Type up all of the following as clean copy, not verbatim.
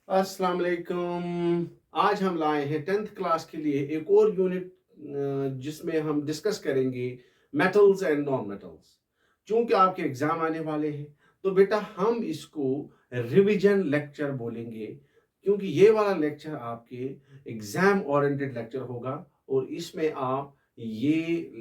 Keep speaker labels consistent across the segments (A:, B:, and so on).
A: अस्सलाम वालेकुम। आज हम लाए हैं 10th क्लास के लिए एक और यूनिट जिसमें हम डिस्कस करेंगे मेटल्स एंड नॉन मेटल्स। चूंकि आपके एग्जाम आने वाले हैं तो बेटा हम इसको रिवीजन लेक्चर बोलेंगे, क्योंकि ये वाला लेक्चर आपके एग्जाम ओरिएंटेड लेक्चर होगा और इसमें आप ये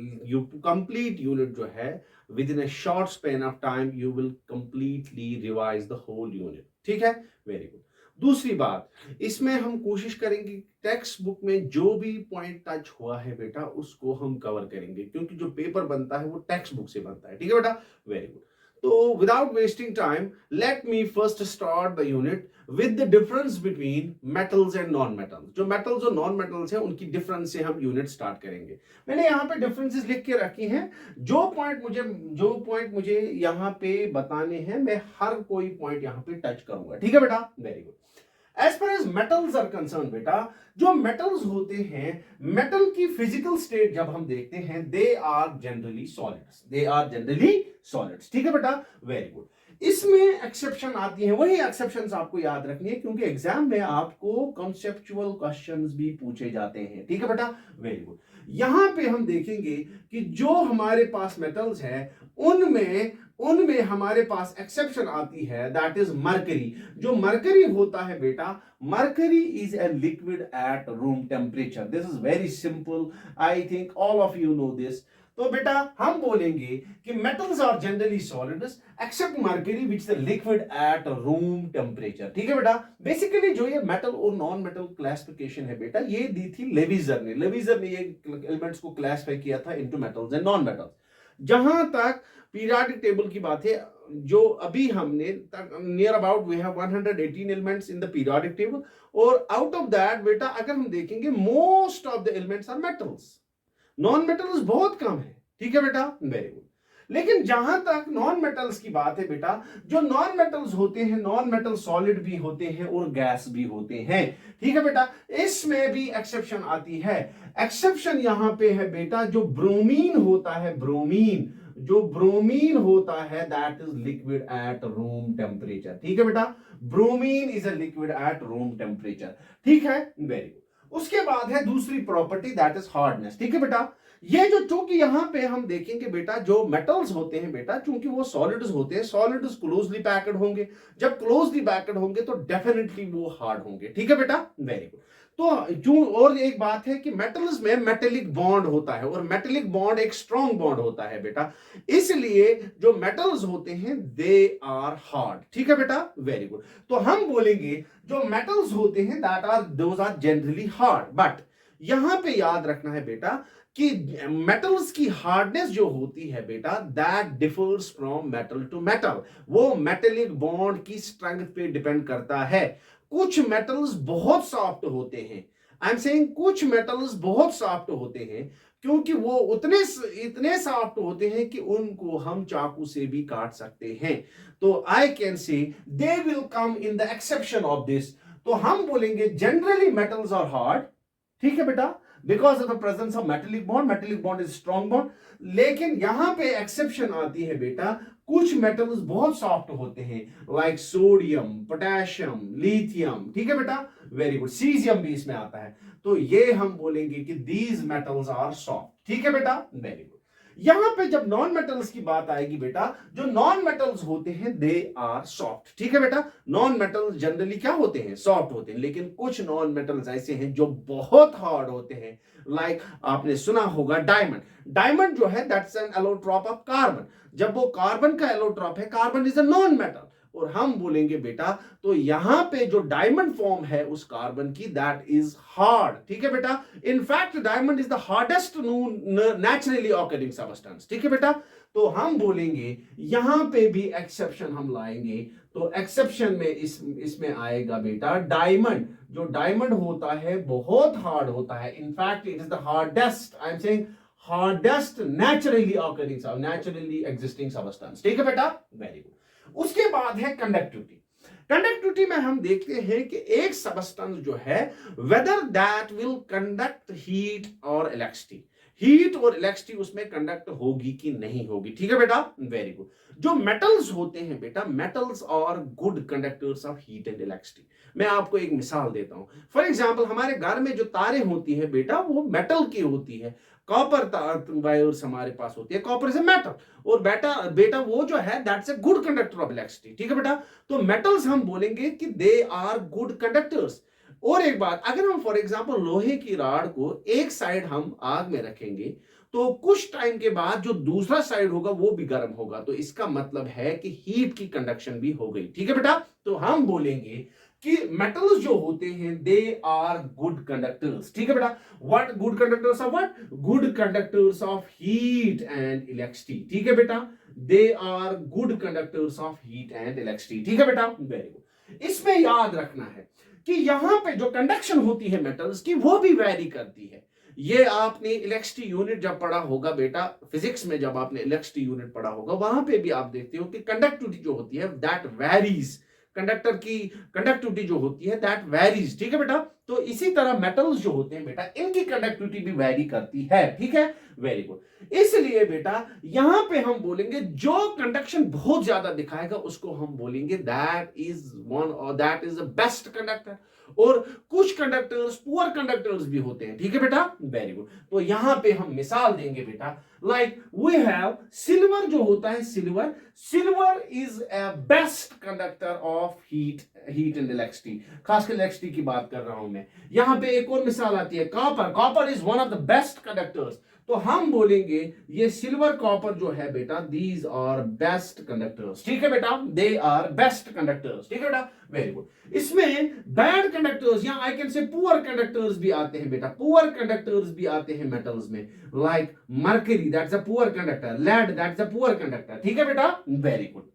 A: कंप्लीट यूनिट जो है within a short span of time you will completely revise the whole unit. ठीक है, वेरी गुड। दूसरी बात, इसमें हम कोशिश करेंगे टेक्स्ट बुक में जो भी पॉइंट टच हुआ है बेटा उसको हम कवर करेंगे, क्योंकि जो पेपर बनता है वो टेक्स्ट बुक से बनता है। ठीक है बेटा, वेरी गुड। तो without wasting time let me first start the unit with the difference between metals and non metals. जो मेटल्स और नॉन मेटल्स हैं उनकी डिफरेंस से हम यूनिट स्टार्ट करेंगे। मैंने यहाँ पे डिफरेंसेस लिख के रखी हैं। जो पॉइंट मुझे यहाँ पे बताने हैं मैं हर कोई पॉइंट यहाँ पे टच करूंगा। ठीक है बेटा, very good. As far as metals are concern बेटा, जो मेटल्स होते हैं, मेटल की फिजिकल स्टेट जब हम देखते हैं they are generally solids, they are generally solids. ठीक है बेटा, वेरी गुड। इसमें एक्सेप्शन आती है, वही एक्सेप्शंस आपको याद रखनी है क्योंकि एग्जाम में आपको कॉन्सेप्चुअल क्वेश्चंस भी पूछे जाते हैं। ठीक है बेटा, वेरी गुड। यहां पे हम देखेंगे कि जो हमारे पास मेटल्स है उनमें उनमें हमारे पास एक्सेप्शन आती है, दैट इज मरकरी। जो मरकरी होता है बेटा, mercury is a liquid at room temperature. This is very simple, I think all of you know this. तो बेटा हम बोलेंगे कि metals are generally solids except mercury which is liquid at room temperature. ठीक है बेटा, बेसिकली जो ये मेटल और नॉन मेटल क्लासिफिकेशन है बेटा, ये दी थी लेविजर ने। लेविजर ने ये एलिमेंट्स को क्लासिफाई किया था into metals and non metals. जहां तक पीरियोडिक टेबल की बात है, जो अभी हमने near about we have 118 elements in the periodic table, और आउट ऑफ दैट बेटा अगर हम देखेंगे most of the elements are metals, non metals बहुत कम है। ठीक है बेटा, वेरी गुड। लेकिन जहां तक नॉन मेटल्स की बात है बेटा, जो नॉन मेटल्स होते हैं, नॉन मेटल सॉलिड भी होते हैं और गैस भी होते हैं। ठीक है बेटा, इसमें भी एक्सेप्शन आती है। एक्सेप्शन यहां पे है बेटा, जो ब्रोमीन होता है, ब्रोमीन, जो ब्रोमीन होता है that is liquid at room temperature. ठीक है बेटा, bromine is a liquid at room temperature. ठीक है, वेरी गुड। उसके बाद है दूसरी प्रॉपर्टी दैट इज हार्डनेस। ठीक है बेटा, ये जो चूंकि यहां पे हम देखेंगे बेटा, जो मेटल्स होते हैं बेटा, चूंकि वो सॉलिड्स होते हैं, सॉलिड्स क्लोजली पैक्ड होंगे। जब क्लोजली पैक्ड होंगे तो डेफिनेटली वो हार्ड होंगे। ठीक है बेटा, वेरी गुड। तो जो और एक बात है कि मेटल्स में मेटेलिक बॉन्ड होता है और मेटेलिक बॉन्ड एक स्ट्रॉन्ग बॉन्ड होता है बेटा, इसलिए जो मेटल्स होते हैं दे आर हार्ड। ठीक है बेटा, वेरी गुड। तो हम बोलेंगे जो मेटल्स होते हैं that are those are generally hard, but यहां पे याद रखना है बेटा कि मेटल्स की हार्डनेस जो होती है बेटा that differs from metal to metal. वो मेटेलिक बॉन्ड की स्ट्रेंथ पे डिपेंड करता है। कुछ मेटल्स बहुत सॉफ्ट होते हैं, आई एम सेइंग कुछ मेटल्स बहुत सॉफ्ट होते हैं, क्योंकि वो इतने सॉफ्ट होते हैं कि उनको हम चाकू से भी काट सकते हैं। तो I can say they will come in the exception of this. तो हम बोलेंगे जनरली मेटल्स आर हार्ड। ठीक है बेटा, because of the presence of metallic bond is strong bond. लेकिन यहां पे एक्सेप्शन आती है बेटा, कुछ मेटल्स बहुत सॉफ्ट होते हैं, लाइक सोडियम, पोटेशियम, लिथियम। ठीक है बेटा, वेरी गुड। सीजियम भी इसमें आता है। तो ये हम बोलेंगे कि दीज मेटल्स आर सॉफ्ट। ठीक है बेटा, वेरी गुड। यहां पे जब नॉन मेटल्स की बात आएगी बेटा, जो नॉन मेटल्स होते हैं दे आर सॉफ्ट। ठीक है बेटा, नॉन मेटल्स जनरली क्या होते हैं, सॉफ्ट होते हैं। लेकिन कुछ नॉन मेटल्स ऐसे हैं जो बहुत हार्ड होते हैं, लाइक आपने सुना होगा डायमंड। डायमंड जो है that's N allotrope of carbon. जब वो कार्बन का एलोट्रॉप है, carbon is a non metal, और हम बोलेंगे बेटा तो यहां पे जो डायमंड फॉर्म है उस कार्बन की दैट इज हार्ड। ठीक है बेटा, in fact diamond is the hardest naturally occurring substance. ठीक है बेटा, तो हम बोलेंगे यहां पे भी एक्सेप्शन हम लाएंगे। तो एक्सेप्शन में इसमें आएगा बेटा डायमंड। जो डायमंड होता है बहुत हार्ड होता है, in fact it is the hardest, I am saying hardest naturally occurring, naturally existing substance. ठीक है बेटा, वेरी गुड। उसके बाद है कंडक्टिविटी। कंडक्टिविटी में हम देखते हैं कि एक सबस्टेंस जो है whether that will conduct heat और इलेक्ट्रिसिटी। हीट और इलेक्ट्रिसिटी उसमें कंडक्ट होगी कि नहीं होगी। ठीक है बेटा, वेरी गुड। जो मेटल्स होते हैं बेटा, मेटल्स और good conductors of heat and electricity. मैं आपको एक मिसाल देता हूं। फॉर एग्जांपल, हमारे घर में जो तारें होती है बेटा, वो मेटल की होती है। कॉपर वायर्स हमारे पास होती है, कॉपर इज ए मेटल। और बेटा बेटा वो जो है that's a good conductor of electricity. ठीक है बेटा, तो मेटल्स हम बोलेंगे कि दे आर गुड कंडक्टर्स। और एक बात, अगर हम फॉर एग्जांपल लोहे की राड को एक साइड हम आग में रखेंगे, तो कुछ टाइम के बाद जो दूसरा साइड होगा वो भी गर्म होगा, तो इसका मतलब है कि हीट की कंडक्शन भी हो गई। ठीक है बेटा, तो हम बोलेंगे कि मेटल्स जो होते हैं दे आर गुड कंडक्टर्स। ठीक है बेटा, what good conductors of what, good conductors of heat and electricity. ठीक है बेटा, they are good conductors of heat and electricity. ठीक है बेटा, वेरी गुड। इसमें याद रखना है कि यहां पे जो कंडक्शन होती है मेटल्स की, वो भी वैरी करती है। ये आपने इलेक्ट्रिसिटी यूनिट जब पढ़ा होगा बेटा, फिजिक्स में जब आपने इलेक्ट्रिसिटी यूनिट पढ़ा होगा, वहां पे भी आप देखते हो कि कंडक्टिविटी जो होती है दैट वैरीज। कंडक्टर की कंडक्टिविटी जो होती है दैट वैरीज। ठीक है बेटा, तो इसी तरह मेटल्स जो होते हैं बेटा, इनकी कंडक्टिविटी भी वैरी करती है। ठीक है, वेरी गुड। इसलिए बेटा यहां पे हम बोलेंगे जो कंडक्शन बहुत ज्यादा दिखाएगा उसको हम बोलेंगे दैट इज वन और that is the best conductor. और कुछ कंडक्टर्स पुअर कंडक्टर्स भी होते हैं। ठीक है बेटा, वेरी गुड। तो यहां पे हम मिसाल देंगे बेटा, लाइक वी हैव सिल्वर जो होता है, silver silver is a best conductor of heat and electricity. खासकर इलेक्ट्रिसिटी की बात कर रहा हूं मैं। यहां पे एक और मिसाल आती है, copper. Copper is one of the best conductors. तो हम बोलेंगे ये सिल्वर कॉपर जो है बेटा, दीज आर बेस्ट कंडक्टर्स। ठीक है बेटा, दे आर बेस्ट कंडक्टर्स। ठीक है बेटा, वेरी गुड। इसमें बैड कंडक्टर्स या आई कैन से पुअर कंडक्टर्स भी आते हैं बेटा, पुअर कंडक्टर्स भी आते हैं मेटल्स में, like mercury that's a poor conductor, lead that's a poor conductor. ठीक है बेटा, वेरी गुड।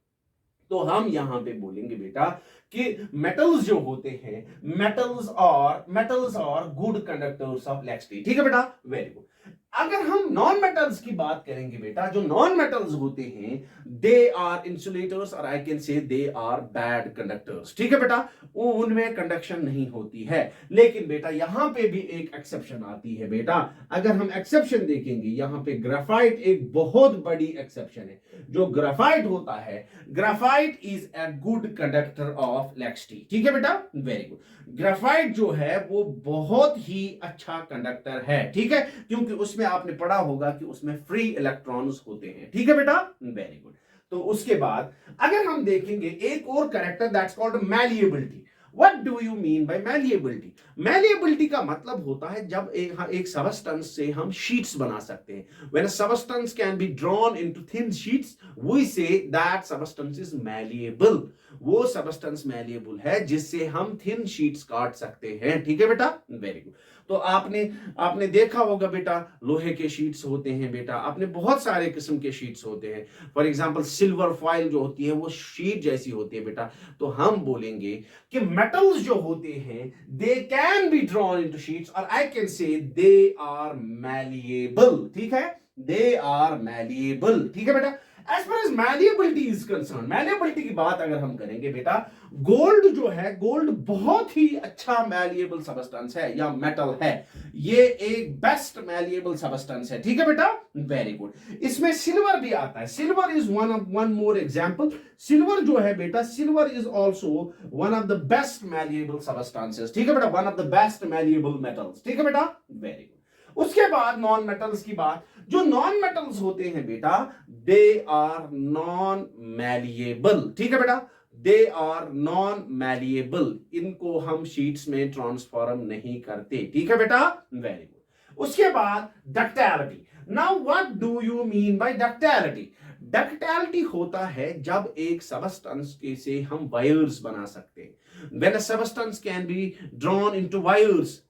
A: तो हम यहां पे बोलेंगे बेटा कि मेटल्स जो होते हैं, मेटल्स और गुड कंडक्टर्स ऑफ इलेक्ट्रिसिटी। ठीक है बेटा, वेरी गुड। अगर हम नॉन मेटल्स की बात करेंगे बेटा, जो नॉन मेटल्स होते हैं दे आर इंसुलेटर्स और I can say they are bad conductors. ठीक है बेटा, उनमें कंडक्शन नहीं होती है। लेकिन बेटा यहां पे भी एक एक्सेप्शन आती है बेटा। अगर हम एक्सेप्शन देखेंगे, यहां पे ग्रेफाइट एक बहुत बड़ी एक्सेप्शन है। जो ग्रेफाइट होता है, graphite is a good conductor of electricity. ठीक है बेटा, वेरी गुड। ग्रेफाइट जो है वो बहुत ही अच्छा कंडक्टर है। ठीक है, क्योंकि उसमें आपने पढ़ा होगा कि उसमें फ्री इलेक्ट्रॉन्स होते हैं। ठीक है बेटा, वेरी गुड। तो उसके बाद अगर हम देखेंगे एक और character that's called malleability. What do you mean bye malleability? Malleability का मतलब होता है जब एक सबस्टेंस से हम शीट्स बना सकते हैं। When a substance can be drawn into thin sheets, we say that substance is malleable. वो सबस्टेंस मैलिएबल है जिससे हम थिन शीट्स काट सकते हैं। ठीक है बेटा, वेरी गुड। तो आपने देखा होगा बेटा, लोहे के शीट्स होते हैं बेटा, आपने बहुत सारे किस्म के शीट्स होते हैं। फॉर एग्जांपल सिल्वर फॉइल जो होती है वो शीट जैसी होती है बेटा। तो हम बोलेंगे कि मेटल्स जो होते हैं they can be drawn into sheets और I can say they are malleable. ठीक है, दे आर मैलिएबल। ठीक है बेटा। As far as malleability is concern, malleability की बात अगर हम करेंगे बेटा, गोल्ड जो है, गोल्ड बहुत ही अच्छा मैलिएबल सबस्टेंस है या मेटल है। ये एक बेस्ट मैलिएबल सबस्टेंस है। ठीक है बेटा, वेरी गुड। इसमें सिल्वर भी आता है। Silver is one more example. Silver जो है बेटा, silver is also one of the best malleable substances. ठीक है बेटा, one of the best malleable metals. ठीक है बेटा, वेरी गुड। उसके बाद नॉन मेटल्स की बात, जो नॉन मेटल्स होते हैं बेटा दे आर नॉन मैलिएबल। ठीक है बेटा, दे आर नॉन मैलिएबल। इनको हम शीट्स में ट्रांसफॉर्म नहीं करते। ठीक है बेटा, वेरी गुड। उसके बाद ductility. Now what do you mean bye ductility? Ductility होता है जब एक सबस्टेंस के से हम वायर्स बना सकते हैं। When a substance can be drawn into wires,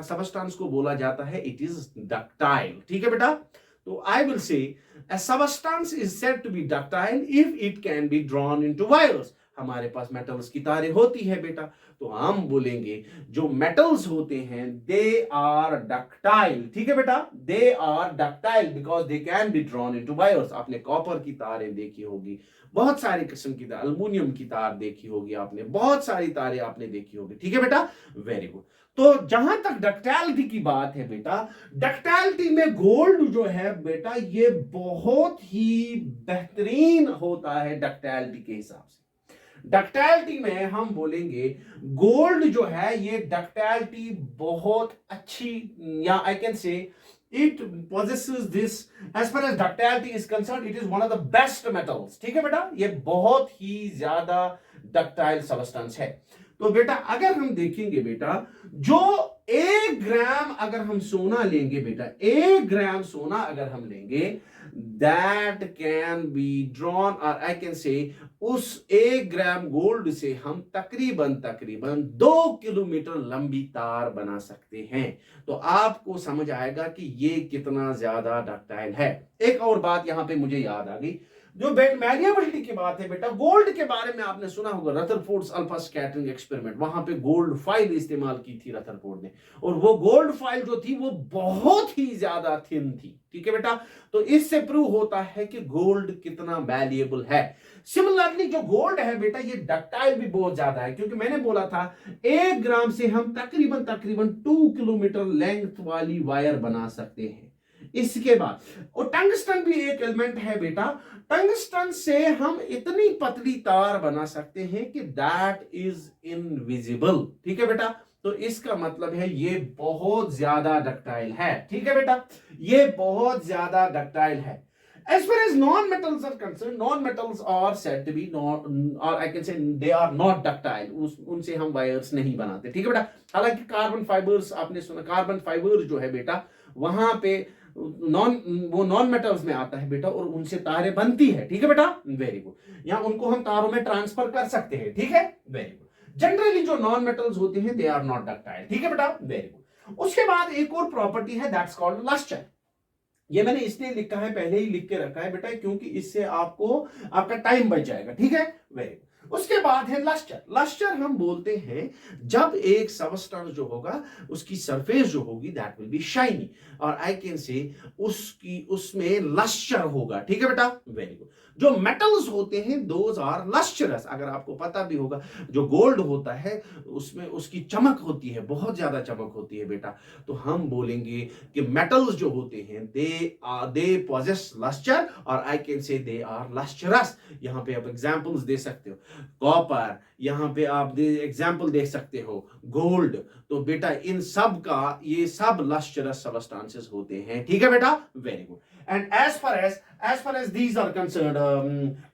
A: substance को बोला जाता है इट इज डक्टाइल। ठीक है बेटा, तो I will say a substance is said to be ductile if it can be drawn into wires. हमारे पास मेटल्स की तारें होती है बेटा। तो हम बोलेंगे जो मेटल्स होते हैं दे आर डक्टाइल, ठीक है बेटा, they are ductile because they can be drawn into wires. आपने कॉपर की तारें देखी होगी, बहुत सारी किस्म की तार, एल्युमिनियम की तार देखी होगी आपने, बहुत सारी तारें आपने देखी होगी, ठीक है बेटा, वेरी गुड। तो जहां तक डक्टाइलिटी की बात है बेटा, डक्टाइलिटी में गोल्ड जो है बेटा ये बहुत ही बेहतरीन होता है डक्टाइलिटी के हिसाब से। डक्टाइलिटी में हम बोलेंगे गोल्ड जो है ये डक्टाइलिटी बहुत अच्छी, या आई कैन से it possesses this, as far as ductility is concerned, it is one of the best metals, ठीक है बेटा, ये बहुत ही ज्यादा डक्टाइल सबस्टेंस है। तो बेटा अगर हम देखेंगे बेटा, जो 1 ग्राम अगर हम सोना लेंगे बेटा, 1 ग्राम सोना अगर हम लेंगे, दैट कैन बी ड्रॉन, और आई कैन से उस 1 ग्राम गोल्ड से हम तकरीबन 2 किलोमीटर लंबी तार बना सकते हैं। तो आपको समझ आएगा कि ये कितना ज्यादा डक्टाइल है। एक और बात यहां पे मुझे याद आ गई, जो मैलिएबिलिटी की बात है बेटा, गोल्ड के बारे में आपने सुना होगा, रदरफोर्ड्स अल्फा स्कैटरिंग एक्सपेरिमेंट, वहां पे गोल्ड फाइल इस्तेमाल की थी रदरफोर्ड ने, और वो गोल्ड फाइल जो थी वो बहुत ही ज्यादा थिन थी, ठीक है बेटा। तो इससे प्रूव होता है कि गोल्ड कितना मैलिएबल है। सिमिलरली जो गोल्ड है बेटा ये डक्टाइल भी बहुत ज्यादा है, क्योंकि मैंने बोला था 1 ग्राम से हम तकरीबन 2 किलोमीटर लेंथ वाली वायर बना सकते हैं। इसके बाद और टंगस्टन भी एक एलिमेंट है बेटा, टंगस्टन से हम इतनी पतली तार बना सकते हैं कि दैट इज इनविजिबल, ठीक है बेटा। तो इसका मतलब है ये बहुत ज्यादा डक्टाइल है, ठीक है बेटा, ये बहुत ज्यादा डक्टाइल है। As far as non-metals are concerned, non-metals are said to be non, or I can say they are not ductile. उनसे हम वायर्स नहीं बनाते, ठीक है बेटा। हालांकि कार्बन फाइबर्स आपने सुना, कार्बन फाइबर जो है बेटा वहां पे वो नॉन मेटल्स में आता है बेटा, और उनसे तारें बनती है, ठीक है बेटा, वेरी गुड। या उनको हम तारों में ट्रांसफर कर सकते हैं, ठीक है, वेरी गुड। जनरली जो नॉन मेटल्स होते हैं दे आर नॉट डक्टाइल, ठीक है बेटा, वेरी गुड। उसके बाद एक और प्रॉपर्टी है दैट्स कॉल्ड लस्टर। ये मैंने इसलिए लिखा है, पहले ही लिख के रखा है बेटा, क्योंकि इससे आपको आपका टाइम बच जाएगा, ठीक है, वेरी गुड। उसके बाद है लस्टर। लस्टर हम बोलते हैं जब एक सबस्टेंस जो होगा उसकी सरफेस जो होगी दैट विल बी शाइनी, और आई कैन से उसमें लस्टर होगा, ठीक है बेटा, वेरी गुड। जो मेटल्स होते हैं दोज आर लस्टरस। अगर आपको पता भी होगा जो गोल्ड होता है उसमें उसकी चमक होती है, बहुत ज्यादा चमक होती है बेटा। तो हम बोलेंगे कि मेटल्स जो होते हैं दे पॉजेस लस्टर, और I can say they are lustrous. यहां पे आप एग्जांपल्स दे सकते हो, कॉपर, यहां पे आप एग्जांपल देख सकते हो, गोल्ड। तो बेटा इन सब का ये सब लस्टरस सबस्टेंसेस होते हैं, ठीक है बेटा, very good. And as far as these are concerned,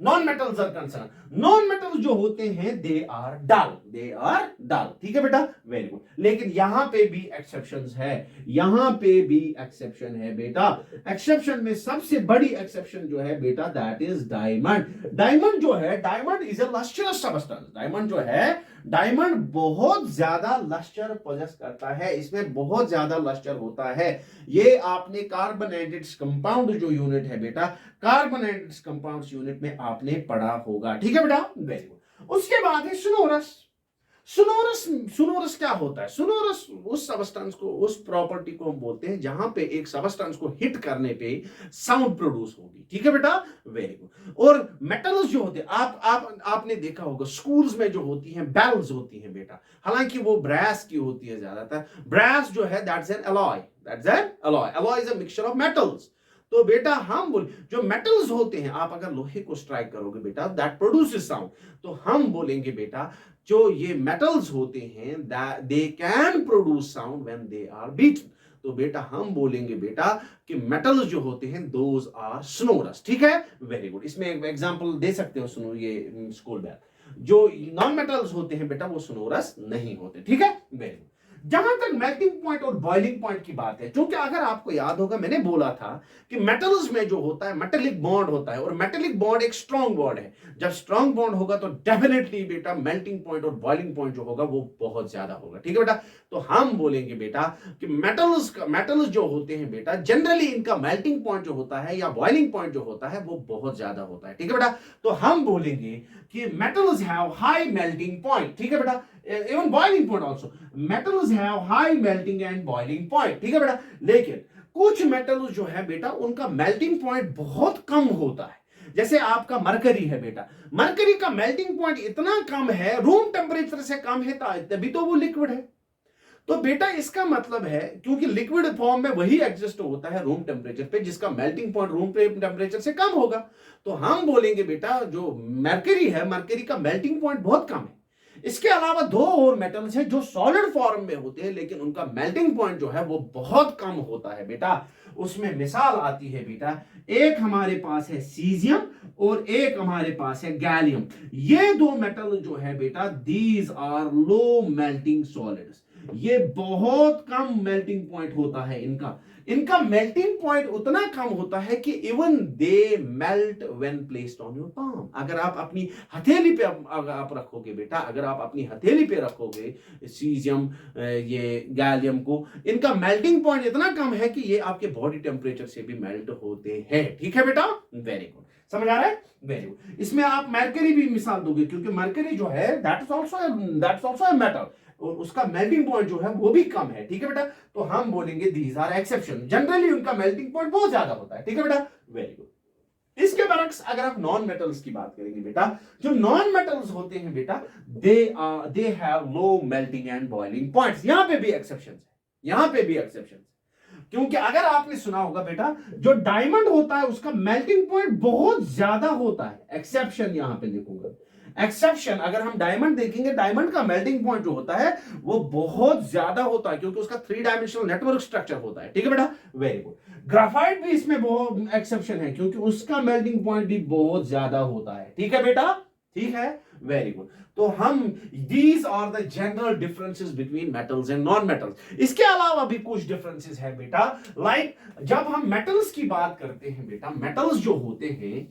A: non metals are concerned, non metals जो होते हैं दे आर डल, ठीक है बेटा, वेरी गुड। लेकिन यहां पे भी एक्सेप्शंस है, यहां पे भी एक्सेप्शन है बेटा। एक्सेप्शन में सबसे बड़ी एक्सेप्शन जो है बेटा दैट इज डायमंड। डायमंड जो है, diamond is a lustrous substance. Diamond जो है, डायमंड बहुत ज्यादा लस्टर पोजेस करता है, इसमें बहुत ज्यादा लस्टर होता है। ये आपने कार्बोनेटेड कंपाउंड जो यूनिट है बेटा, कार्बोनेटेड कंपाउंड्स यूनिट में आपने पढ़ा होगा, ठीक है बेटा, वेरी गुड। उसके बाद है सोनोरस। सोनोरस क्या होता है? सोनोरस उस सबस्टेंस को, उस प्रॉपर्टी को हम बोलते हैं जहां पे एक सबस्टेंस को हिट करने पे साउंड प्रोड्यूस होगी, ठीक है बेटा, वेरी गुड। और मेटल्स जो होते हैं, आपने देखा होगा स्कूल्स में जो होती हैं बेल्स होती हैं बेटा, हालांकि वो ब्रास की होती है ज्यादातर। ब्रास जो है that's N alloy, alloy is a mixture of metals. तो बेटा हम बोल जो मेटल्स होते हैं, आप अगर लोहे को स्ट्राइक करोगे बेटा दैट प्रोड्यूसेस साउंड, तो हम बोलेंगे बेटा जो ये मेटल्स होते हैं they can produce sound when they are beaten. तो बेटा हम बोलेंगे बेटा कि मेटल्स जो होते हैं दोज आर सोनोरस, ठीक है, वेरी गुड। इसमें एक एग्जांपल दे सकते हो, सुनो ये स्कूल बैग। जो नॉन मेटल्स होते हैं बेटा वो सोनोरस नहीं होते, ठीक है, वेरी गुड। जहां तक मेल्टिंग पॉइंट और बॉइलिंग पॉइंट की बात है, क्योंकि अगर आपको याद होगा मैंने बोला था कि मेटल्स में जो होता है मेटेलिक बॉन्ड होता है, और मेटेलिक बॉन्ड एक स्ट्रॉन्ग बॉन्ड है। जब स्ट्रॉन्ग बॉन्ड होगा तो डेफिनेटली बेटा मेल्टिंग पॉइंट और बॉइलिंग पॉइंट जो होगा वो बहुत ज्यादा होगा। ठीक है बेटा, तो हम बोलेंगे बेटा कि मेटल्स जो होते हैं बेटा जनरली इनका मेल्टिंग पॉइंट जो होता है या बॉइलिंग पॉइंट जो होता है वो बहुत ज्यादा होता है। ठीक है बेटा, तो हम बोलेंगे कि metals have high melting point. ठीक है बेटा, even boiling point also, metals have high melting and boiling point. ठीक है बेटा, लेकिन कुछ मेटल्स जो है बेटा उनका मेल्टिंग पॉइंट बहुत कम होता है। जैसे आपका मरकरी है बेटा, मरकरी का मेल्टिंग पॉइंट इतना कम है, रूम टेम्परेचर से कम है, तभी तो वो लिक्विड है। तो बेटा इसका मतलब है क्योंकि लिक्विड फॉर्म में वही एग्जिस्ट होता है रूम टेम्परेचर पे जिसका मेल्टिंग पॉइंट रूम टेम्परेचर से कम होगा। तो हम बोलेंगे बेटा जो मरकरी है, मरकरी का मेल्टिंग पॉइंट बहुत कम है। इसके अलावा दो और मेटल्स हैं जो सॉलिड फॉर्म में होते हैं लेकिन उनका मेल्टिंग पॉइंट जो है वो बहुत कम होता है बेटा। उसमें मिसाल आती है बेटा, एक हमारे पास है सीजियम और एक हमारे पास है गैलियम। ये दो मेटल जो है बेटा these are low melting solids. ये बहुत कम मेल्टिंग पॉइंट होता है इनका। इनका मेल्टिंग पॉइंट उतना कम होता है कि even they melt when placed on your palm. अगर आप अपनी हथेली पे अगर आप रखोगे बेटा, अगर आप अपनी हथेली पे रखोगे सीजियम ये गैलियम को, इनका मेल्टिंग पॉइंट इतना कम है कि ये आपके बॉडी टेम्परेचर से भी मेल्ट होते हैं। ठीक है बेटा, वेरी गुड, समझ आ रहा है, वेरी गुड। इसमें आप मरकरी भी मिसाल दोगे क्योंकि मरकरी जो है that is also a metal और उसका मेल्टिंग पॉइंट जो है वो भी कम है। ठीक है बेटा, तो हम बोलेंगे दीज आर एक्सेप्शन, जनरली उनका मेल्टिंग पॉइंट बहुत ज्यादा होता है। ठीक है बेटा, वेरी गुड। इसके बरक्स अगर आप नॉन मेटल्स की बात करेंगे बेटा, जो नॉन मेटल्स होते हैं बेटा they have low melting and boiling points. यहां पे भी एक्सेप्शन है, यहां पे भी एक्सेप्शन, क्योंकि अगर आपने सुना होगा बेटा जो डायमंड होता है उसका मेल्टिंग पॉइंट बहुत ज्यादा होता है। एक्सेप्शन यहां पे लिखूंगा, एक्सेप्शन अगर हम डायमंड देखेंगे, डायमंड का मेल्टिंग पॉइंट जो होता है वो बहुत ज्यादा होता है क्योंकि उसका 3 डायमेंशनल नेटवर्क स्ट्रक्चर होता है। ठीक है बेटा, वेरी गुड। ग्राफाइट भी इसमें बहुत एक्सेप्शन है क्योंकि उसका मेल्टिंग पॉइंट भी बहुत ज्यादा होता है। ठीक है बेटा, ठीक है, वेरी गुड। तो हम these are the general differences between metals and non metals. इसके अलावा भी कुछ डिफरेंसेस है बेटा, लाइक जब हम मेटल्स की बात करते हैं बेटा, मेटल्स जो होते हैं,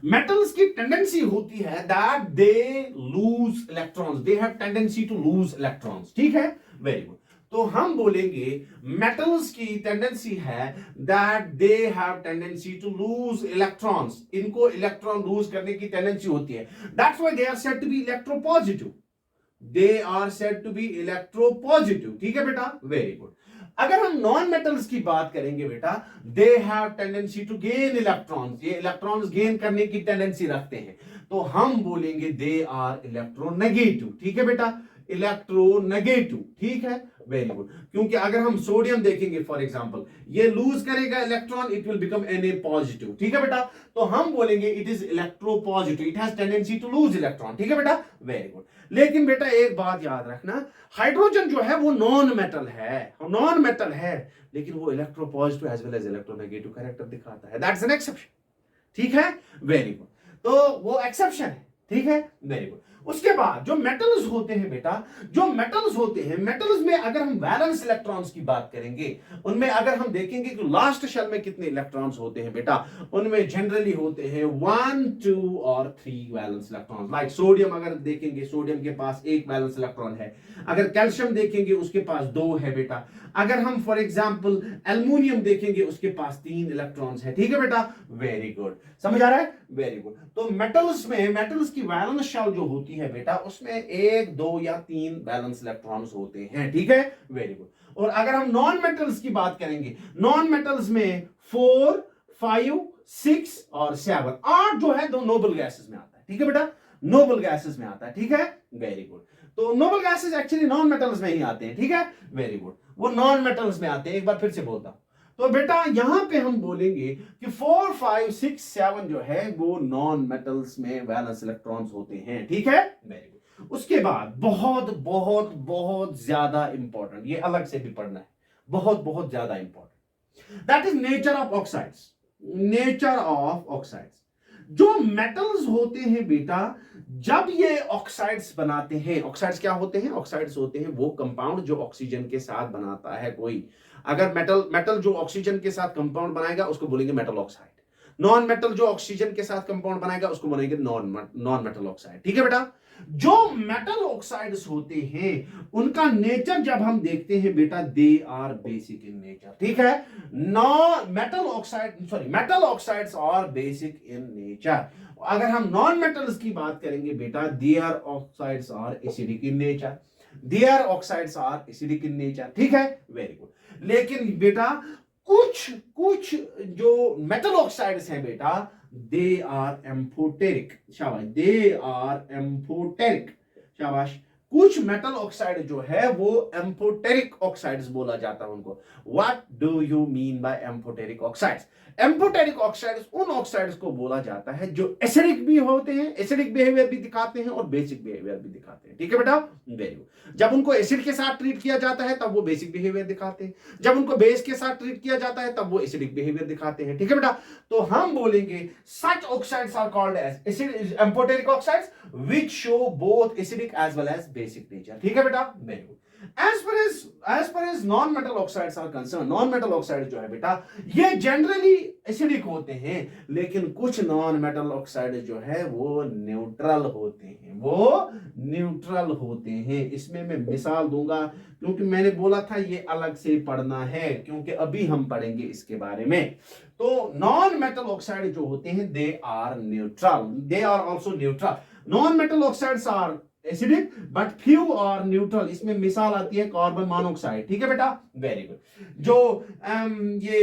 A: मेटल्स की टेंडेंसी होती है that they lose electrons, they have tendency to lose electrons. ठीक है, वेरी गुड। तो हम बोलेंगे मेटल्स की टेंडेंसी है that they have tendency to lose electrons, इनको इलेक्ट्रॉन लूज करने की टेंडेंसी होती है। That's why they are said to be electropositive, they are said to be electropositive. ठीक है बेटा, वेरी गुड। अगर हम नॉन मेटल्स की बात करेंगे बेटा, they have tendency to gain electrons, ये इलेक्ट्रॉन्स गेन करने की टेंडेंसी रखते हैं, तो हम बोलेंगे दे आर इलेक्ट्रोनेगेटिव। ठीक है बेटा, इलेक्ट्रोनेगेटिव। ठीक है, वेरी गुड। क्योंकि अगर हम सोडियम देखेंगे फॉर एग्जांपल, ये लूज करेगा electron, it will become Na positive. ठीक है बेटा, तो हम बोलेंगे it is electropositive, it has tendency to lose electron. ठीक है बेटा, वेरी गुड। लेकिन बेटा एक बात याद रखना, हाइड्रोजन जो है वो नॉन मेटल है, नॉन मेटल है, लेकिन वो electropositive as well as electronegative character दिखाता है, दैट्स एन एक्सेप्शन। ठीक है, वेरी गुड, तो वो एक्सेप्शन है। ठीक है, वेरी गुड। उसके बाद जो मेटल्स होते हैं बेटा, जो मेटल्स होते हैं, मेटल्स में अगर हम वैलेंस इलेक्ट्रॉन्स की बात करेंगे, उनमें अगर हम देखेंगे कि लास्ट शेल में कितने इलेक्ट्रॉन्स होते हैं बेटा, उनमें जनरली होते हैं 1, 2 और 3 वैलेंस इलेक्ट्रॉन्स। लाइक सोडियम अगर देखेंगे, सोडियम के पास 1 वैलेंस इलेक्ट्रॉन है। अगर कैल्शियम देखेंगे उसके पास 2 है बेटा। अगर हम फॉर एग्जांपल एल्युमिनियम देखेंगे उसके पास 3 इलेक्ट्रॉन्स है। ठीक है बेटा, वेरी गुड, समझ आ रहा है, वेरी गुड। तो मेटल्स में, मेटल्स की वैलेंस शेल जो होती है बेटा उसमें 1, 2 या 3 वैलेंस इलेक्ट्रॉन्स होते हैं। ठीक है, वेरी गुड। और अगर हम नॉन मेटल्स की बात करेंगे, नॉन मेटल्स में 4, 5, 6 और 7, 8 जो है दो नोबल गैसेस में आता है। ठीक है बेटा, नोबल गैसेस में आता है। ठीक है, वेरी गुड। तो noble gases actually non metals में ही आते हैं। ठीक है, वेरी गुड, वो नॉन मेटल्स में आते हैं। एक बार फिर से बोलता हूं, तो बेटा यहां पे हम बोलेंगे कि 4, 5, 6, 7 जो है वो नॉन मेटल्स में वैलेंस इलेक्ट्रॉन्स होते हैं। ठीक है, वेरी गुड। उसके बाद बहुत बहुत बहुत ज्यादा इंपॉर्टेंट, ये अलग से भी पढ़ना है, बहुत बहुत ज्यादा important, that is nature of oxides. Nature of oxides, जो मेटल्स होते हैं बेटा जब ये ऑक्साइड्स बनाते हैं, ऑक्साइड्स क्या होते हैं? ऑक्साइड्स होते हैं वो कंपाउंड जो ऑक्सीजन के साथ बनाता है कोई। अगर मेटल मेटल जो ऑक्सीजन के साथ कंपाउंड बनाएगा उसको बोलेंगे मेटल ऑक्साइड। नॉन मेटल जो ऑक्सीजन के साथ कंपाउंड बनाएगा उसको बोलेंगे नॉन मेटल ऑक्साइड। ठीक है बेटा। जो मेटल ऑक्साइड्स होते हैं उनका नेचर जब हम देखते हैं बेटा, they are basic in nature. ठीक है। Non metal oxide sorry metal oxides are basic in nature. अगर हम नॉन मेटल्स की बात करेंगे बेटा, their oxides are acidic in nature. Their oxides are acidic in nature. ठीक है, वेरी गुड। लेकिन बेटा कुछ कुछ जो मेटल ऑक्साइड्स हैं बेटा, दे आर एम्फोटेरिक। शाबाश, दे आर एम्फोटेरिक। शाबाश। कुछ मेटल ऑक्साइड जो है वो एम्फोटेरिक ऑक्साइड्स बोला जाता है उनको। What do you mean bye amphoteric oxides? Amphoteric oxides उन ऑक्साइड्स को बोला जाता है जो एसिडिक भी होते हैं, एसिडिक बिहेवियर भी दिखाते हैं और बेसिक बिहेवियर भी दिखाते हैं। ठीक है बेटा, वेरी गुड। जब उनको एसिड के साथ ट्रीट किया जाता है तब वो बेसिक बिहेवियर दिखाते हैं, जब उनको बेस के साथ ट्रीट किया जाता है तब वो एसिडिक बिहेवियर दिखाते हैं। ठीक है बेटा। तो हम बोलेंगे such oxides are called as amphoteric oxides which show both acidic as well as basic nature. ठीक है बेटा, very good. as far as non metal oxides are concern, non metal oxide जो है बेटा ये जनरली एसिडिक होते हैं, लेकिन कुछ नॉन मेटल ऑक्साइड जो है वो न्यूट्रल होते हैं, वो न्यूट्रल होते हैं। इसमें मैं मिसाल दूंगा क्योंकि मैंने बोला था ये अलग से पढ़ना है, क्योंकि अभी हम पढ़ेंगे इसके बारे में। तो नॉन मेटल ऑक्साइड जो होते हैं they are neutral, they are also neutral. Non metal oxides are acidic but few are neutral. इसमें मिसाल आती है कार्बन मोनोऑक्साइड। ठीक है बेटा, वेरी गुड। जो ये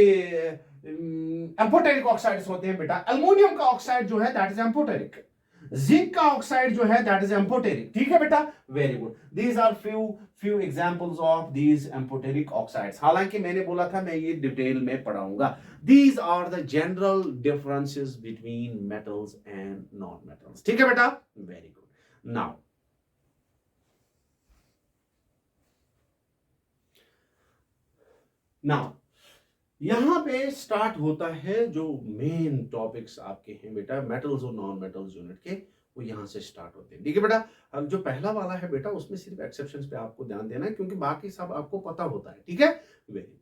A: एम्फोटेरिक ऑक्साइड्स होते हैं बेटा, एल्युमिनियम का ऑक्साइड जो है दैट इज एम्फोटेरिक, जिंक का ऑक्साइड जो है दैट इज एम्फोटेरिक। ठीक है बेटा, very good. These are few examples of these amphoteric oxides. हालांकि मैंने बोला था मैं ये डिटेल में पढ़ाऊंगा। These are the general differences between metals and non metals. ठीक है बेटा, वेरी गुड। नाउ यहां पे स्टार्ट होता है जो मेन टॉपिक्स आपके हैं बेटा, मेटल्स और नॉन मेटल्स यूनिट के, वो यहां से स्टार्ट होते हैं। ठीक है बेटा। अब जो पहला वाला है बेटा उसमें सिर्फ एक्सेप्शंस पे आपको ध्यान देना है, क्योंकि बाकी सब आपको पता होता है। ठीक है, वेरी।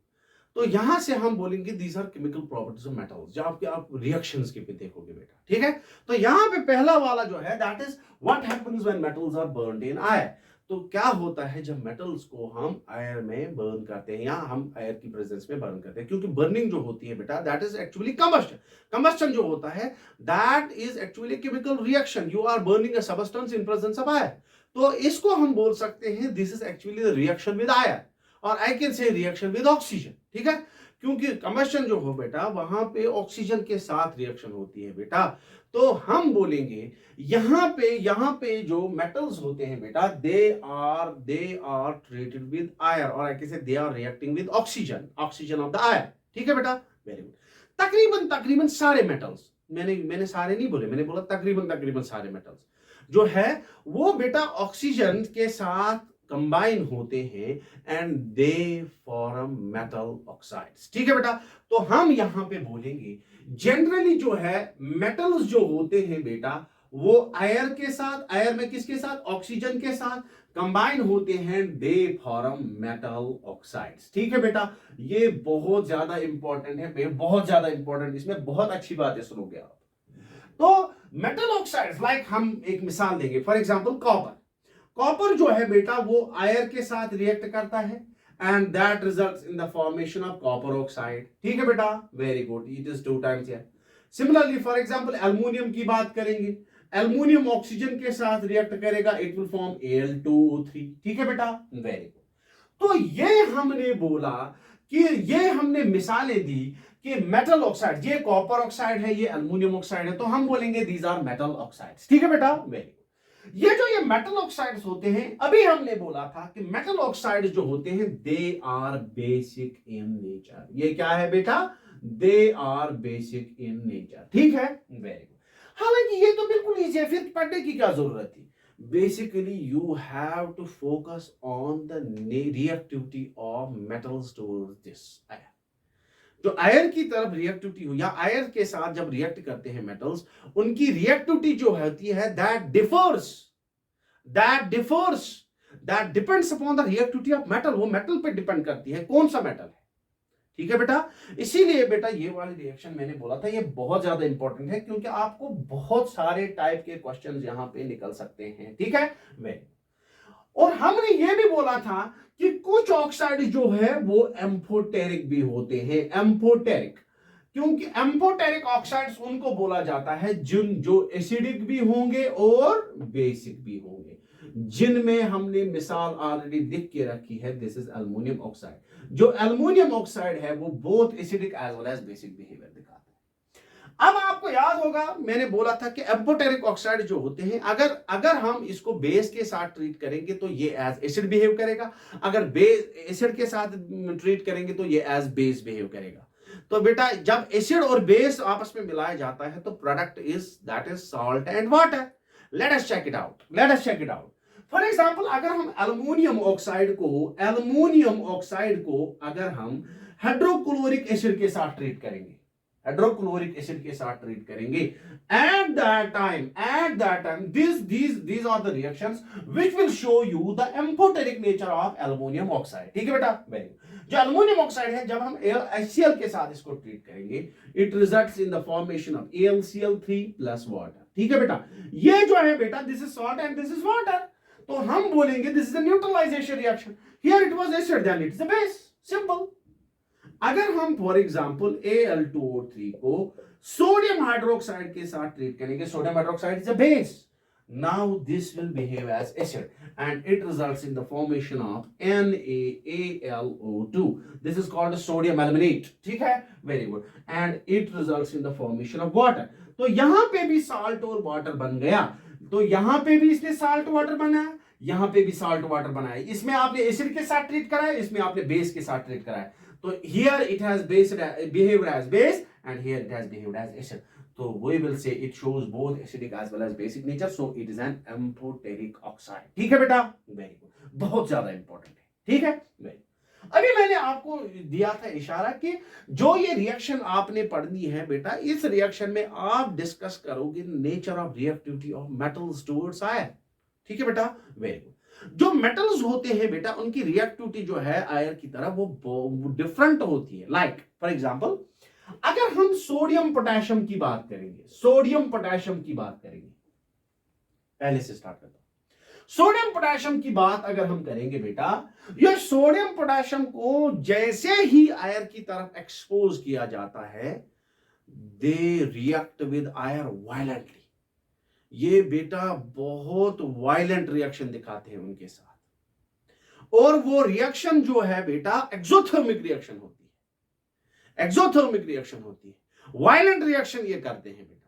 A: तो यहां से हम बोलेंगे these are chemical properties of metals, जब आपके आप रिएक्शंस के पे देखोगे बेटा। ठीक है। तो यहां पे पहला वाला जो है that is what happens when metals are burned in air. तो क्या होता है जब मेटल्स को हम आयर में बर्न करते हैं या हम आयर की प्रेजेंस में बर्न करते हैं, क्योंकि बर्निंग जो होती है बेटा that is actually combustion. Combustion जो होता है that is actually chemical reaction, you are burning a substance in presence of air. तो इसको हम बोल सकते हैं this is actually the reaction with air, और I can say reaction with oxygen. ठीक है, क्योंकि कंबस्शन जो हो बेटा वहां पे ऑक्सीजन के साथ रिएक्शन होती है बेटा। तो हम बोलेंगे यहां पे जो मेटल्स होते हैं बेटा they are treated with air, और I can say they are reacting with oxygen of the air. ठीक है बेटा, वेरी गुड। तकरीबन सारे मेटल्स, मैंने सारे नहीं बोले, मैंने बोला तकरीबन सारे मेटल्स जो है वो बेटा ऑक्सीजन के साथ कंबाइन होते हैं and they form metal oxides. ठीक है बेटा। तो हम यहां पे बोलेंगे जनरली जो है मेटल्स जो होते हैं बेटा वो आयर के साथ, आयर में किसके साथ? ऑक्सीजन के साथ कंबाइन होते हैं, दे फॉर्म मेटल ऑक्साइड्स। ठीक है बेटा, ये बहुत ज्यादा इंपॉर्टेंट है, बहुत ज्यादा इंपॉर्टेंट, इसमें बहुत अच्छी बातें सुनोगे आप। तो मेटल ऑक्साइड्स लाइक हम एक मिसाल देंगे, फॉर एग्जांपल कॉपर। कॉपर जो है बेटा वो आयर के साथ रिएक्ट करता है and that results in the formation of copper oxide. ठीक है बेटा, very good, it is 2 times here. Similarly for example aluminium की बात करेंगे, एल्युमिनियम ऑक्सीजन के साथ रिएक्ट करेगा, इट विल फॉर्म Al2O3। ठीक है बेटा, वेरी गुड। तो ये हमने बोला कि ये हमने मिसालें दी कि मेटल ऑक्साइड, ये कॉपर ऑक्साइड है, ये एल्युमिनियम ऑक्साइड है, तो हम बोलेंगे दीज आर मेटल ऑक्साइड्स। ठीक है बेटा, वेरी गुड। ये जो ये मेटल ऑक्साइड्स होते हैं, अभी हमने बोला था कि मेटल ऑक्साइड्स जो होते हैं they are basic in nature. ये क्या है बेटा? They are basic in nature. ठीक है, वेरी गुड। हालांकि ये तो बिल्कुल इजी है, फिर पढ़ने की क्या जरूरत थी? Basically you have to focus on the reactivity of metals towards this air. जो आयर की तरफ रिएक्टिविटी हो या आयर के साथ जब रिएक्ट करते हैं मेटल्स, उनकी रिएक्टिविटी जो होती है that depends upon the reactivity of metal. वो मेटल पे डिपेंड करती है कौन सा मेटल है। ठीक है बेटा, इसीलिए बेटा ये वाली रिएक्शन मैंने बोला था ये बहुत ज्यादा इंपॉर्टेंट है, क्योंकि आपको बहुत सारे टाइप के क्वेश्चंस यहां पे निकल सकते हैं। ठीक है वे, और हमने ये भी बोला था कि कुछ ऑक्साइड जो है वो एम्फोटेरिक भी होते हैं। एम्फोटेरिक, क्योंकि एम्फोटेरिक ऑक्साइड्स उनको बोला जाता है जो एसिडिक भी होंगे और बेसिक भी होंगे, जिनमें हमने मिसाल ऑलरेडी लिख के रखी है। This is aluminium oxide. जो एल्युमिनियम ऑक्साइड है वो both acidic as well as basic behaviour दिखाता है। अब आपको याद होगा मैंने बोला था कि एम्फोटेरिक ऑक्साइड जो होते हैं, अगर हम इसको बेस के साथ ट्रीट करेंगे तो ये एज एसिड बिहेव करेगा, अगर बेस एसिड के साथ ट्रीट करेंगे तो ये एज बेस बिहेव करेगा। तो बेटा जब एसिड और बेस आपस में मिलाया जाता है तो product that is salt and water. Let us check it out. For example, अगर हम एल्युमिनियम ऑक्साइड को अगर हम हाइड्रोक्लोरिक एसिड के साथ ट्रीट करेंगे, at that time these are the reactions which will show you the amphoteric nature of aluminum oxide। ठीक है बेटा, वेरी गुड। जो एल्युमिनियम ऑक्साइड है जब हम HCl के साथ इसको ट्रीट करेंगे, it results in the formation of AlCl3 plus water. ठीक है बेटा, ये जो है बेटा this is salt and this is water, तो हम बोलेंगे this is a neutralisation reaction. Here it was acid then it is a base, simple. अगर हम फॉर एग्जांपल Al2O3 को सोडियम हाइड्रोक्साइड के साथ ट्रीट करेंगे, sodium hydroxide is a base, now this will behave as acid and it results in the formation of NaAlO2। this is called sodium aluminate। ठीक है, very good, and it results in the formation of water। तो यहां पे भी salt और water बन गया, तो यहां पे भी इसने साल्ट वाटर बनाया, यहां पे भी साल्ट वाटर बनाया। इसमें आपने एसिड के साथ ट्रीट करा है, इसमें आपने बेस के साथ ट्रीट करा है। तो here it has behaved as base and here it has behaved as acid। So we will say it shows both acidic as well as basic nature, so it is an amphoteric oxide। ठीक है बेटा, very good, बहुत ज्यादा important है। ठीक है, अभी मैंने आपको दिया था इशारा कि जो ये रिएक्शन आपने पढ़नी है बेटा, इस रिएक्शन में आप डिस्कस करोगे nature of reactivity of metals towards air. ठीक है बेटा, वेरी गुड। जो मेटल्स होते हैं बेटा उनकी रिएक्टिविटी जो है आयर की तरह वो डिफरेंट होती है। लाइक फॉर एग्जांपल, अगर हम सोडियम पोटेशियम की बात करेंगे, पहले से स्टार्ट करता हूं। सोडियम पोटेशियम की बात अगर हम करेंगे बेटा, ये सोडियम पोटेशियम को जैसे ही आयर की तरफ एक्सपोज किया जाता है, they react with air violently. ये बेटा बहुत वायलेंट रिएक्शन दिखाते हैं उनके साथ, और वो रिएक्शन जो है बेटा एक्सोथर्मिक रिएक्शन होती है, वायलेंट रिएक्शन ये करते हैं बेटा।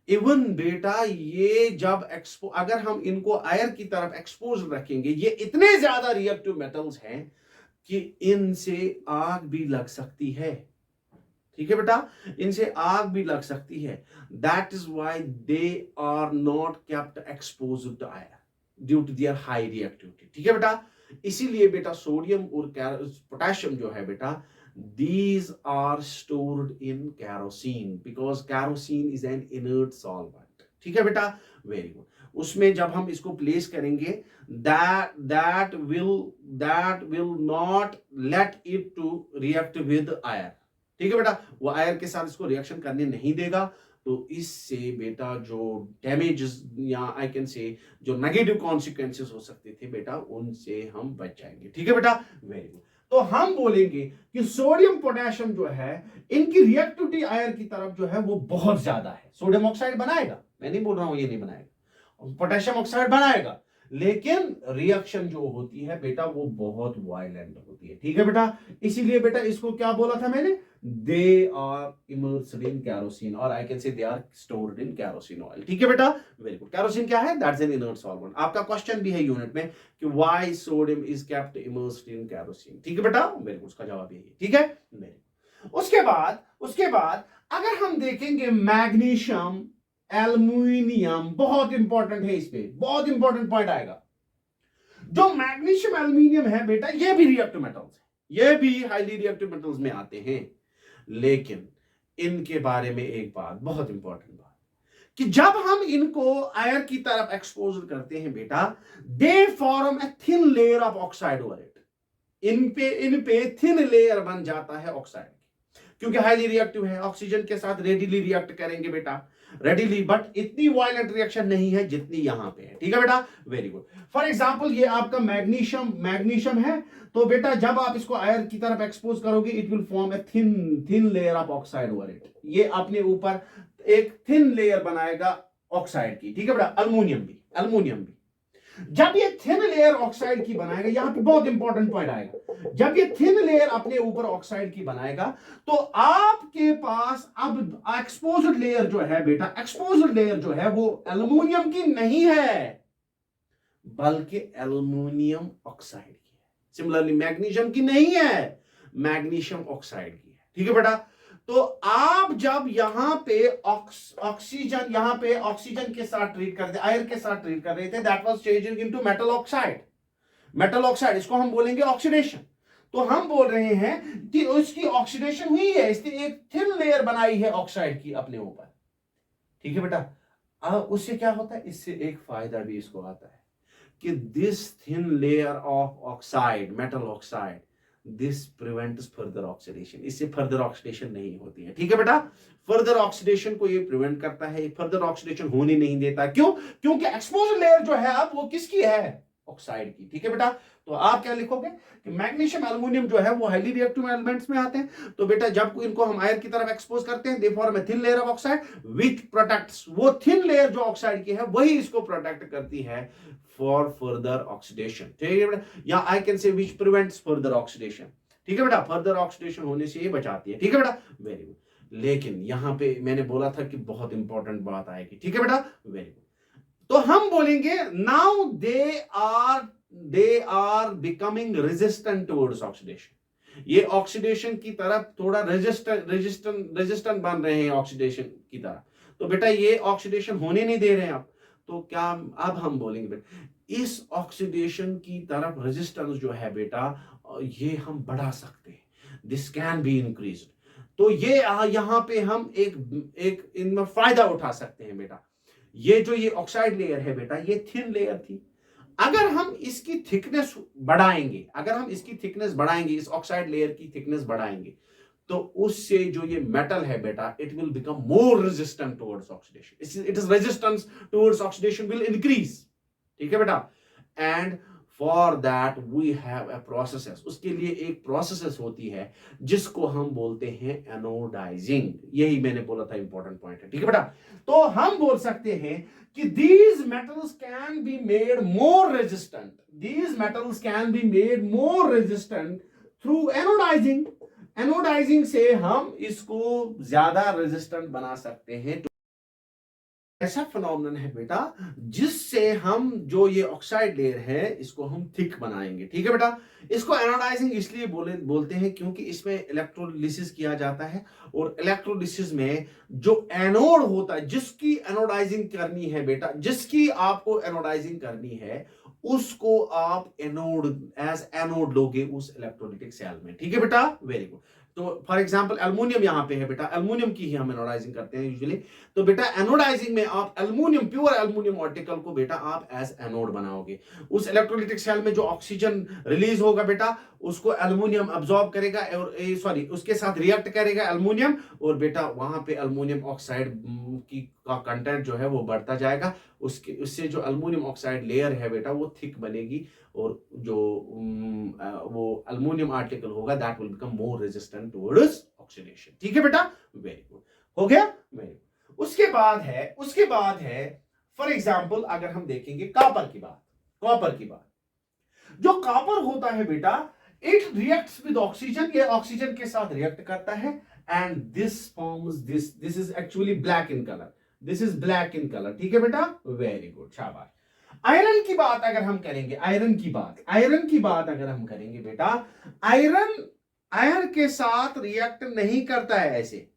A: इवन बेटा ये जब अगर हम इनको आयर की तरफ एक्सपोज रखेंगे, ये इतने ज्यादा रिएक्टिव मेटल्स हैं कि इनसे आग भी लग सकती है। ठीक है बेटा, इनसे आग भी लग सकती है। That is why they are not kept exposed to air due to their high reactivity. ठीक है बेटा, इसीलिए बेटा सोडियम और पोटेशियम जो है बेटा, these are stored in kerosene because kerosene is an inert solvent। ठीक है बेटा, वेरी गुड। उसमें जब हम इसको प्लेस करेंगे, that will not let it to react with air। ठीक है बेटा, वो आयर के साथ इसको रिएक्शन करने नहीं देगा, तो इससे बेटा जो डैमेजेस या आई कैन से जो नेगेटिव कॉन्सिक्वेंसेस हो सकते थे बेटा, उनसे हम बच जाएंगे। ठीक है बेटा, वेरी गुड। तो हम बोलेंगे कि सोडियम पोटेशियम जो है इनकी रिएक्टिविटी आयर की तरफ जो है वो बहुत ज्यादा है। सोडियम ऑक्साइड बनाएगा, मैं नहीं बोल रहा हूं ये नहीं बनाएगा, पोटेशियम ऑक्साइड बनाएगा, लेकिन रिएक्शन जो होती है बेटा वो बहुत वायलेंट होती है। ठीक है बेटा, इसीलिए बेटा इसको क्या बोला था मैंने, they are immersed in kerosene, और I can say they are stored in kerosene oil. ठीक है बेटा, वेरी गुड। कैरोसिन क्या है, दैट्स एन इनर्ट सॉल्वेंट। आपका क्वेश्चन भी है यूनिट में कि why sodium is kept immersed in kerosene. ठीक है बेटा, वेरी गुड, उसका जवाब यही है। ठीक है, वेरी गुड। उसके बाद अगर हम देखेंगे मैग्नीशियम, एल्युमिनियम, बहुत इंपॉर्टेंट है, इस पे बहुत इंपॉर्टेंट पॉइंट आएगा। जो मैग्नीशियम एल्युमिनियम है बेटा, ये भी रिएक्टिव मेटल्स है, ये भी हाईली रिएक्टिव मेटल्स में आते हैं, लेकिन इनके बारे में एक बात, बहुत इंपॉर्टेंट बात, कि जब हम इनको आयर की तरफ एक्सपोज करते हैं बेटा, they form a thin layer of oxide over it. इन पे थिन लेयर बन जाता है ऑक्साइड, क्योंकि हाईली रिएक्टिव है, ऑक्सीजन के साथ रेडिली रिएक्ट करेंगे बेटा, रेडिली, बट इतनी वायलेंट रिएक्शन नहीं है जितनी यहां पे है। ठीक है बेटा, वेरी गुड। फॉर एग्जांपल ये आपका मैग्नीशियम है, तो बेटा जब आप इसको आयर की तरफ एक्सपोज करोगे, it will form a thin layer of oxide over it. ये अपने ऊपर एक थिन लेयर बनाएगा ऑक्साइड की। ठीक है बेटा, अल्युमिनियम भी जब ये थिन लेयर ऑक्साइड की बनाएगा, यहां पे बहुत इंपॉर्टेंट पॉइंट आएगा, जब ये थिन लेयर अपने ऊपर ऑक्साइड की बनाएगा, तो आपके पास अब एक्सपोज्ड लेयर जो है बेटा, एक्सपोज्ड लेयर जो है वो एल्युमिनियम की नहीं है, बल्कि एल्युमिनियम ऑक्साइड की है। सिमिलरली मैग्नीशियम की नहीं है, मैग्नीशियम ऑक्साइड की है। ठीक है बेटा, तो आप जब यहां पे ऑक्सीजन के साथ ट्रीट करते, आयर के साथ ट्रीट कर रहे थे, that was changing into metal oxide, इसको हम बोलेंगे ऑक्सीडेशन। तो हम बोल रहे हैं कि उसकी ऑक्सीडेशन हुई है, इसने एक थिन लेयर बनाई है ऑक्साइड की अपने ऊपर। ठीक है बेटा, अब उससे क्या होता है, इससे एक फायदा भी इसको आता है कि this thin layer of oxide, metal oxide, this prevents further oxidation, इससे फर्दर ऑक्सीडेशन नहीं होती है। ठीक है बेटा, फर्दर ऑक्सीडेशन को ये प्रिवेंट करता है, फर्दर ऑक्सीडेशन होने नहीं देता। क्यों? क्योंकि एक्सपोज्ड लेयर जो है अब वो किसकी है, ऑक्साइड की। ठीक है बेटा, तो आप क्या लिखोगे कि मैग्नीशियम एल्युमिनियम जो है वो हाईली रिएक्टिव एलिमेंट्स में आते हैं। तो बेटा जब इनको हम आयर की तरफ एक्सपोज करते हैं, दे form a thin layer of oxide which protects, वो थिन लेयर जो ऑक्साइड की है वही इसको प्रोटेक्ट करती है फॉर फर्दर ऑक्सीडेशन। ठीक है बेटा, या आई can say which prevents further oxidation. ठीक है बेटा, फर्दर ऑक्सीडेशन होने से ये बचाती है। ठीक है बेटा, वेरी गुड। लेकिन यहां पे मैंने बोला था कि बहुत इंपॉर्टेंट बात आएगी। ठीक है बेटा, वेरी गुड। तो हम बोलेंगे now they are becoming resistant towards oxidation. ये ऑक्सीडेशन की तरफ थोड़ा रेजिस्टेंट बन रहे हैं ऑक्सीडेशन की तरफ। तो बेटा ये ऑक्सीडेशन होने नहीं दे रहे हैं आप, तो क्या अब हम बोलेंगे बेटा इस ऑक्सीडेशन की तरफ रेजिस्टेंस जो है बेटा ये हम बढ़ा सकते हैं, दिस कैन बी इंक्रीज। तो ये यहां पे हम एक इनमें फायदा उठा सकते हैं बेटा। ये जो ये ऑक्साइड लेयर है बेटा, ये थिन लेयर थी, अगर हम इसकी थिकनेस बढ़ाएंगे, इस ऑक्साइड लेयर की थिकनेस बढ़ाएंगे, तो उससे जो ये मेटल है बेटा, it will become more resistant towards oxidation, it is resistance towards oxidation will increase. ठीक है बेटा, and for that we have a process, उसके लिए एक प्रोसेस होती है जिसको हम बोलते हैं एनोडाइजिंग। यही मैंने बोला था इंपॉर्टेंट पॉइंट है। ठीक है बेटा, तो हम बोल सकते हैं कि these metals can be made more resistant, through anodizing से हम इसको ज्यादा रेजिस्टेंट बना सकते हैं। ऐसा फिनोमेनन है बेटा जिससे हम जो ये ऑक्साइड लेयर है इसको हम थिक बनाएंगे। ठीक है बेटा, इसको एनोडाइजिंग इसलिए बोलते हैं क्योंकि इसमें इलेक्ट्रोलिसिस किया जाता है, और इलेक्ट्रोलिसिस में जो एनोड होता है, जिसकी एनोडाइजिंग करनी है बेटा, जिसकी आपको एनोडाइजिंग करनी है, उसको आप एनोड लोगे उस इलेक्ट्रोलिटिक सेल में। ठीक है बेटा, वेरी गुड। तो फॉर एग्जांपल एल्युमिनियम यहां पे है बेटा, एल्युमिनियम की ही हम एनोडाइजिंग करते हैं यूजुअली। तो बेटा एनोडाइजिंग में आप एल्युमिनियम, प्योर एल्युमिनियम ऑर्टिकल को बेटा आप एज एनोड बनाओगे। उस इलेक्ट्रोलिटिक सेल में जो ऑक्सीजन रिलीज होगा बेटा, उसको एल्युमिनियम अब्सॉर्ब करेगा, और उसके साथ रिएक्ट करेगा एल्युमिनियम, और बेटा वहां पे एल्युमिनियम ऑक्साइड का कंटेंट जो है वो बढ़ता जाएगा। उससे जो एल्युमिनियम ऑक्साइड लेयर है बेटा वो थिक बनेगी, और जो वो एल्युमिनियम आर्टिकल होगा that will become more resistant towards oxidation. ठीक है बेटा, वेरी गुड, हो गया, वेरी गुड। उसके बाद है फॉर एग्जांपल अगर हम देखेंगे कॉपर की बात, जो कॉपर होता है बेटा, इट रिएक्ट्स विद ऑक्सीजन, ये ऑक्सीजन के साथ रिएक्ट करता है, and this forms this is actually black in colour. ठीक है बेटा, वेरी गुड, शाबाश। आयरन की बात अगर हम करेंगे बेटा, आयरन के साथ रिएक्ट नहीं करता है ऐसे।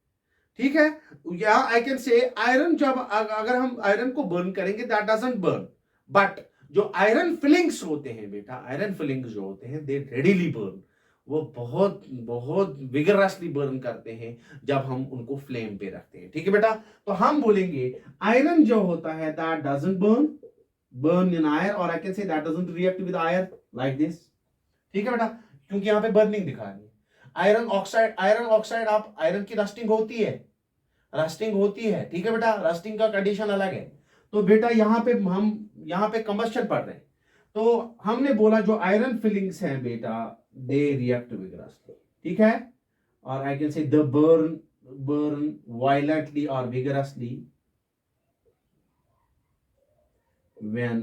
A: ठीक है, या आई कैन से आयरन, जब अगर हम आयरन को बर्न करेंगे दैट डजंट बर्न, बट जो आयरन फिलिंग्स होते हैं बेटा, दे रेडिली बर्न, वो बहुत बहुत विगरसली बर्न करते हैं जब हम उनको फ्लेम पे रखते हैं। ठीक है बेटा, तो हम बोलेंगे आयरन जो होता है that doesn't burn in air, और I can say that doesn't react with air like this. ठीक है बेटा, क्योंकि यहां पे बर्निंग दिखा रही है। आयरन ऑक्साइड आप आयरन की रस्टिंग होती है, रस्टिंग होती है। ठीक है बेटा, रस्टिंग का कंडीशन अलग है। तो बेटा यहां पे कंबस्शन पढ़ रहे हैं, तो हमने बोला जो आयरन फिलिंग्स हैं बेटा दे रिएक्ट विगरसली। ठीक है, और I can say the burn violently और vigorously when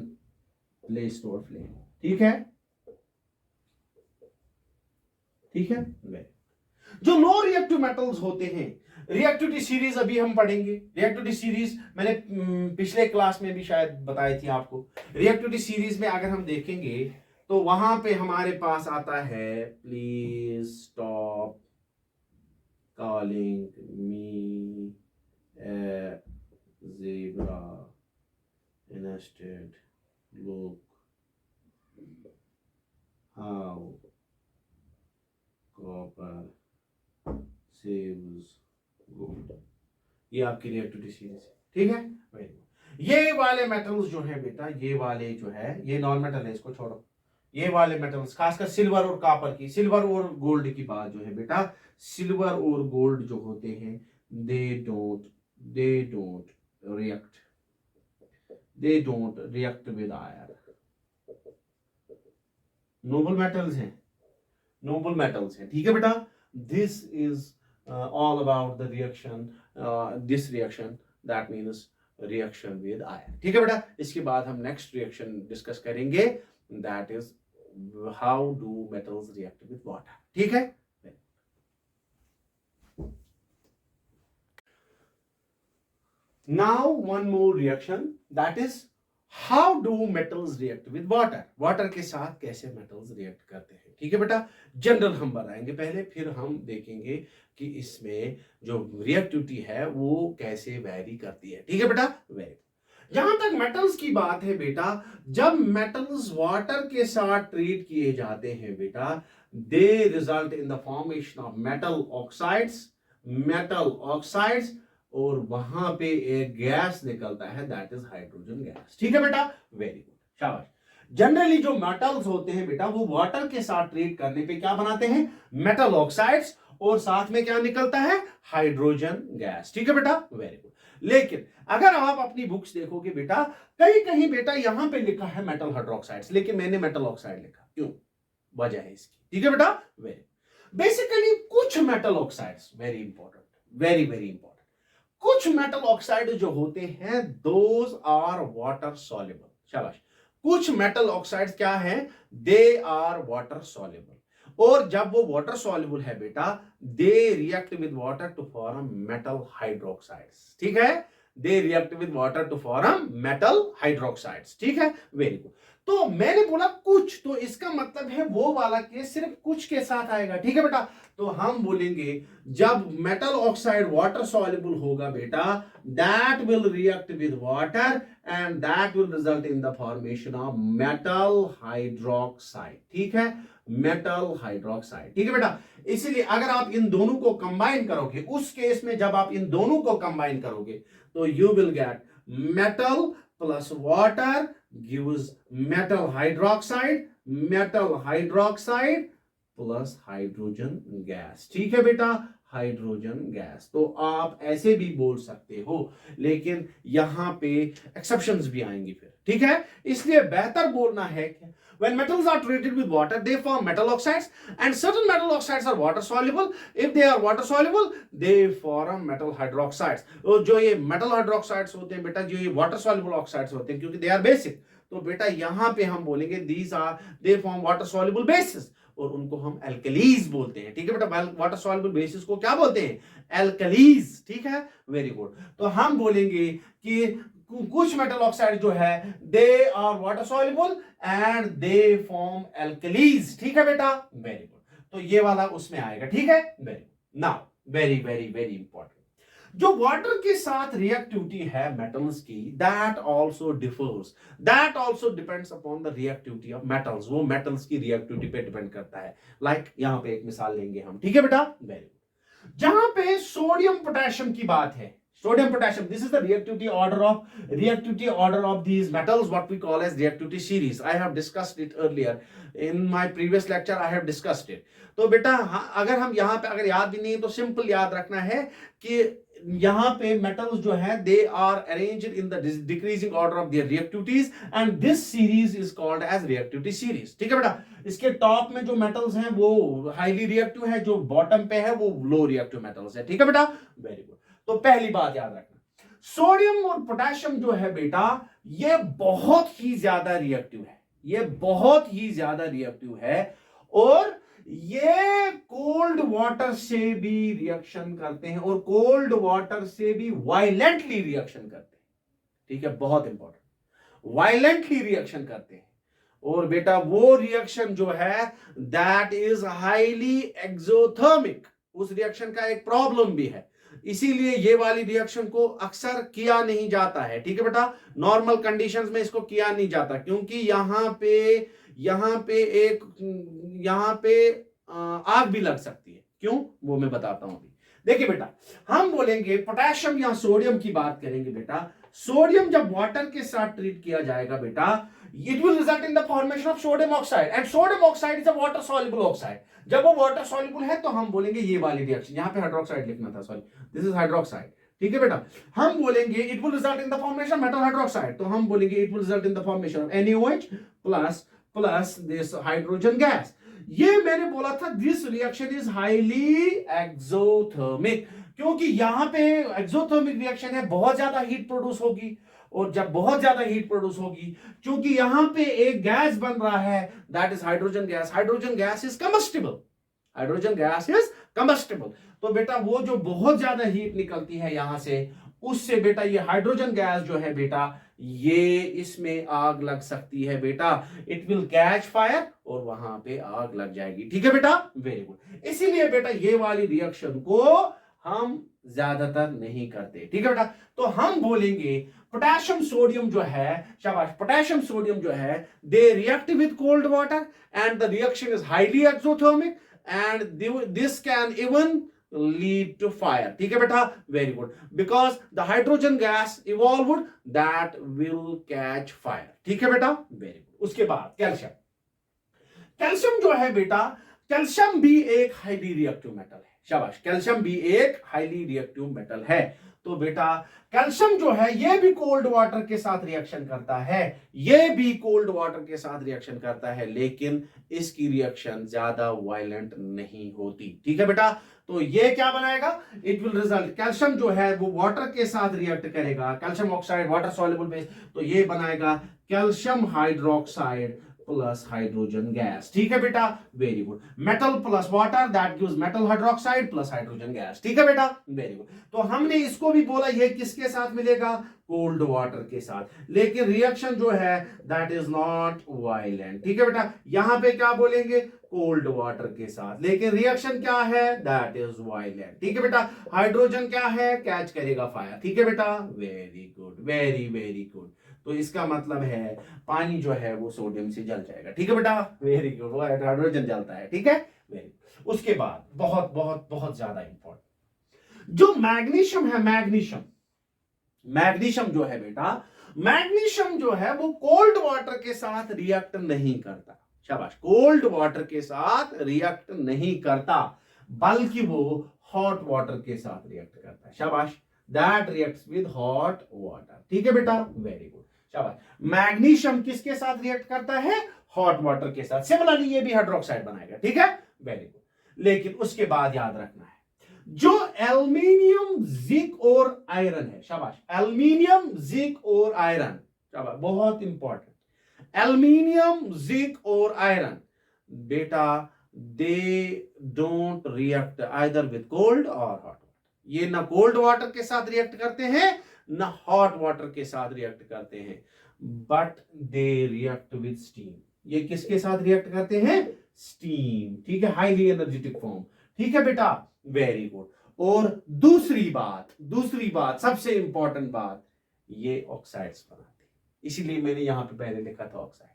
A: placed over flame. ठीक है, ठीक है। जो लो रिएक्टिव मेटल्स होते हैं, रिएक्टिविटी सीरीज अभी हम पढ़ेंगे। रिएक्टिविटी सीरीज मैंने पिछले क्लास में भी शायद बताई थी आपको। रिएक्टिविटी सीरीज में अगर हम देखेंगे तो वहां पे हमारे पास आता है please stop calling me A zebra, instead look how copper saves gold. ये आपकी रिएक्टिविटी सीरीज है। ठीक है, वेरी गुड। ये वाले मेटल्स जो है बेटा, ये वाले जो है ये नॉन मेटल है, इसको छोड़ो। ये वाले मेटल्स खासकर सिल्वर और कॉपर की, सिल्वर और गोल्ड की बात जो है बेटा, सिल्वर और गोल्ड जो होते हैं they don't react with air. Noble metals हैं, नोबल मेटल्स हैं। ठीक है बेटा, this is all about the reaction, this reaction that means reaction with iron। ठीक है बेटा, इसके बाद हम नेक्स्ट रिएक्शन डिस्कस करेंगे, that is how do metals react with water। ठीक है, now one more reaction, that is how do metals react with water। Water के साथ कैसे मेटल्स रिएक्ट करते हैं। ठीक है बेटा, जनरल हम बनाएंगे पहले, फिर हम देखेंगे कि इसमें जो रिएक्टिविटी है वो कैसे वैरी करती है। ठीक है बेटा, वेरी। जहां तक मेटल्स की बात है बेटा, जब मेटल्स वाटर के साथ ट्रीट किए जाते हैं बेटा, they result in the formation of metal oxides, और वहां पे एक गैस निकलता है दैट इज हाइड्रोजन गैस। ठीक है बेटा, वेरी गुड, शाबाश। जनरली जो मेटल्स होते हैं बेटा वो वाटर के साथ ट्रीट करने पे क्या बनाते हैं, मेटल ऑक्साइड्स, और साथ में क्या निकलता है, हाइड्रोजन गैस। ठीक है बेटा, वेरी गुड। लेकिन अगर आप अपनी बुक्स देखोगे बेटा, कहीं कहीं बेटा यहां पे लिखा है मेटल हाइड्रोक्साइड्स, लेकिन मैंने मेटल ऑक्साइड लिखा, क्यों, वजह है इसकी। ठीक है बेटा, वेरी बेसिकली कुछ metal oxides, very important, very very important, कुछ मेटल ऑक्साइड जो होते हैं दोज आर वाटर सॉल्युबल। शाबाश, कुछ मेटल ऑक्साइड्स क्या है, दे आर वाटर सॉल्युबल, और जब वो वाटर सॉल्युबल है बेटा, they react with water to form metal hydroxides. ठीक है, they react with water to form metal hydroxides. ठीक है, वेरी गुड। तो मैंने बोला कुछ, तो इसका मतलब है वो वाला केस सिर्फ कुछ के साथ आएगा। ठीक है बेटा, तो हम बोलेंगे जब मेटल ऑक्साइड वाटर सॉल्युबल होगा बेटा, that will react with water and that will result in the formation of metal hydroxide. ठीक है, मेटल हाइड्रोक्साइड। ठीक है बेटा, इसीलिए अगर आप इन दोनों को कंबाइन करोगे, उस केस में जब आप इन दोनों को कंबाइन करोगे तो you will get metal plus water gives metal hydroxide plus hydrogen gas. ठीक है बेटा, हाइड्रोजन गैस। तो आप ऐसे भी बोल सकते हो, लेकिन यहां पे एक्सेप्शंस भी आएंगी फिर। ठीक है, इसलिए बेहतर बोलना है कि when metals are treated with water they form metal oxides, and certain metal oxides are water soluble. If they are water soluble they form metal hydroxides। और जो ये metal hydroxides होते हैं बेटा, जो ये water soluble oxides होते हैं, क्योंकि they are basic, तो बेटा यहां पे हम बोलेंगे they form water soluble bases, और उनको हम एल्कलीज बोलते हैं। ठीक है बेटा, वाटर सॉल्युबल बेसिस को क्या बोलते हैं, एल्कलीज। ठीक है, वेरी गुड। तो हम बोलेंगे कि कुछ मेटल ऑक्साइड जो है they are water soluble and they form alkalis. ठीक है बेटा, वेरी गुड। तो ये वाला उसमें आएगा। ठीक है, very now very very very important, जो वाटर के साथ रिएक्टिविटी है मेटल्स की, that also differs, that also depends upon the reactivity of metals, वो मेटल्स की रिएक्टिविटी पे डिपेंड करता है। लाइक यहां पे एक मिसाल लेंगे हम, ठीक है बेटा, वेरी गुड। जहां पे सोडियम पोटेशियम की बात है, sodium potassium, this is the reactivity order of these metals, what we call as reactivity series. I have discussed it earlier in my previous lecture, I have discussed it. तो बेटा अगर हम यहाँ पे अगर याद भी नहीं तो सिंपल याद रखना है कि यहाँ पे metals जो है they are arranged in the decreasing order of their reactivities and this series is called as reactivity series। ठीक है बेटा, इसके टॉप में जो metals हैं वो highly reactive है, जो बॉटम पे है वो low reactive metals है। ठीक है बेटा, वेरी गुड। तो पहली बात याद रखना, सोडियम और पोटेशियम जो है बेटा ये बहुत ही ज्यादा रिएक्टिव है, ये बहुत ही ज्यादा रिएक्टिव है और ये कोल्ड वाटर से भी रिएक्शन करते हैं और कोल्ड वाटर से भी वायलेंटली रिएक्शन करते हैं। ठीक है, बहुत इंपॉर्टेंट, वायलेंटली रिएक्शन करते हैं। और बेटा वो रिएक्शन जो है दैट इज हाईली एक्सोथर्मिक, उस रिएक्शन का एक प्रॉब्लम भी है, इसीलिए ये वाली रिएक्शन को अक्सर किया नहीं जाता है। ठीक है बेटा, नॉर्मल कंडीशंस में इसको किया नहीं जाता क्योंकि यहां पे आग भी लग सकती है। क्यों, वो मैं बताता हूं अभी। देखिए बेटा, हम बोलेंगे पोटेशियम या सोडियम की बात करेंगे बेटा, सोडियम जब वाटर के साथ ट्रीट किया जाएगा बेटा, it will result in the formation of sodium oxide and sodium oxide is a water soluble oxide। जब वो वाटर सॉल्युबल है तो हम बोलेंगे ये वाली रिएक्शन, यहां पे हाइड्रोक्साइड लिखना था, सॉरी, दिस इज हाइड्रोक्साइड। ठीक है बेटा, हम बोलेंगे it will result in the formation of metal hydroxide, तो हम बोलेंगे it will result in the formation of NaOH plus this hydrogen gas. ये मैंने बोला था this reaction is highly exothermic, क्योंकि यहां पे एक्सोथर्मिक रिएक्शन है, बहुत ज्यादा हीट प्रोड्यूस होगी और जब बहुत ज्यादा हीट प्रोड्यूस होगी, क्योंकि यहां पे एक गैस बन रहा है that is hydrogen gas, hydrogen gas is combustible, hydrogen gas is combustible. तो बेटा वो जो बहुत ज्यादा हीट निकलती है यहां से, उससे बेटा ये हाइड्रोजन गैस जो है बेटा ये इसमें आग लग सकती है बेटा, इट विल कैच फायर और वहां पे आग लग जाएगी। ठीक है बेटा, वेरी गुड। इसीलिए बेटा ये वाली रिएक्शन को हम ज्यादातर नहीं करते। ठीक है बेटा, तो हम बोलेंगे पोटेशियम सोडियम जो है, शाबाश, पोटेशियम सोडियम जो है they react with cold water and the reaction is highly exothermic and this can even lead to fire. ठीक है बेटा, very good, because the hydrogen gas evolved that will catch fire. ठीक है बेटा, very good. उसके बाद calcium, calcium जो है बेटा, कैल्शियम भी एक हाईली रिएक्टिव मेटल है, शाबाश, कैल्शियम भी एक हाईली रिएक्टिव मेटल है। तो बेटा कैल्शियम जो है ये भी कोल्ड वाटर के साथ रिएक्शन करता है, ये भी कोल्ड वाटर के साथ रिएक्शन करता है, लेकिन इसकी रिएक्शन ज्यादा वायलेंट नहीं होती। ठीक है बेटा, तो ये क्या बनाएगा, इट विल रिजल्ट, कैल्शियम जो है वो वाटर के साथ रिएक्ट करेगा, calcium oxide water soluble base, तो ये बनाएगा calcium hydroxide plus hydrogen gas. ठीक है बेटा, very good, metal plus water that gives metal hydroxide plus hydrogen gas. ठीक है बेटा, वेरी गुड। तो हमने इसको भी बोला ये किसके साथ मिलेगा, कोल्ड वाटर के साथ, लेकिन रिएक्शन जो है दैट इज नॉट वायलेंट। ठीक है बेटा, यहां पे क्या बोलेंगे, कोल्ड वाटर के साथ, लेकिन रिएक्शन क्या है, दैट इज वायलेंट। ठीक है बेटा, हाइड्रोजन क्या है, कैच करेगा फायर। ठीक है बेटा, very good, very very good. तो इसका मतलब है पानी जो है वो सोडियम से जल जाएगा। ठीक है बेटा, वेरी गुड, वो हाइड्रोजन जलता है। ठीक है, वेरी। उसके बाद बहुत बहुत बहुत ज्यादा इंपॉर्टेंट जो मैग्नीशियम है, मैग्नीशियम जो है बेटा, मैग्नीशियम जो है वो कोल्ड वाटर के साथ रिएक्ट नहीं करता, शाबाश, कोल्ड वाटर के साथ रिएक्ट नहीं करता, बल्कि वो हॉट वाटर के साथ रिएक्ट करता है, शाबाश, that reacts with hot water. ठीक है बेटा, वेरी गुड, शाबाश। मैग्नीशियम किसके साथ रिएक्ट करता है, हॉट वाटर के साथ, सिमिलरली ये भी हाइड्रोक्साइड बनाएगा। ठीक है, वेरी गुड। लेकिन उसके बाद याद रखना है जो एल्यूमिनियम, जिंक और आयरन है, शाबाश, एल्यूमिनियम, जिंक और आयरन, शाबाश, बहुत इंपॉर्टेंट, एल्यूमिनियम, जिंक और आयरन बेटा दे don't react either with cold और हॉट वाटर, ये ना कोल्ड वाटर के साथ रिएक्ट करते हैं ना हॉट वाटर के साथ रिएक्ट करते हैं, but they react with steam, ये किसके साथ रिएक्ट करते हैं, स्टीम। ठीक है, हाईली एनर्जेटिक फॉर्म। ठीक है बेटा, वेरी गुड। और दूसरी बात सबसे इंपॉर्टेंट बात, ये ऑक्साइड्स बनाते हैं, इसीलिए मैंने यहां पे पहले लिखा था ऑक्साइड।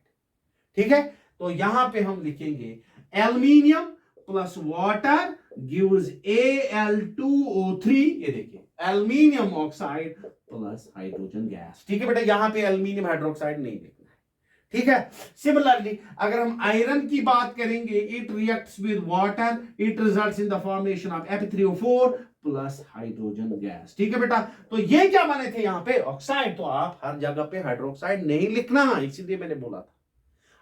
A: ठीक है, तो यहां पे हम लिखेंगे aluminium plus water gives Al2O3। ये देखिए aluminium oxide plus hydrogen gas. ठीक है बेटा, यहां पे एल्यूमिनियम हाइड्रोक्साइड नहीं लिखना है। ठीक है, सिमिलरली अगर हम आयरन की बात करेंगे, it reacts with water, it results in the formation of Fe3O4 plus hydrogen gas. ठीक है बेटा, तो ये क्या बने थे यहां पे ऑक्साइड। तो आप हर जगह पे हाइड्रोक्साइड नहीं लिखना, इसीलिए मैंने बोला था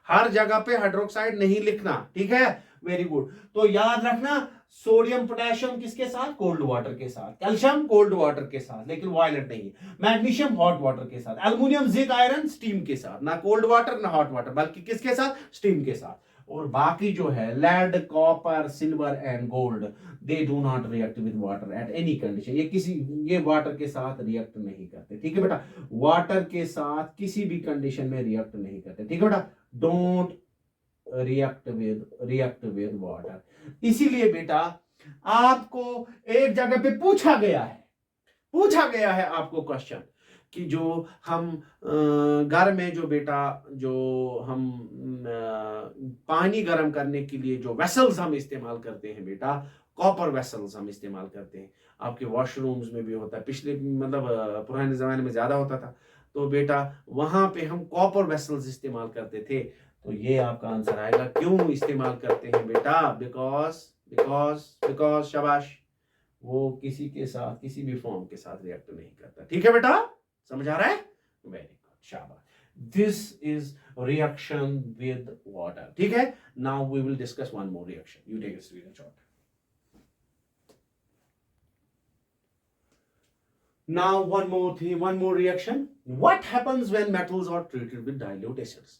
A: हर जगह पे हाइड्रोक्साइड नहीं लिखना। ठीक है, वेरी गुड। तो याद रखना, सोडियम पोटेशियम किसके साथ, कोल्ड वाटर के साथ, कैल्शियम कोल्ड वाटर के साथ लेकिन वायलेट नहीं, मैग्नीशियम हॉट वाटर के साथ, एल्युमिनियम जिंक आयरन स्टीम के साथ, ना कोल्ड वाटर ना हॉट वाटर बल्कि किसके साथ, स्टीम के साथ। और बाकी जो है lead copper silver and gold, they do not react with water at any condition. ये वाटर के साथ रिएक्ट नहीं करते। ठीक है बेटा, वाटर के साथ किसी भी कंडीशन में रिएक्ट नहीं करते। ठीक है बेटा, डोंट रिएक्ट विद वाटर। इसीलिए बेटा आपको एक जगह पे पूछा गया है आपको क्वेश्चन कि जो हम घर में जो बेटा जो हम पानी गर्म करने के लिए जो वेसल्स हम इस्तेमाल करते हैं बेटा, कॉपर वेसल्स हम इस्तेमाल करते हैं, आपके वॉशरूम्स में भी होता है, पिछले मतलब पुराने जमाने में ज्यादा होता था, तो बेटा वहां पे हम कॉपर वेसल्स इस्तेमाल करते थे। तो ये आपका आंसर आएगा, क्यों इस्तेमाल करते हैं बेटा, बिकॉज शाबाश, वो किसी के साथ किसी भी फॉर्म के साथ रिएक्ट नहीं करता। ठीक है बेटा, समझ आ रहा है, वेरी गुड, शाबाश। This is reaction with water. ठीक है, now we will discuss one more reaction, you take a screenshot. Now one more reaction. What happens when metals are treated with dilute acids?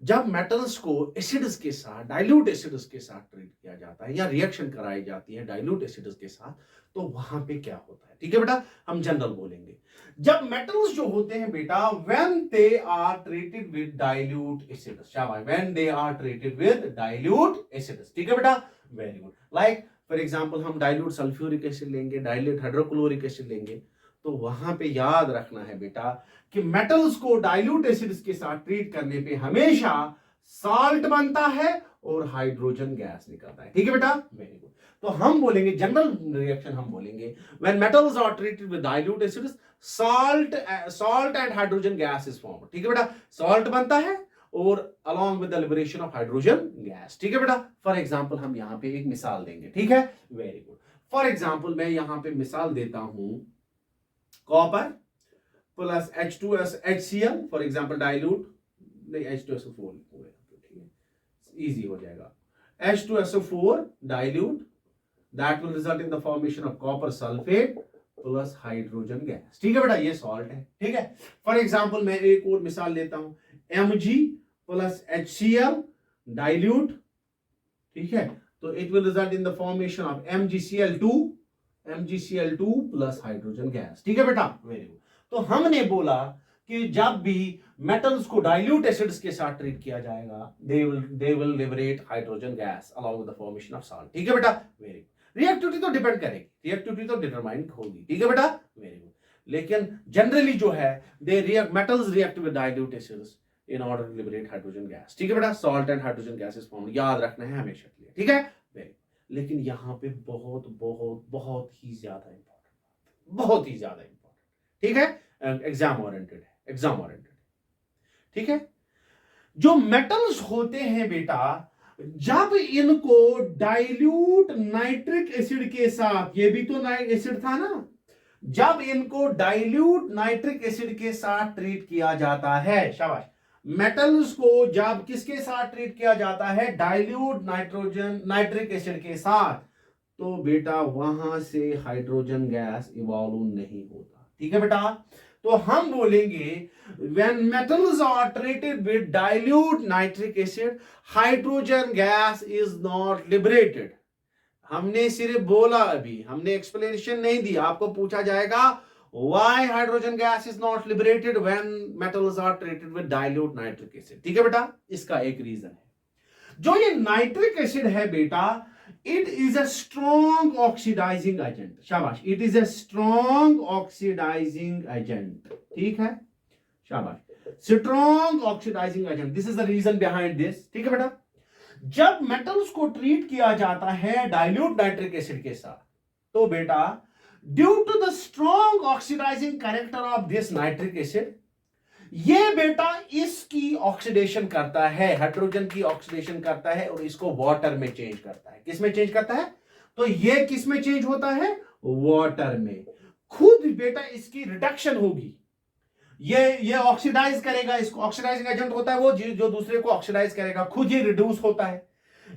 A: जब metals को acids के साथ, dilute acids के साथ treat किया जाता है या रिएक्शन कराई जाती है डाइल्यूट एसिड्स के साथ, तो वहां पे क्या होता है। ठीक है बेटा, हम जनरल बोलेंगे। जब मेटल्स जो होते हैं बेटा, when they are treated with dilute acids, शाबाश, when they are treated with dilute acids. ठीक है बेटा, very good. Like for example हम डाइल्यूट सल्फ्यूरिक एसिड लेंगे, डाइल्यूट हाइड्रोक्लोरिक एसिड लेंगे, तो वहां पे याद रखना है बेटा कि मेटल्स को डाइल्यूट एसिड्स के साथ ट्रीट करने पे हमेशा साल्ट बनता है और हाइड्रोजन गैस निकलता है। ठीक है बेटा, वेरी गुड। तो हम बोलेंगे जनरल रिएक्शन, हम बोलेंगे when metals are treated with dilute acids, salt and hydrogen gas is formed. ठीक है बेटा, साल्ट बनता है और along with the liberation of hydrogen gas. ठीक है बेटा, फॉर एग्जांपल हम यहां पे एक मिसाल देंगे। ठीक है, वेरी गुड। फॉर एग्जांपल मैं यहां पे मिसाल देता हूं, copper plus H2S HCl, for example dilute, नहीं H2SO4, ठीक है, इजी हो जाएगा, H2SO4 dilute, that will result in the formation of copper sulphate plus hydrogen gas. ठीक है बेटा, ये सॉल्ट है। ठीक है, फॉर एग्जांपल मैं एक और मिसाल लेता हूं, Mg प्लस HCl डाइल्यूट, ठीक है, तो it will result in the formation of MgCl2 plus hydrogen gas. ठीक है बेटा, वेरी गुड। तो हमने बोला कि जब भी मेटल्स को डाइल्यूट एसिड्स के साथ ट्रीट किया जाएगा, they will liberate hydrogen gas along with the formation of salt. ठीक है बेटा, वेरी गुड। रिएक्टिविटी तो डिपेंड करेगी, रिएक्टिविटी तो डिटरमाइन होगी। ठीक है बेटा, वेरी गुड। लेकिन जनरली जो है metals react with dilute acids in order to liberate hydrogen gas. ठीक है बेटा, salt and hydrogen gas is formed, याद रखना है हमेशा के लिए। ठीक है, वेरी। लेकिन यहां पे बहुत बहुत बहुत ही ज्यादा इंपॉर्टेंट, बहुत ही ज्यादा इंपॉर्टेंट, ठीक है, एग्जाम ओरिएंटेड है, एग्जाम ओरिएंटेड। ठीक है, जो मेटल्स होते हैं बेटा, जब इनको डाइल्यूट नाइट्रिक एसिड के साथ, ये भी तो एसिड था ना, जब इनको डाइल्यूट नाइट्रिक एसिड के साथ ट्रीट किया जाता है, शाबाश, मेटल्स को जब किसके साथ ट्रीट किया जाता है, डाइल्यूट नाइट्रिक एसिड के साथ, तो बेटा वहां से हाइड्रोजन गैस इवॉल्व नहीं होता। ठीक है बेटा, तो हम बोलेंगे when metals are treated with dilute nitric acid, hydrogen gas is not liberated। हमने सिर्फ बोला, अभी हमने एक्सप्लेनेशन नहीं दी। आपको पूछा जाएगा why hydrogen gas is not liberated when metals are treated with dilute nitric acid। ठीक है बेटा, इसका एक रीजन है, जो ये नाइट्रिक एसिड है बेटा, it is a strong oxidising agent, शाबाश, it is a strong oxidising agent, ठीक है, शाबाश, strong oxidising agent, this is the reason behind this, ठीक है बेटा। जब मेटल्स को ट्रीट किया जाता है डाइल्यूट नाइट्रिक एसिड के साथ, तो बेटा due to the strong oxidising character of this nitric acid, ये बेटा इसकी ऑक्सीडेशन करता है, हाइड्रोजन की ऑक्सीडेशन करता है और इसको वाटर में चेंज करता है। किस में चेंज करता है? तो ये किस में चेंज होता है? वाटर में। खुद बेटा इसकी रिडक्शन होगी, ये ऑक्सीडाइज करेगा, इसको ऑक्सीडाइजिंग एजेंट होता है वो जो दूसरे को ऑक्सीडाइज करेगा, खुद ये रिड्यूस होता है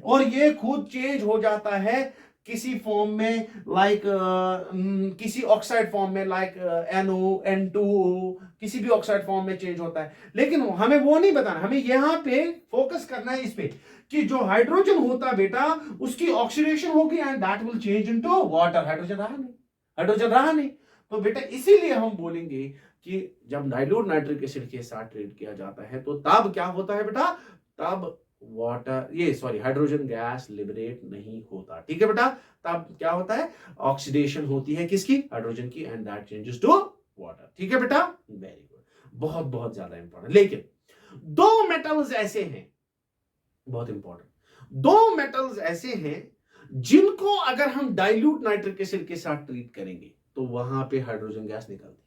A: और ये खुद चेंज हो जाता है किसी फॉर्म में, लाइक किसी ऑक्साइड फॉर्म में, लाइक NO N2O, किसी भी ऑक्साइड फॉर्म में चेंज होता है। लेकिन हमें वो नहीं बताना, हमें यहां पे फोकस करना है इस पे कि जो हाइड्रोजन होता है बेटा उसकी ऑक्सीडेशन होगी and that will change into water. Hydrogen रहा नहीं, हाइड्रोजन रहा नहीं, तो बेटा इसीलिए हम बोलेंगे कि जब डाइल्यूट नाइट्रिक एसिड के साथ ट्रीट किया जाता है तो तब क्या होता है बेटा, तब हाइड्रोजन गैस लिबरेट नहीं होता, ठीक है बेटा। तब क्या होता है? ऑक्सीडेशन होती है किसकी? हाइड्रोजन की, and that changes to water, ठीक है बेटा, वेरी गुड, बहुत बहुत ज्यादा इंपॉर्टेंट। लेकिन दो मेटल्स ऐसे हैं, बहुत इंपॉर्टेंट, दो मेटल्स ऐसे हैं जिनको अगर हम डाइल्यूट नाइट्रिक एसिड के साथ ट्रीट करेंगे तो वहां पे हाइड्रोजन गैस निकलती है,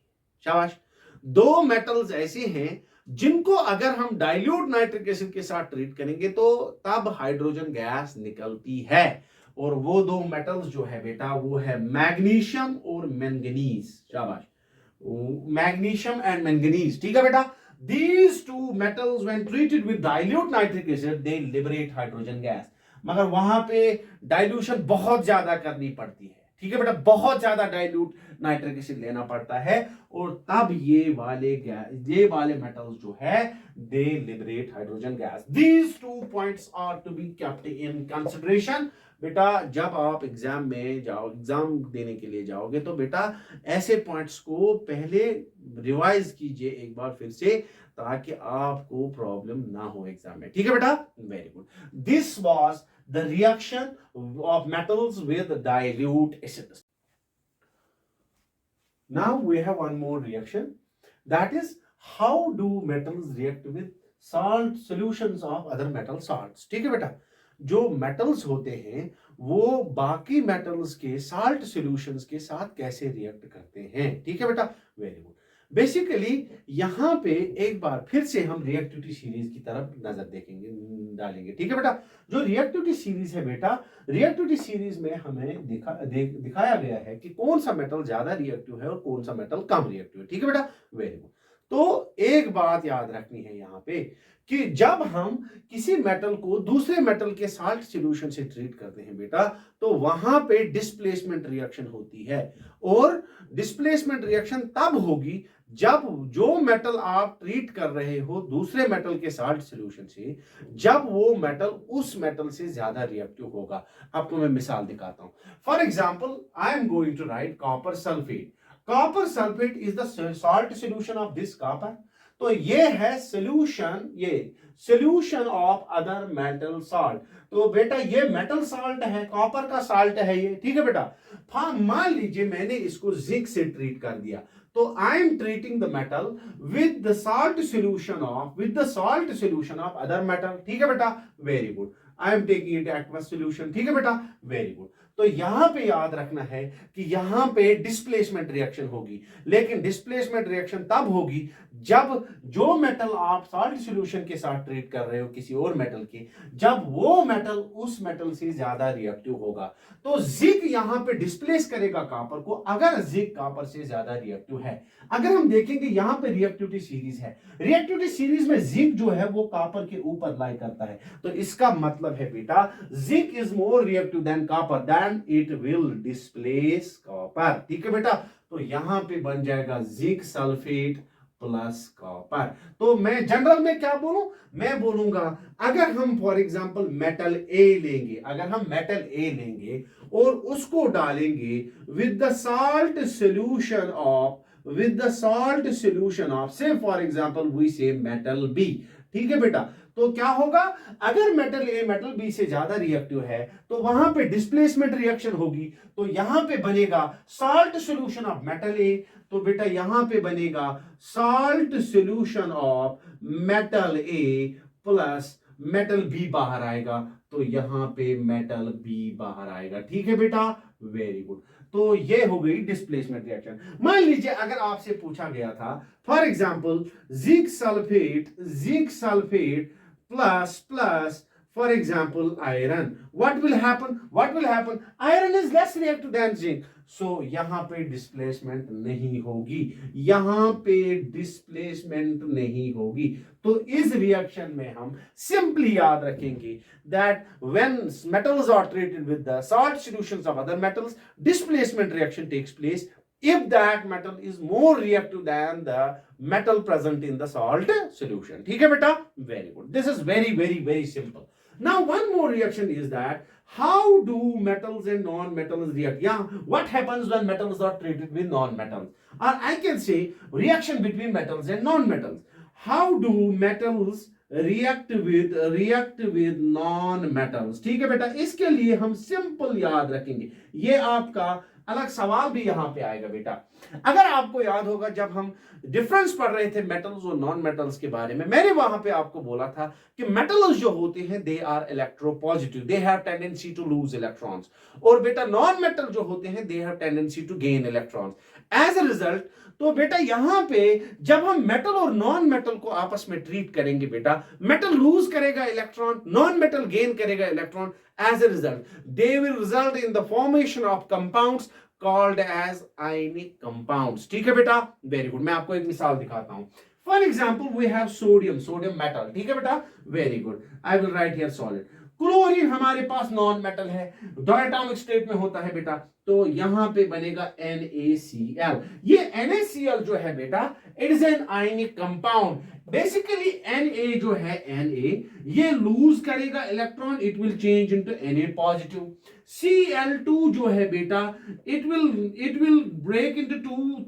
A: शाबाश। दो मेटल्स ऐसे हैं जिनको अगर हम डाइल्यूट नाइट्रिक एसिड के साथ ट्रीट करेंगे तो तब हाइड्रोजन गैस निकलती है, और वो दो मेटल्स जो है बेटा वो है मैग्नीशियम और मैंगनीज, शाबाश, मैग्नीशियम एंड मैंगनीज, ठीक है बेटा। These two metals when treated with dilute nitric acid they liberate hydrogen gas, मगर वहां पे डाइल्यूशन बहुत ज्यादा करनी पड़ती है, ठीक है बेटा, बहुत ज्यादा डाइल्यूट नाइट्रिक एसिड लेना पड़ता है और तब ये वाले मेटल्स जो है they liberate hydrogen gas. These two points are to be kept in consideration. बेटा जब आप एग्जाम में जाओ, एग्जाम देने के लिए जाओगे तो बेटा ऐसे पॉइंट्स को पहले रिवाइज कीजिए एक बार फिर से, ताकि आपको प्रॉब्लम ना हो एग्जाम में, ठीक है बेटा, very good. This was the reaction of metals with dilute acids. Now we have one more reaction, that is how do metals react with salt solutions of other metal salts, ठीक है बेटा। जो metals होते हैं वो बाकी metals के salt solutions के साथ कैसे रिएक्ट करते हैं, ठीक है बेटा, वेरी गुड। बेसिकली यहां पे एक बार फिर से हम रिएक्टिविटी सीरीज की तरफ नजर डालेंगे, ठीक है बेटा। जो रिएक्टिविटी सीरीज है बेटा, रिएक्टिविटी सीरीज में हमें दिखाया गया है कि कौन सा मेटल ज्यादा रिएक्टिव है और कौन सा मेटल कम रिएक्टिव है, ठीक है बेटा, वेरी गुड। तो एक बात याद रखनी है यहां पे कि जब हम किसी मेटल को दूसरे मेटल के साल्ट सॉल्यूशन से ट्रीट करते हैं बेटा, तो वहां पे डिस्प्लेसमेंट रिएक्शन होती है, और डिस्प्लेसमेंट रिएक्शन तब होगी जब जो मेटल आप ट्रीट कर रहे हो दूसरे मेटल के साल्ट सॉल्यूशन से, जब वो मेटल उस मेटल से ज्यादा रिएक्टिव होगा। आपको मैं मिसाल दिखाता हूं। For example I am going to write copper sulphate. Copper sulphate is the salt solution of this copper, तो ये है सॉल्यूशन, ये solution of other metal salt. तो बेटा ये मेटल साल्ट है, कॉपर का साल्ट है ये, ठीक है बेटा। मान लीजिए मैंने इसको जिंक से ट्रीट कर दिया, तो I am treating the metal with the salt solution of other metal, ठीक है बेटा, very good. I am taking it aqueous solution, ठीक है बेटा, वेरी गुड। तो यहां पे याद रखना है कि यहां पे डिस्प्लेसमेंट रिएक्शन होगी, लेकिन डिस्प्लेसमेंट रिएक्शन तब होगी जब जो मेटल आप साल्ट सॉल्यूशन के साथ ट्रीट कर रहे हो किसी और मेटल के, जब वो मेटल उस मेटल से ज्यादा रिएक्टिव होगा। तो जिंक यहां पे डिस्प्लेस करेगा कॉपर को अगर जिंक कॉपर से ज्यादा रिएक्टिव है। अगर हम देखेंगे यहां पे रिएक्टिविटी सीरीज है, रिएक्टिविटी सीरीज में जिंक जो है वो कॉपर के ऊपर लाई करता है, तो इसका मतलब है बेटा zinc is more reactive than copper, then it will displace copper, ठीक है बेटा। तो यहां पे बन जाएगा जिंक सल्फेट प्लस कॉपर। तो मैं जनरल में क्या बोलूं, मैं बोलूंगा अगर हम फॉर एग्जांपल मेटल ए लेंगे, अगर हम मेटल ए लेंगे और उसको डालेंगे with the salt solution of से फॉर एग्जांपल वी से मेटल बी, ठीक है बेटा। तो क्या होगा, अगर मेटल ए मेटल बी से ज्यादा रिएक्टिव है तो वहां पे डिस्प्लेसमेंट रिएक्शन होगी, तो यहां पे बनेगा salt solution of metal A, तो बेटा यहां पे बनेगा salt solution of metal A plus metal B बाहर आएगा, तो यहां पे मेटल बी बाहर आएगा। ठीक है बेटा, वेरी गुड। तो ये हो गई डिस्प्लेसमेंट रिएक्शन। मान लीजिए अगर आपसे पूछा गया था for example zinc sulphate plus plus for example iron, what will happen, iron is less reactive than zinc, so यहां पे डिस्प्लेसमेंट नहीं होगी, यहां पे डिस्प्लेसमेंट नहीं होगी। तो इस रिएक्शन में हम सिंपली याद रखेंगे that when metals are treated with the salt solutions of other metals, displacement reaction takes place if that metal is more reactive than the metal present in the salt solution। ठीक है बेटा, very good, this is very simple। Now one more reaction is that how do metals and non-metals react? Yeah, what happens when metals are treated with non-metals? Or I can say reaction between metals and non-metals. How do metals react with non-metals? ठीक है बेटा, इसके लिए हम simple याद रखेंगे, ये आपका अलग सवाल भी यहां पे आएगा बेटा। अगर आपको याद होगा जब हम डिफरेंस पढ़ रहे थे मेटल्स और नॉन मेटल्स के बारे में, मैंने वहां पे आपको बोला था कि मेटल्स जो होते हैं they are electropositive, they have tendency to lose electrons, और बेटा नॉन मेटल जो होते हैं they have tendency to gain electrons. As a result तो बेटा यहां पे जब हम मेटल और नॉन मेटल को आपस में ट्रीट करेंगे बेटा, मेटल लूज करेगा इलेक्ट्रॉन, नॉन मेटल गेन करेगा electron, as a result they will result in the formation of compounds called as ionic compounds. ठीक है बेटा, वेरी गुड। मैं आपको एक मिसाल दिखाता हूं। For example we have sodium metal. ठीक है बेटा, very good. I will write here solid. Chlorine हमारे पास नॉन मेटल है, डायटोमिक स्टेट में होता है बेटा, तो यहां पे बनेगा NaCl। ये NaCl जो है बेटा it is an ionic compound. Basically Na जो है Na ये लूज करेगा electron, it will change into Na positive. Cl2 जो है बेटा it will break into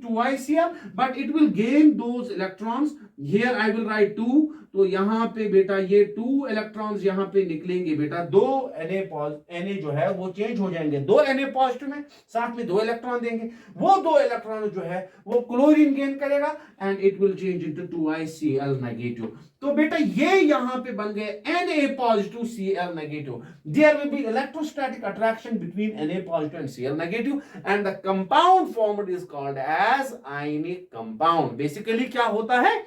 A: twice here, but it will gain those electrons। Here I will write 2, तो यहां पे बेटा ये 2 इलेक्ट्रॉन्स यहां पे निकलेंगे बेटा, दो Na जो है वो चेंज हो जाएंगे, दो Na पॉजिटिव में साथ में 2 इलेक्ट्रॉन देंगे, वो 2 इलेक्ट्रॉन जो है वो क्लोरीन गेन करेगा and it will change into 2ICl negative. तो बेटा ये यहां पे बन गए Na positive Cl negative. There will be electrostatic attraction between Na positive and Cl negative and the compound formed is called as ionic compound. Basically क्या होता है,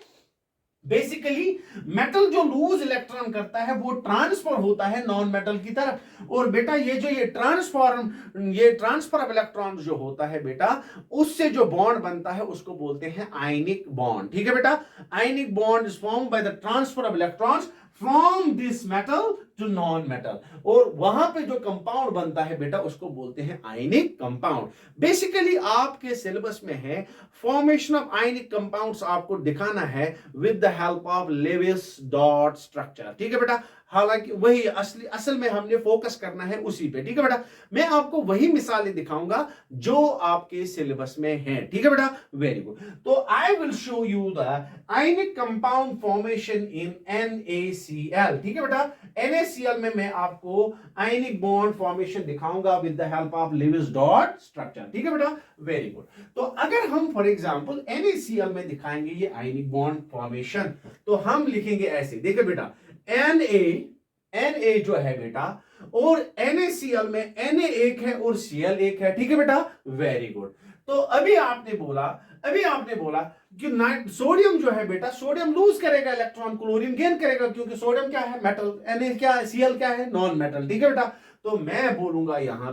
A: बेसिकली मेटल जो लूज इलेक्ट्रॉन करता है वो ट्रांसफर होता है नॉन मेटल की तरफ, और बेटा ये ट्रांसफर ऑफ इलेक्ट्रॉन जो होता है बेटा उससे जो बॉन्ड बनता है उसको बोलते हैं आयनिक बॉन्ड। ठीक है बेटा, ionic bond is formed by the transfer of electrons from this metal to non metal, और वहां पे जो कंपाउंड बनता है बेटा उसको बोलते हैं आयनिक कंपाउंड। बेसिकली आपके सिलेबस में है फॉर्मेशन ऑफ आयनिक कंपाउंड्स, आपको दिखाना है with the help of Lewis dot structure. ठीक है बेटा, हालांकि वही असल में हमने फोकस करना है उसी पे। ठीक है बेटा, मैं आपको वही मिसालें दिखाऊंगा जो आपके सिलेबस में है। ठीक है बेटा, वेरी गुड। तो I will show you the ionic compound formation in NaCl। ठीक है बेटा, NaCl में मैं आपको आयनिक बॉन्ड फॉर्मेशन दिखाऊंगा with the help of Lewis dot structure. ठीक है बेटा, वेरी गुड। तो अगर हम फॉर एग्जांपल NaCl में दिखाएंगे ये आयनिक बॉन्ड फॉर्मेशन, तो हम लिखेंगे ऐसे, देखिए बेटा Na जो है बेटा, और NaCl में Na एक है और Cl एक है। ठीक है बेटा, वेरी गुड। तो अभी आपने बोला कि सोडियम जो है बेटा, सोडियम लूज करेगा इलेक्ट्रॉन, क्लोरीन गेन करेगा, क्योंकि सोडियम क्या है, मेटल, Na क्या है, Cl क्या है, नॉन मेटल। ठीक है बेटा, तो मैं बोलूंगा यहां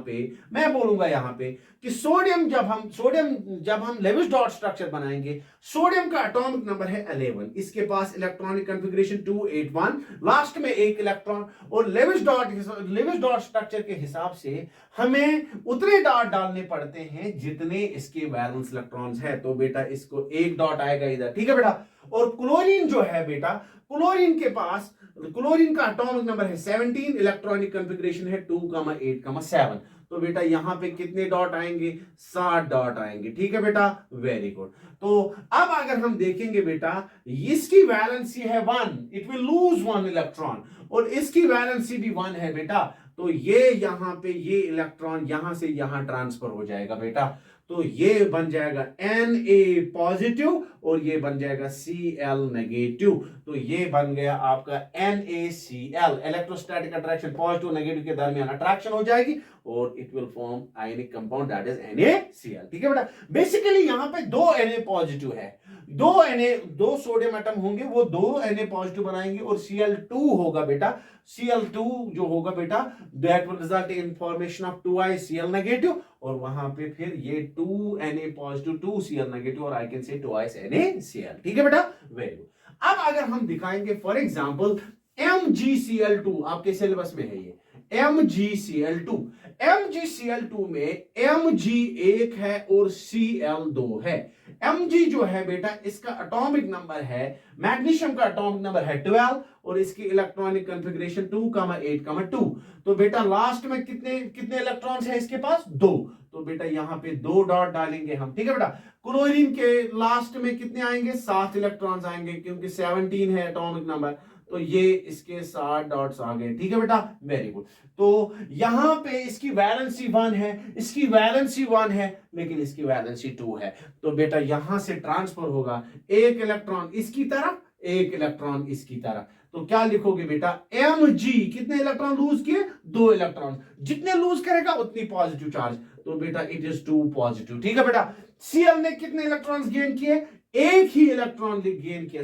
A: पे कि सोडियम जब हम लेविस डॉट स्ट्रक्चर बनाएंगे, सोडियम का एटॉमिक नंबर है 11, इसके पास इलेक्ट्रॉनिक कॉन्फ़िगरेशन 281, लास्ट में एक इलेक्ट्रॉन, और लेविस डॉट स्ट्रक्चर के हिसाब से हमें उतने डॉट डालने पड़ते हैं जितने इसके वैलेंस इलेक्ट्रॉन्स है। तो बेटा इसको एक डॉट आएगा इधर। ठीक है बेटा, और क्लोरीन जो है बेटा, क्लोरीन का एटॉमिक नंबर है 17, इलेक्ट्रॉनिक कॉन्फ़िगरेशन है 2, 8, 7। तो तो बेटा यहाँ पे कितने डॉट आएंगे, 7 डॉट आएंगे। ठीक है बेटा, वेरी गुड। तो अब अगर हम देखेंगे बेटा, इसकी वैलेंसी है 1, इट विल लूज 1 इलेक्ट्रॉन, और इसकी वैलेंसी भी 1 है बेटा, तो ये यहां पे ये इलेक्ट्रॉन यहां से यहां ट्रांसफर हो जाएगा बेटा, तो ये बन जाएगा Na पॉजिटिव और ये बन जाएगा Cl नेगेटिव, तो ये बन गया आपका NaCl। Electrostatic attraction positive negative के दरमियान अट्रैक्शन हो जाएगी और it will form ionic compound that is NaCl। ठीक है बेटा, बेसिकली यहां पे दो Na पॉजिटिव है, दो सोडियम एटम होंगे, वो दो Na पॉजिटिव बनाएंगे और Cl2 होगा बेटा, Cl2 जो होगा बेटा that will result in formation of 2ICl negative, और वहां पे फिर ये 2Na पॉजिटिव 2Cl नेगेटिव, और आई कैन से 2NaCl। ठीक है बेटा, वेरी गुड। अब अगर हम दिखाएंगे फॉर एग्जांपल MgCl2, आपके सिलेबस में है ये MgCl2, MgCl2 में Mg1 है और Cl2 है। Mg जो है बेटा इसका एटॉमिक नंबर है, मैग्नीशियम का एटॉमिक नंबर है 12 और इसकी इलेक्ट्रॉनिक कॉन्फ़िगरेशन 2,8,2। तो बेटा लास्ट में कितने कितने इलेक्ट्रॉन्स है इसके पास, 2, तो बेटा यहां पे 2 डॉट डालेंगे हम। ठीक है बेटा, क्लोरीन के लास्ट में कितने आएंगे, 7 इलेक्ट्रॉन्स आएंगे क्योंकि 17 है एटॉमिक नंबर, तो ये इसके 7 डॉट्स आ गए। ठीक है बेटा, वेरी गुड। तो यहां पे इसकी वैलेंसी 1 है, इसकी वैलेंसी 1 है, लेकिन इसकी वैलेंसी 2 है, तो बेटा यहां से ट्रांसफर होगा एक इलेक्ट्रॉन इसकी तरफ, एक इलेक्ट्रॉन इसकी तरफ, तो क्या लिखोगे बेटा, Mg कितने इलेक्ट्रॉन लूज किए, 2 इलेक्ट्रॉन, जितने लूज करेगा उतनी पॉजिटिव चार्ज, तो बेटा इट इज 2 पॉजिटिव। ठीक है बेटा, Cl ने कितने इलेक्ट्रॉन्स गेन किए, एक ही इलेक्ट्रॉन गेन किया,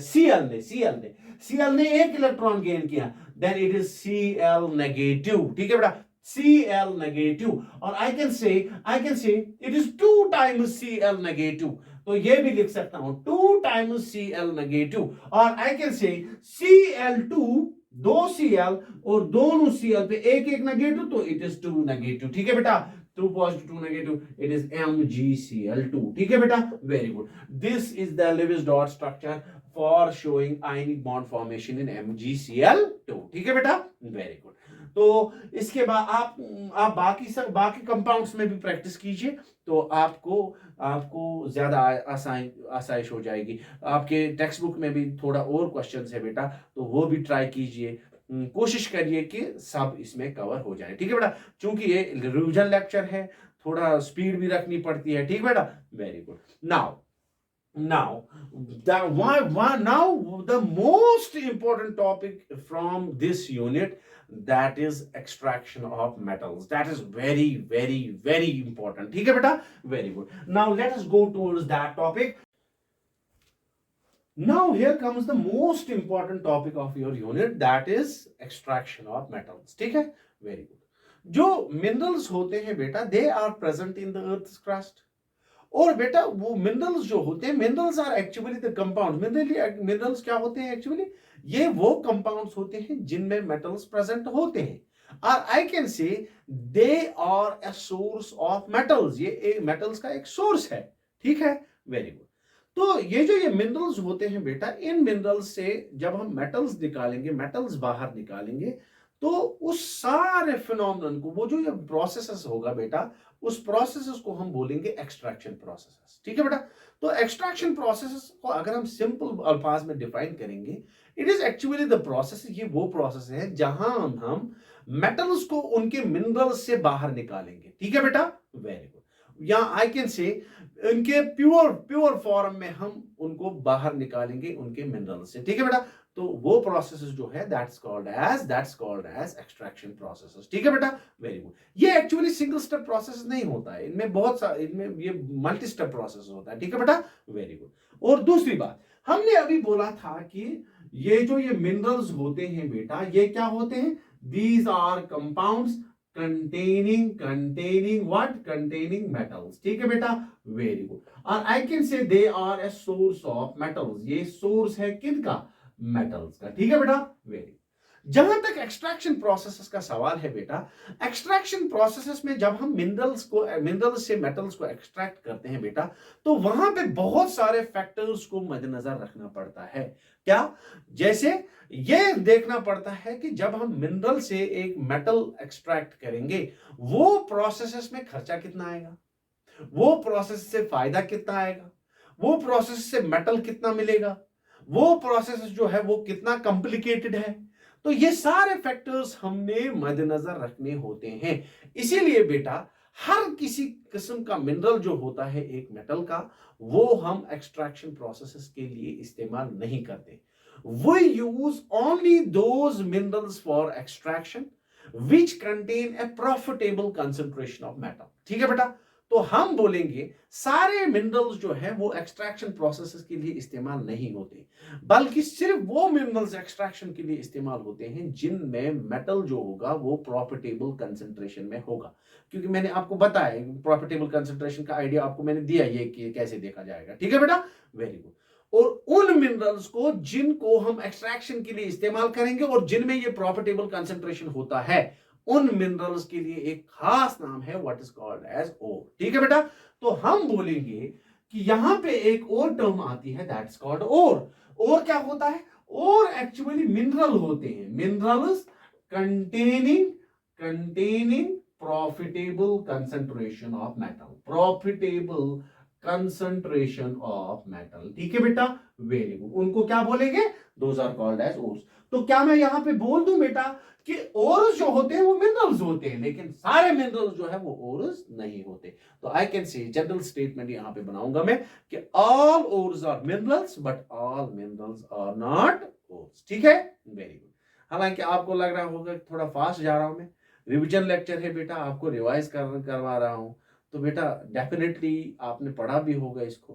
A: Cl ने एक इलेक्ट्रॉन गेन किया, then it is Cl negative. ठीक है बेटा, Cl नेगेटिव, और I can say it is 2 times Cl negative, तो ये भी लिख सकता हूं 2 टाइम्स Cl नेगेटिव, और आई कैन से Cl2 2 Cl और दोनों Cl पे एक एक नेगेटिव, तो इट इज 2 नेगेटिव। ठीक है बेटा, 2 positive 2 negative, it is MgCl2। ठीक है बेटा, very good. This is the Lewis dot structure for showing ionic bond formation in MgCl2। ठीक है बेटा, वेरी गुड। तो इसके बाद आप बाकी कंपाउंड्स में भी प्रैक्टिस कीजिए, तो आपको ज्यादा आसाइश हो जाएगी। आपके टेक्स्ट बुक में भी थोड़ा और क्वेश्चंस है बेटा, तो वो भी ट्राई कीजिए, कोशिश करिए कि सब इसमें कवर हो जाए। ठीक है बेटा, क्योंकि ये रिवीजन लेक्चर है, थोड़ा स्पीड भी रखनी पड़ती है। ठीक बेटा, very good. Now the most important topic from this unit, that is extraction of metals. That is very very very important. ठीक है बेटा, very good. Now let us go towards that topic. Now here comes the most important topic of your unit, that is extraction of metals. ठीक है, very good. जो minerals होते हैं बेटा, they are present in the earth's crust. और बेटा वो minerals जो होते हैं, minerals are actually the compound, minerals क्या होते हैं एक्चुअली, ये वो कंपाउंड्स होते हैं जिनमें मेटल्स प्रेजेंट होते हैं, और I can say they are a source of metals, ये मेटल्स का एक सोर्स है। ठीक है, वेरी गुड। तो ये मिनरल्स होते हैं बेटा, इन मिनरल्स से जब हम मेटल्स निकालेंगे, मेटल्स बाहर निकालेंगे, तो उस सारे फिनोमेनन को, वो जो ये प्रोसेसेस होगा बेटा, उस प्रोसेसेस को हम बोलेंगे एक्सट्रैक्शन प्रोसेसेस। ठीक है बेटा, तो एक्सट्रैक्शन प्रोसेसेस को अगर हम सिंपल अल्फाज में डिफाइन करेंगे, it is actually the process, ये वो प्रोसेस है जहां हम मेटल्स को उनके मिनरल्स से बाहर निकालेंगे। ठीक है बेटा, वेरी गुड। या आई कैन से इनके प्योर फॉर्म में हम उनको बाहर निकालेंगे उनके मिनरल्स से। ठीक है बेटा, तो वो प्रोसेस जो है that's called as extraction process. ठीक है बेटा, वेरी गुड। ये एक्चुअली सिंगल स्टेप प्रोसेस नहीं होता है, इनमें ये मल्टी स्टेप प्रोसेस होता है। ठीक है बेटा, वेरी गुड। और दूसरी बात, हमने अभी बोला था कि ये मिनरल्स होते हैं बेटा, ये क्या होते हैं, these are compounds containing what, containing metals। ठीक है बेटा, वेरी गुड। और I can say they are a source of metals, ये सोर्स है किनका, मेटल्स का। ठीक है बेटा, वेरी। जहां तक एक्सट्रैक्शन प्रोसेसेस का सवाल है बेटा, एक्सट्रैक्शन प्रोसेसेस में जब हम मिनरल्स से मेटल्स को एक्सट्रैक्ट करते हैं बेटा, तो वहां पे बहुत सारे फैक्टर्स को मद्देनजर रखना पड़ता है। क्या? जैसे ये देखना पड़ता है कि जब हम मिनरल से एक मेटल एक्सट्रैक्ट करेंगे, वो प्रोसेसेस में खर्चा कितना आएगा, वो प्रोसेस से फायदा कितना आएगा, वो प्रोसेस से मेटल कितना मिलेगा, वो प्रोसेस जो है वो कितना कॉम्प्लिकेटेड है। तो ये सारे फैक्टर्स हमने मद्देनजर रखने होते हैं। इसीलिए बेटा हर किसी किस्म का मिनरल जो होता है एक मेटल का, वो हम एक्सट्रैक्शन प्रोसेसेस के लिए इस्तेमाल नहीं करते। We use only those minerals for extraction which contain a profitable concentration of metal। ठीक है बेटा, तो हम बोलेंगे सारे मिनरल्स जो है वो एक्सट्रैक्शन प्रोसेसेस के लिए इस्तेमाल नहीं होते, बल्कि सिर्फ वो मिनरल्स एक्सट्रैक्शन के लिए इस्तेमाल होते हैं जिनमें मेटल जो होगा वो प्रॉफिटेबल कंसंट्रेशन में होगा। क्योंकि मैंने आपको बताया प्रॉफिटेबल कंसंट्रेशन का आइडिया आपको मैंने दिया, ये कि कैसे देखा जाएगा। ठीक है बेटा, वेरी गुड। और उन मिनरल्स को जिनको हम एक्सट्रैक्शन के लिए इस्तेमाल करेंगे और जिनमें ये प्रॉफिटेबल कंसंट्रेशन होता है, उन मिनरल्स के लिए एक खास नाम है व्हाट इज कॉल्ड एज ओर। ठीक है बेटा, तो हम बोलेंगे कि यहां पे एक और टर्म आती है दैट इज कॉल्ड ओर। और क्या होता है? और एक्चुअली मिनरल होते हैं, minerals containing profitable concentration of metal, profitable concentration of metal. ठीक है बेटा, वेरी गुड। उनको क्या बोलेंगे? Those are called as ores. तो क्या मैं यहां पे बोल दूं बेटा कि ओर्स जो होते हैं वो मिनरल्स होते हैं, लेकिन सारे मिनरल्स जो है वो ओर्स नहीं होते। तो I can say general statement यहां पे बनाऊंगा मैं कि all ores are minerals but all minerals are not ores. ठीक है, वेरी गुड। हालांकि आपको लग रहा होगा थोड़ा फास्ट जा रहा हूं मैं, रिविजन लेक्चर है बेटा, आपको रिवाइज करवा रहा हूं। तो बेटा डेफिनेटली आपने पढ़ा भी होगा इसको,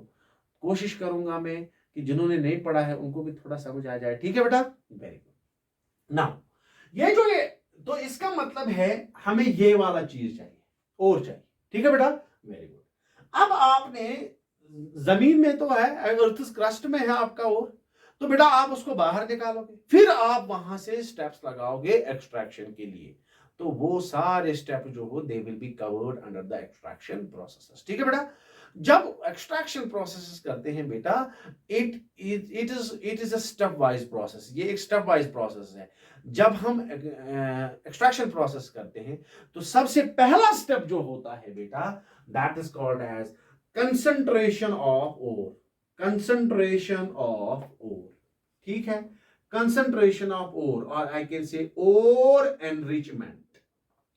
A: कोशिश करूंगा मैं कि जिन्होंने नहीं पढ़ा है उनको भी थोड़ा समझ आ जाए। ठीक है बेटा, वेरी गुड। नाउ ये तो इसका मतलब है हमें ये वाला चीज चाहिए और चाहिए। ठीक है बेटा, वेरी गुड। अब आपने जमीन में तो है, अर्थ क्रस्ट में है आपका और, तो बेटा आप उसको बाहर निकालोगे, फिर आप वहां से स्टेप्स लगाओगे एक्सट्रैक्शन के लिए। तो वो सारे स्टेप जो हो they will be covered under the extraction process. ठीक है बेटा, जब एक्सट्रैक्शन प्रोसेस करते हैं बेटा, it is a step wise process. ये एक स्टेप वाइज प्रोसेस है। जब हम एक्सट्रैक्शन प्रोसेस करते हैं तो सबसे पहला स्टेप जो होता है बेटा, that is called as concentration of ore. Concentration of ore, ठीक है, कंसंट्रेशन ऑफ ओर, और आई कैन से ओर एनरिचमेंट।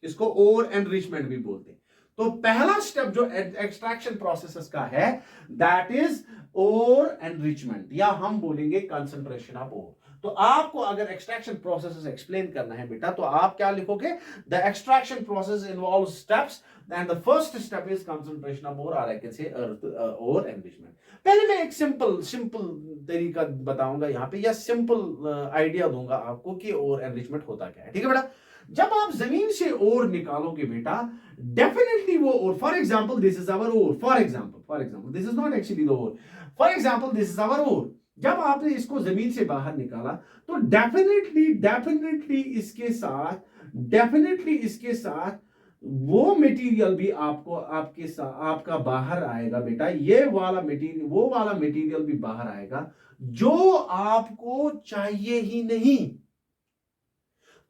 A: इसको ओर एनरिचमेंट भी बोलते हैं। तो पहला स्टेप जो एक्सट्रैक्शन प्रोसेस का है दैट इज ओर एनरिचमेंट, या हम बोलेंगे कंसंट्रेशन ऑफ ओर। तो आपको अगर एक्सट्रैक्शन प्रोसेस एक्सप्लेन करना है बेटा, तो आप क्या लिखोगे? The extraction process involve steps and the first step is concentration of ore, और आई कैन से ओर एनरिचमेंट। पहले मैं एक सिंपल तरीका बताऊंगा यहां पे, या सिंपल आइडिया दूंगा आपको कि ओर एनरिचमेंट होता क्या है। ठीक है बेटा, जब आप जमीन से ओर निकालोगे बेटा, डेफिनेटली वो ore, for example this is our ore, for example this is not actually the ore, for example this is our ore. जब आपने इसको जमीन से बाहर निकाला तो डेफिनेटली इसके साथ वो मटेरियल भी आपका बाहर आएगा बेटा। ये वाला मटेरियल, वो वाला मटेरियल भी बाहर आएगा जो आपको चाहिए ही नहीं।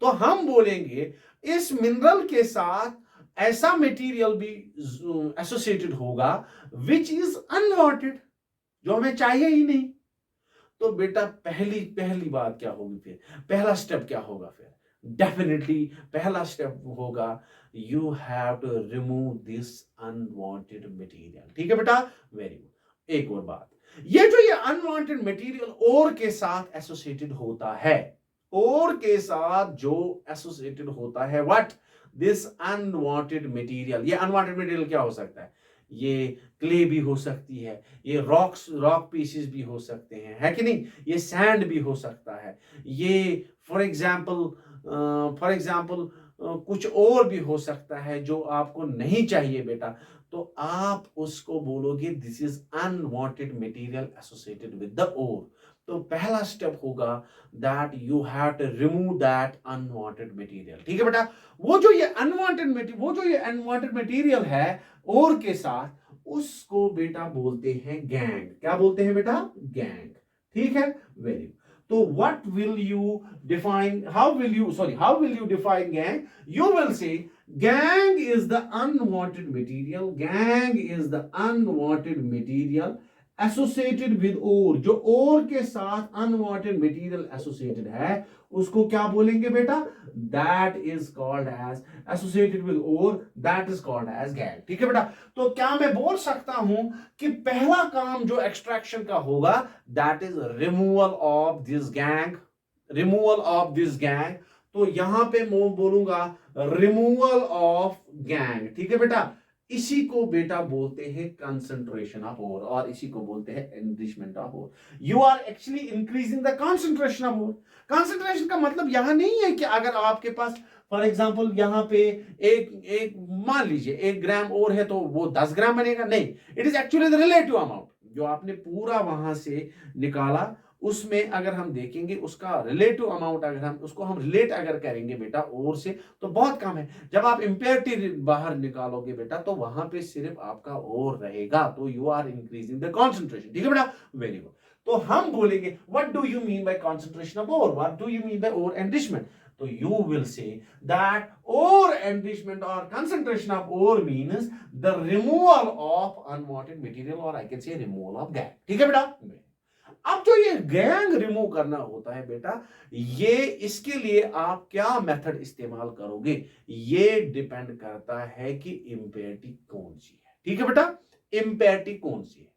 A: तो हम बोलेंगे इस मिनरल के साथ ऐसा मटेरियल भी एसोसिएटेड होगा विच इज अनवांटेड, जो हमें चाहिए ही नहीं। तो बेटा पहली बात क्या होगी, फिर पहला स्टेप क्या होगा? फिर डेफिनेटली पहला स्टेप होगा you have to remove this unwanted material. ठीक है बेटा, वेरी गुड। एक और बात, ये अनवांटेड मटेरियल ओर के साथ एसोसिएटेड होता है, ओर के साथ जो एसोसिएटेड होता है व्हाट, दिस अनवांटेड मटेरियल। ये अनवांटेड मटेरियल क्या हो सकता है? ये क्ले भी हो सकती है, ये रॉक पीसेस भी हो सकते हैं, है कि नहीं? ये सैंड भी हो सकता है, ये फॉर एग्जांपल कुछ और भी हो सकता है जो आपको नहीं चाहिए बेटा। तो आप उसको बोलोगे this is unwanted material associated with the ore. तो पहला स्टेप होगा that you have to remove that unwanted material. ठीक है बेटा, वो जो ये अनवांटेड मटेरियल है और के साथ, उसको बेटा बोलते हैं गैंग। क्या बोलते हैं बेटा? गैंग। ठीक है, वेरी गुड। तो what will you define, how will you define gang? You will say gang is the unwanted material associated with ore। जो ore के साथ unwanted material associated है उसको क्या बोलेंगे बेटा? That is called as associated with ore, that is called as gang। ठीक है बेटा, तो क्या मैं बोल सकता हूं कि पहला काम जो एक्सट्रैक्शन का होगा that is removal of this gang। तो यहां पे मैं बोलूंगा रिमूवल ऑफ गैंग। ठीक है बेटा, इसी को बेटा बोलते हैं कंसंट्रेशन ऑफ ओर, और इसी को बोलते हैं enrichment of ore. You are actually increasing the concentration of ore. Concentration का मतलब यहां नहीं है कि अगर आपके पास फॉर एग्जांपल यहां पे एक मान लीजिए 1 ग्राम और है तो वो 10 ग्राम बनेगा, नहीं। It is actually the relative amount जो आपने पूरा वहां से निकाला, उसमें अगर हम देखेंगे उसका रिलेटिव अमाउंट अगर हम उसको हम रिलेट अगर करेंगे बेटा और से तो बहुत कम है। जब आप इंपेरिटी बाहर निकालोगे बेटा तो वहां पे सिर्फ आपका और रहेगा, तो you are increasing the concentration. ठीक है बेटा, वेरी गुड। तो हम बोलेंगे what do you mean by concentration of ore, what do you mean by ore enrichment? तो you will say that ore enrichment or concentration of ore means the removal of unwanted material, or I can say removal of gang। ठीक है बेटा, अब जो ये gang remove करना होता है बेटा, ये इसके लिए आप क्या मेथड इस्तेमाल करोगे, ये डिपेंड करता है कि इंपेरिटी कौन सी है। ठीक है बेटा, इंपेरिटी कौन सी है,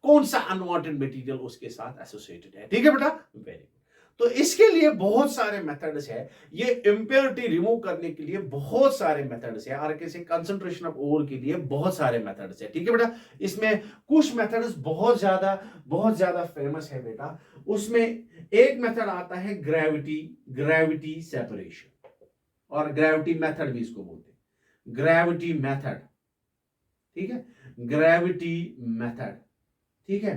A: कौन सा अनवांटेड मटेरियल उसके साथ एसोसिएटेड है। ठीक है बेटा, वेरी गुड। तो इसके लिए बहुत सारे मेथड्स है, ये इंप्योरिटी रिमूव करने के लिए बहुत सारे मेथड्स है, और कैसे कंसंट्रेशन ऑफ ओर के लिए बहुत सारे मेथड्स है। ठीक है बेटा, इसमें कुछ मेथड्स बहुत ज्यादा फेमस है बेटा। उसमें एक मेथड आता है ग्रेविटी सेपरेशन, और ग्रेविटी मेथड भी इसको बोलते हैं, ग्रेविटी मेथड। ठीक है, ग्रेविटी मेथड। ठीक है,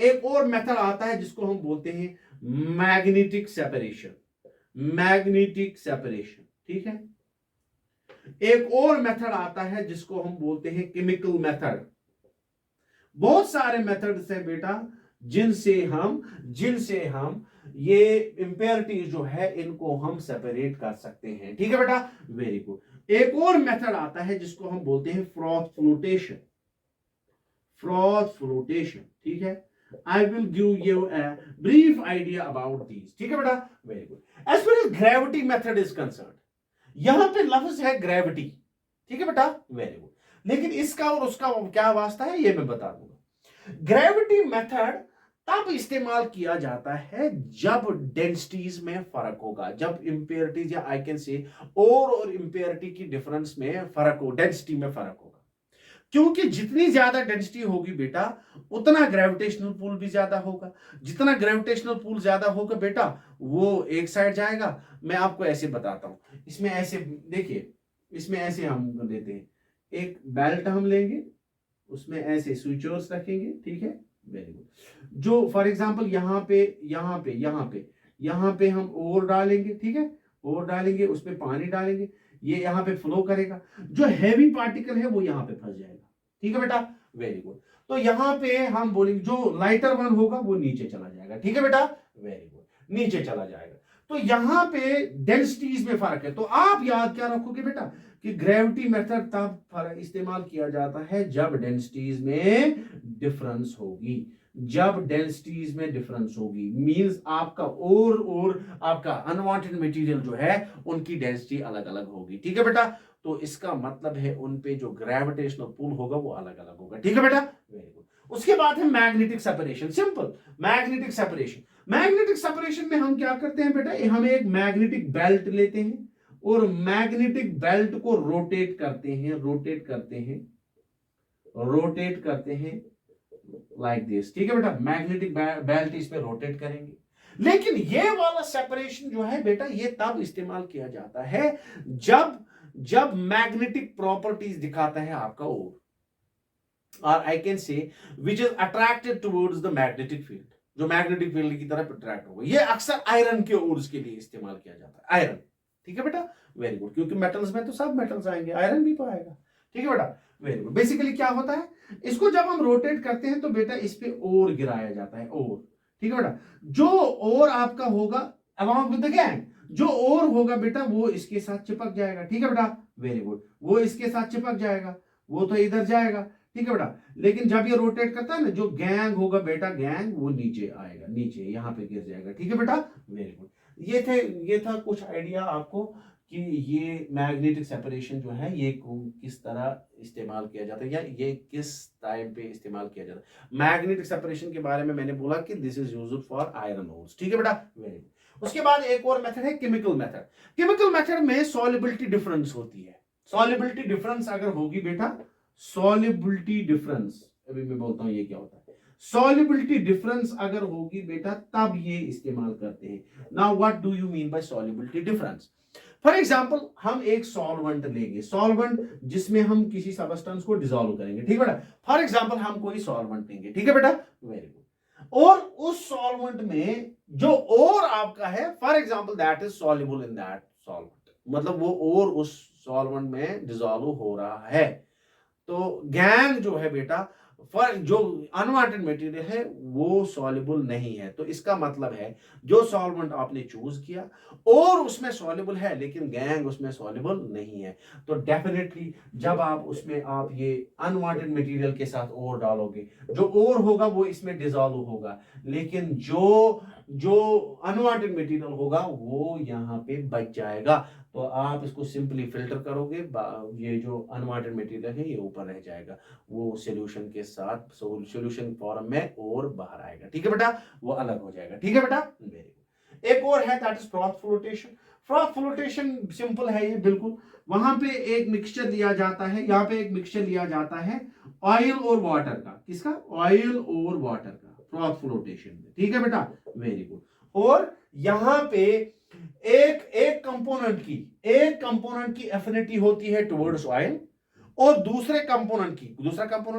A: एक और मेथड आता है जिसको हम बोलते हैं मैग्नेटिक सेपरेशन। ठीक है, एक और मेथड आता है जिसको हम बोलते हैं केमिकल मेथड। बहुत सारे मेथड्स हैं बेटा जिनसे हम ये इंपेरिटीज जो है इनको हम सेपरेट कर सकते हैं। ठीक है बेटा, वेरी गुड। एक और मेथड आता है जिसको हम बोलते हैं फ्रॉथ फ्लोटेशन। ठीक है, I will give you a brief idea about these। ठीक है बेटा, very good. As far as gravity method is concerned, यहां पे लफ्ज है ग्रेविटी। ठीक है बेटा, वेरी गुड। लेकिन इसका और उसका क्या वास्ता है ये मैं बता दूंगा। ग्रेविटी मेथड तब इस्तेमाल किया जाता है जब डेंसिटीज में फर्क होगा, जब इंपेरिटीज या आई कैन से और इंपेरिटी की डिफरेंस में फर्क हो, डेंसिटी में फर्क होगा। क्योंकि जितनी ज्यादा डेंसिटी होगी बेटा उतना ग्रेविटेशनल पुल भी ज्यादा होगा। जितना ग्रेविटेशनल पुल ज्यादा होगा बेटा वो एक साइड जाएगा। मैं आपको ऐसे बताता हूं, इसमें ऐसे देखिए, इसमें ऐसे हम देते हैं, एक बेल्ट हम लेंगे, उसमें ऐसे स्विचर्स रखेंगे। ठीक है, वेरी गुड। जो फॉर एग्जांपल यहाँ पे हम ओर डालेंगे। ठीक है, ओर डालेंगे, उसमें पानी डालेंगे, ये यहाँ पे फ्लो करेगा, जो हैवी पार्टिकल है वो यहाँ पे फंस जाएगा। ठीक है बेटा, वेरी गुड। तो यहाँ पे हम बोलेंगे जो लाइटर वन होगा वो नीचे चला जाएगा। ठीक है बेटा, वेरी गुड, नीचे चला जाएगा। तो यहाँ पे डेंसिटीज में फर्क है। तो आप याद क्या रखोगे बेटा कि ग्रेविटी मेथड तब इस्तेमाल किया जाता है जब डेंसिटीज में डिफरेंस होगी। मींस आपका और आपका अनवांटेड मटेरियल जो है उनकी डेंसिटी अलग अलग होगी। ठीक है बेटा, तो इसका मतलब है उन पे जो ग्रेविटेशनल पुल होगा वो अलग अलग होगा। ठीक है बेटा, वेरी गुड। उसके बाद है magnetic separation. Simple magnetic separation में हम क्या करते हैं बेटा, हम एक मैग्नेटिक बेल्ट लेते हैं और मैग्नेटिक बेल्ट को रोटेट करते हैं लाइक दिस। ठीक है बेटा, मैग्नेटिक बेल्ट इस पे रोटेट करेंगे। लेकिन ये वाला सेपरेशन जो है बेटा ये तब इस्तेमाल किया जाता है जब मैग्नेटिक प्रॉपर्टीज दिखाता है आपका ओर, और I can say which is attracted towards the magnetic field. जो मैग्नेटिक फील्ड की तरफ अट्रैक्ट होगा। ये अक्सर आयरन के ओर्स के लिए इस्तेमाल किया जाता है, आयरन। ठीक है बेटा, वेरी गुड, क्योंकि मेटल्स में तो सब मेटल्स आएंगे, आयरन भी तो आएगा। ठीक है बेटा, वेरी गुड। बेसिकली क्या होता है, इसको जब हम रोटेट करते हैं तो बेटा इस पे ओर गिराया जाता है, ओर। ठीक है बेटा, जो ओर आपका होगा अलॉन्ग विद द गैंग, जो ओर होगा बेटा वो इसके साथ चिपक जाएगा। ठीक है बेटा, वेरी गुड, वो इसके साथ चिपक जाएगा, वो तो इधर जाएगा। ठीक है बेटा, लेकिन जब ये रोटेट करता है ना, जो गैंग होगा बेटा, गैंग वो नीचे आएगा, नीचे यहां पे गिर जाएगा। ठीक है बेटा, वेरी गुड। ये था कुछ आइडिया आपको कि ये मैग्नेटिक सेपरेशन जो है ये किस तरह इस्तेमाल किया जाता है, या ये किस टाइम पे इस्तेमाल किया जाता है। मैग्नेटिक सेपरेशन के बारे में मैंने बोला कि this is used for iron ores. ठीक है बेटा, वेरी गुड। उसके बाद एक और मेथड है केमिकल मेथड। केमिकल मेथड में सॉल्युबिलिटी डिफरेंस होती है। सॉल्युबिलिटी डिफरेंस अगर होगी बेटा, सॉल्युबिलिटी डिफरेंस, अभी मैं बोलता हूं ये क्या होता है। सॉल्युबिलिटी डिफरेंस अगर होगी बेटा तब ये इस्तेमाल करते हैं। Now what do you mean bye solubility difference. For example हम एक सॉल्वेंट लेंगे, सॉल्वेंट जिसमें हम किसी सबस्टेंस को डिसॉल्व करेंगे। ठीक है बेटा, फॉर एग्जाम्पल हम कोई सॉल्वेंट लेंगे। ठीक है बेटा, वेरी गुड। और उस सॉल्वेंट में जो और आपका है, for example that is soluble in that solvent, मतलब वो और उस सॉल्वेंट में डिसॉल्व हो रहा है। तो गैंग जो है बेटा, फॉर जो अनवांटेड मटेरियल है वो सॉल्युबल नहीं है। तो इसका मतलब है जो सॉल्वेंट आपने चूज किया और उसमें सॉल्युबल है लेकिन गैंग उसमें सॉल्युबल नहीं है, तो डेफिनेटली जब आप उसमें आप ये अनवांटेड मटेरियल के साथ और डालोगे, जो और होगा वो इसमें डिसॉल्व होगा, लेकिन जो अनवांटेड मटेरियल होगा वो यहाँ पे बच जाएगा। तो आप इसको सिंपली फिल्टर करोगे, ये जो अनवांटेड मटेरियल है ये ऊपर रह जाएगा, वो सॉल्यूशन के साथ सॉल्यूशन फॉर्म में और बाहर आएगा। ठीक है बेटा, वो अलग हो जाएगा। ठीक है बेटा, वेरी गुड। एक और है that is froth flotation. Froth flotation simple है ये बिल्कुल। वहां पे एक मिक्सचर लिया जाता है, यहाँ पे एक मिक्सचर लिया जाता है ऑयल और वाटर का। किसका? ऑयल और वाटर का, फ्रॉथ फ्लोटेशन में। ठीक है बेटा, वेरी गुड। और यहां पे एक कंपोनेंट की एफिनिटी होती है टुवर्ड्स ऑयल, और दूसरा कंपोनेंट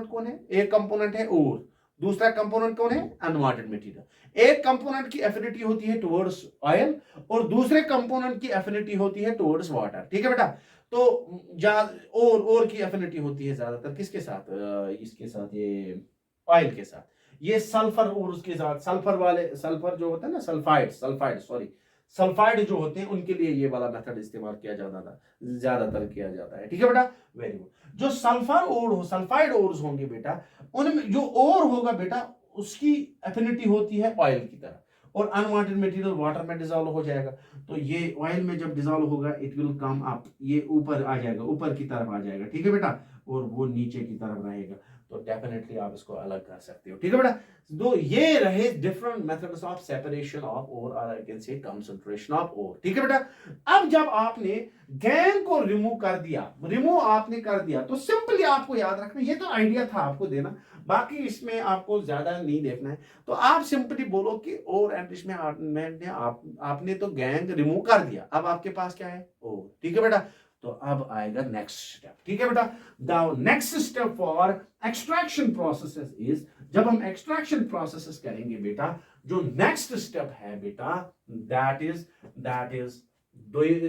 A: कौन है? एक कंपोनेंट है और दूसरा कंपोनेंट कौन है? Unwanted material. एक कंपोनेंट की एफिनिटी होती है टुवर्ड्स ऑयल और दूसरे कंपोनेंट की एफिनिटी होती है टुवर्ड्स वाटर। ठीक है बेटा, तो और की एफिनिटी होती है ज्यादातर किसके साथ? इसके साथ, ये ऑयल के साथ। ये सल्फर और उसके साथ सल्फर जो होता है ना, सल्फाइड जो होते हैं उनके लिए ये वाला मेथड इस्तेमाल किया जाता था, ज्यादातर किया जाता है। ठीक है बेटा, वेरी गुड। जो सल्फाइड ओर्स होंगे बेटा, उनमें जो ओर होगा बेटा उसकी एफिनिटी होती है ऑयल की तरह, और अनवांटेड मटेरियल वाटर में डिसॉल्व हो जाएगा। तो ये ऑयल में जब डिसॉल्व होगा इट विल कम अप, ये ऊपर आ जाएगा, ऊपर की तरफ आ जाएगा। ठीक है बेटा, और वो नीचे की तरफ रहेगा। तो डेफिनेटली आप इसको अलग कर सकते हो। ठीक है बेटा, दो ये रहे different methods of separation of ore I can say concentration of ore. ठीक है बेटा, अब जब आपने गैंग को रिमूव आपने कर दिया, तो सिंपली आपको याद रखना, ये तो आइडिया था आपको देना, बाकी इसमें आपको ज्यादा नहीं देखना है। तो आप सिंपली बोलो कि और एंड इसमें आपने तो गैंग रिमूव कर दिया, अब आपके पास क्या है? ओ। ठीक है बेटा, तो अब आएगा नेक्स्ट स्टेप। ठीक है बेटा, the next step for extraction processes is, जब हम एक्सट्रैक्शन प्रोसेसेस करेंगे बेटा, जो नेक्स्ट स्टेप है बेटा दैट इज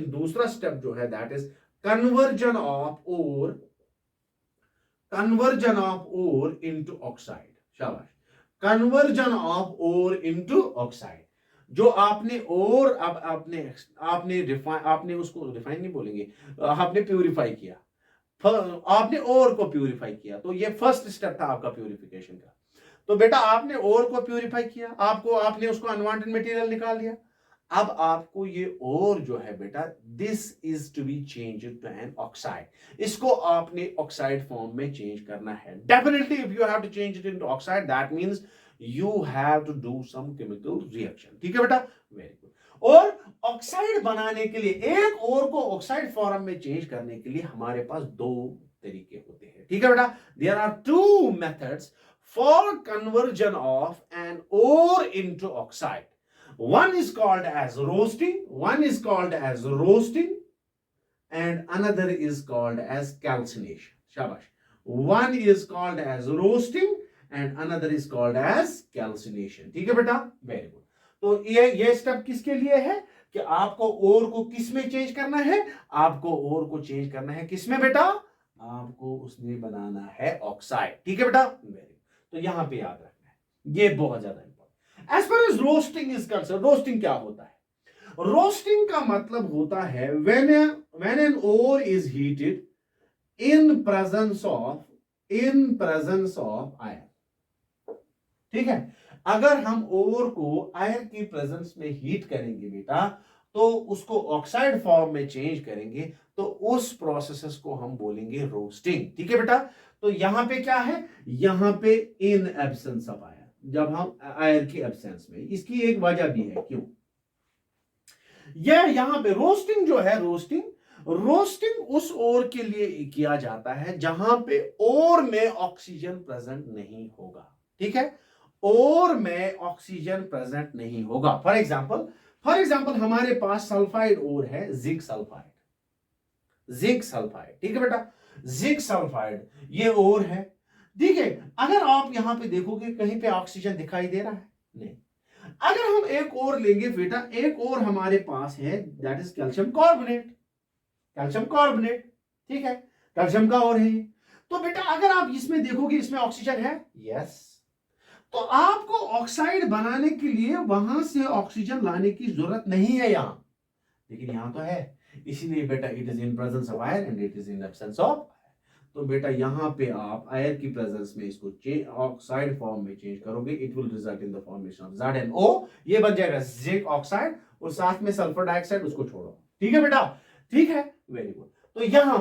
A: दूसरा स्टेप जो है that is conversion of ore into oxide. शाबाश, conversion of ore into oxide. जो आपने और अब आपने उसको रिफाइन नहीं बोलेंगे, आपने प्यूरिफाई किया, आपने और को प्यूरिफाई किया, तो ये फर्स्ट स्टेप था आपका प्यूरिफिकेशन का। तो बेटा आपने और को प्यूरिफाई किया, आपने उसको अनवांटेड मटेरियल निकाल दिया। अब आपको ये और जो है बेटा, this is to be change to an oxide, इसको आपने ऑक्साइड फॉर्म में चेंज करना है। Definitely if you have to change it into oxide, that means you have to do some chemical reaction। ठीक है बेटा, वेरी गुड। और oxide बनाने के लिए, एक और को ऑक्साइड फॉर्म में चेंज करने के लिए हमारे पास दो तरीके होते हैं। ठीक है बेटा, there are two methods for conversion of an ore into oxide. one is called as roasting and another is called as calcination। शाबाश, one is called as roasting and another is called as calcination. ठीक है बेटा, very good. तो ये step किसके लिए है कि आपको ओर को किस में चेंज करना है, आपको ओर को चेंज करना है किसमें बेटा, आपको उसमें बनाना है ऑक्साइड। ठीक है बेटा, वेरी गुड। तो यहां पे याद रखना है, ये बहुत ज्यादा important. As far as roasting is concern, roasting क्या होता है? रोस्टिंग का मतलब होता है when an ore is heated in presence of air. ठीक है, अगर हम ओर को आयर की प्रेजेंस में हीट करेंगे बेटा, तो उसको ऑक्साइड फॉर्म में चेंज करेंगे, तो उस प्रोसेस को हम बोलेंगे रोस्टिंग। ठीक है बेटा, तो यहां पे क्या है, यहां पे इन एब्सेंस ऑफ आयर, जब हम आयर की एब्सेंस में, इसकी एक वजह भी है क्यों यह यहां पे रोस्टिंग जो है, रोस्टिंग उस ओर के लिए किया जाता है जहां पे ओर में ऑक्सीजन प्रेजेंट नहीं होगा। ठीक है, ओर में ऑक्सीजन प्रेजेंट नहीं होगा। फॉर एग्जांपल हमारे पास सल्फाइड ओर है, जिंक सल्फाइड। ठीक है बेटा, जिंक सल्फाइड ये ओर है। ठीक है, अगर आप यहां पे देखोगे कहीं पे ऑक्सीजन दिखाई दे रहा है? नहीं। अगर हम एक और लेंगे बेटा, एक और हमारे पास है, दैट इज कैल्शियम कार्बोनेट। ठीक है, कैल्शियम का और है। तो बेटा अगर आप इसमें देखोगे, इसमें ऑक्सीजन है, यस। तो आपको ऑक्साइड बनाने के लिए वहां से ऑक्सीजन लाने की जरूरत नहीं है यहां, लेकिन यहां तो है। इसीलिए बेटा it is in presence of air and it is in absence of. तो बेटा यहां पे आप आयर की प्रेजेंस में इसको ऑक्साइड फॉर्म में चेंज करोगे, it will result in the formation of ZnO। ये बन जाएगा जिंक ऑक्साइड, और साथ में सल्फर डाइऑक्साइड, उसको छोड़ो। ठीक है बेटा, ठीक है, वेरी गुड। तो यहां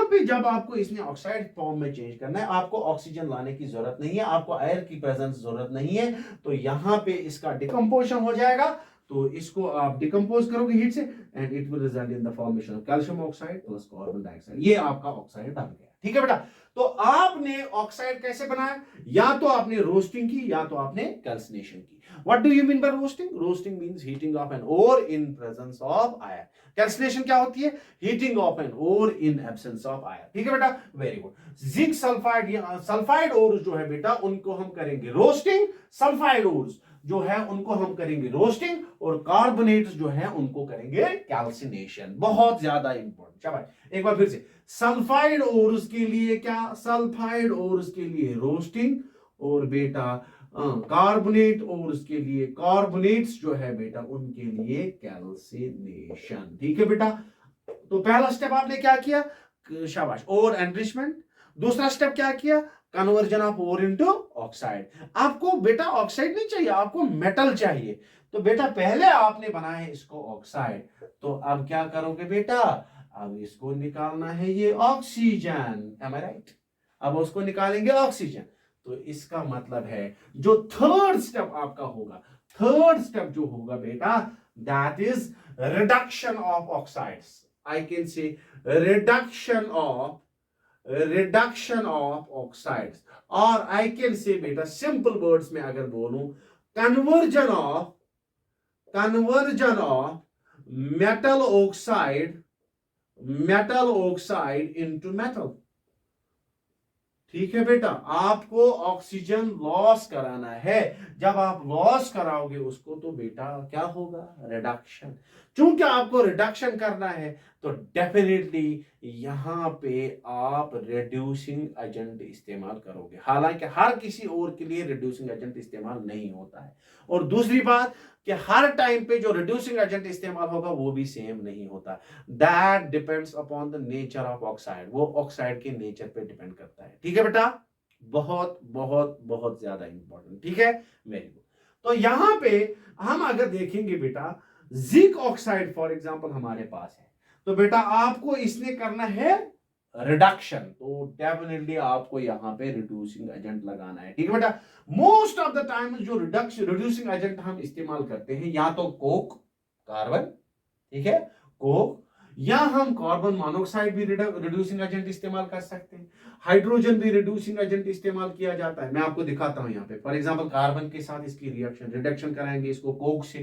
A: पे जब आपको इसमें ऑक्साइड फॉर्म में चेंज करना है, आपको ऑक्सीजन लाने की जरूरत नहीं है, आपको आयर की प्रेजेंस जरूरत नहीं है, तो यहां पे इसका डिकम्पोजिशन हो जाएगा। तो इसको आप डिकम्पोज करोगे हीट से, and it will result in the formation of calcium oxide plus carbon dioxide. ये आपका ऑक्साइड बन गया। ठीक है बेटा, तो आपने ऑक्साइड कैसे बनाया? या तो आपने रोस्टिंग की, या तो आपने कैल्सिनेशन की। What do you mean by roasting? Roasting means heating of an ore in presence of air. Calcination क्या होती है? Heating of an ore in absence of air. ठीक है बेटा, very good. Zinc sulphide ore जो है बेटा, उनको हम करेंगे रोस्टिंग, सल्फाइड ओर्स जो है उनको हम करेंगे रोस्टिंग, और कार्बोनेट्स जो है उनको करेंगे कैल्सिनेशन। बहुत ज्यादा इंपॉर्टेंट। शाबाश, एक बार फिर से। सल्फाइड ओर्स के लिए क्या? सल्फाइड ओर्स के लिए रोस्टिंग, और बेटा कार्बोनेट ओर्स के लिए, कार्बोनेट्स जो है बेटा उनके लिए कैल्सिनेशन। ठीक है बेटा, तो पहला स्टेप आपने क्या किया? शाबाश, ओर एनरिचमेंट। दूसरा स्टेप क्या किया? Conversion of ore into oxide. आपको बेटा ऑक्साइड नहीं चाहिए, आपको मेटल चाहिए। तो बेटा पहले आपने बनाया है इसको ऑक्साइड, तो अब क्या करोगे बेटा? अब इसको निकालना है ये ऑक्सीजन, एम आई राइट? अब उसको निकालेंगे ऑक्सीजन। तो इसका मतलब है जो थर्ड स्टेप आपका होगा, थर्ड स्टेप जो होगा बेटा, that is reduction of oxides. I can से reduction of oxides, और I can say बेटा सिंपल वर्ड्स में अगर बोलूं, conversion of metal oxide into metal। ठीक है बेटा, आपको ऑक्सीजन लॉस कराना है। जब आप लॉस कराओगे उसको, तो बेटा क्या होगा? रिडक्शन। चूंकि आपको रिडक्शन करना है, तो डेफिनेटली यहां पे आप रिड्यूसिंग एजेंट इस्तेमाल करोगे। हालांकि हर किसी और के लिए रिड्यूसिंग एजेंट इस्तेमाल नहीं होता है, और दूसरी बात कि हर टाइम पे जो रिड्यूसिंग एजेंट इस्तेमाल होगा वो भी सेम नहीं होता। That depends upon the nature of oxide, वो ऑक्साइड के नेचर पे डिपेंड करता है। ठीक है बेटा, बहुत बहुत बहुत ज्यादा इंपॉर्टेंट। ठीक है, वेरी गुड। तो यहां पे हम अगर देखेंगे बेटा, जिंक ऑक्साइड फॉर एग्जांपल हमारे पास है, तो बेटा आपको इसने करना है रिडक्शन, तो डेफिनेटली आपको यहां पे रिड्यूसिंग एजेंट लगाना है। ठीक है बेटा, मोस्ट ऑफ द टाइम जो रिड्यूसिंग एजेंट हम इस्तेमाल करते हैं, या तो कोक, कार्बन, ठीक है, कोक, या हम कार्बन मोनोऑक्साइड भी रिड्यूसिंग एजेंट इस्तेमाल कर सकते हैं। हाइड्रोजन भी रिड्यूसिंग एजेंट इस्तेमाल किया जाता है। मैं आपको दिखाता हूं यहाँ पे। फॉर एग्जांपल कार्बन के साथ इसकी रिएक्शन, रिडक्शन कराएंगे इसको कोक से,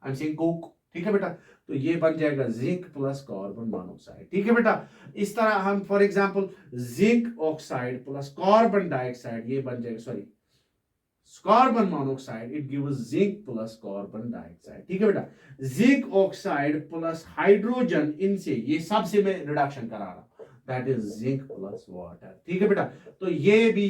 A: आई एम सेइंग कोक। ठीक है बेटा। तो ये बन जाएगा जिंक प्लस कार्बन मोनोऑक्साइड, ठीक है बेटा। इस तरह हम for example zinc oxide plus carbon dioxide, ये बन जाएगा sorry carbon monoxide, it gives zinc plus carbon dioxide, ठीक है बेटा। जिंक ऑक्साइड प्लस हाइड्रोजन, इनसे ये सबसे मैं रिडक्शन करा रहा हूं, that is zinc plus water, ठीक है बेटा। तो ये भी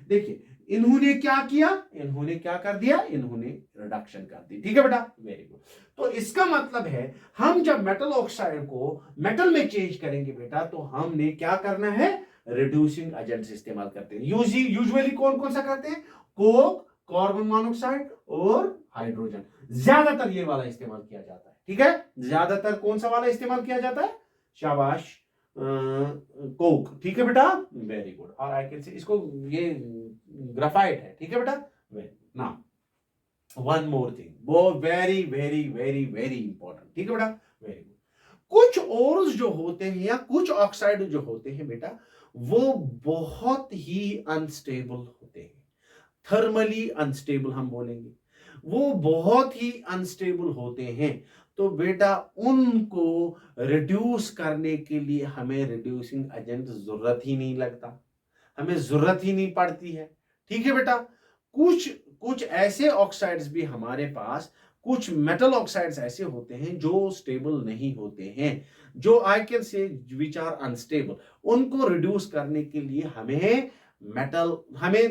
A: देखिए इन्होंने क्या किया, इन्होंने क्या कर दिया, इन्होंने रिडक्शन कर दी, ठीक है बेटा, वेरी गुड। तो इसका मतलब है हम जब मेटल ऑक्साइड को मेटल में चेंज करेंगे बेटा, तो हमने क्या करना है, रिड्यूसिंग एजेंट्स इस्तेमाल करते हैं। यूजुअली कौन कौन सा करते हैं, कोक, कार्बन मोनोऑक्साइड और हाइड्रोजन, ज्यादातर ये वाला इस्तेमाल किया जाता है, ठीक है। ज्यादातर कौन सा वाला इस्तेमाल किया जाता है, शाबाश, कोक, ठीक है बेटा, वेरी गुड। और आई कैन से इसको ये ग्राफाइट है, ठीक है बेटा, very good. Now one more thing, वो very very very very important, ठीक है बेटा, वेरी गुड। कुछ ओर्स जो होते हैं या कुछ ऑक्साइड जो होते हैं बेटा, वो बहुत ही अनस्टेबल होते हैं, थर्मली अनस्टेबल हम बोलेंगे, वो बहुत ही अनस्टेबल होते हैं। तो बेटा उनको रिड्यूस करने के लिए हमें रिड्यूसिंग एजेंट जरूरत ही नहीं लगता, हमें जरूरत ही नहीं पड़ती है, ठीक है बेटा। कुछ कुछ ऐसे ऑक्साइड्स भी हमारे पास, कुछ मेटल ऑक्साइड्स ऐसे होते हैं जो स्टेबल नहीं होते हैं, जो I can say which are unstable, उनको रिड्यूस करने के लिए हमें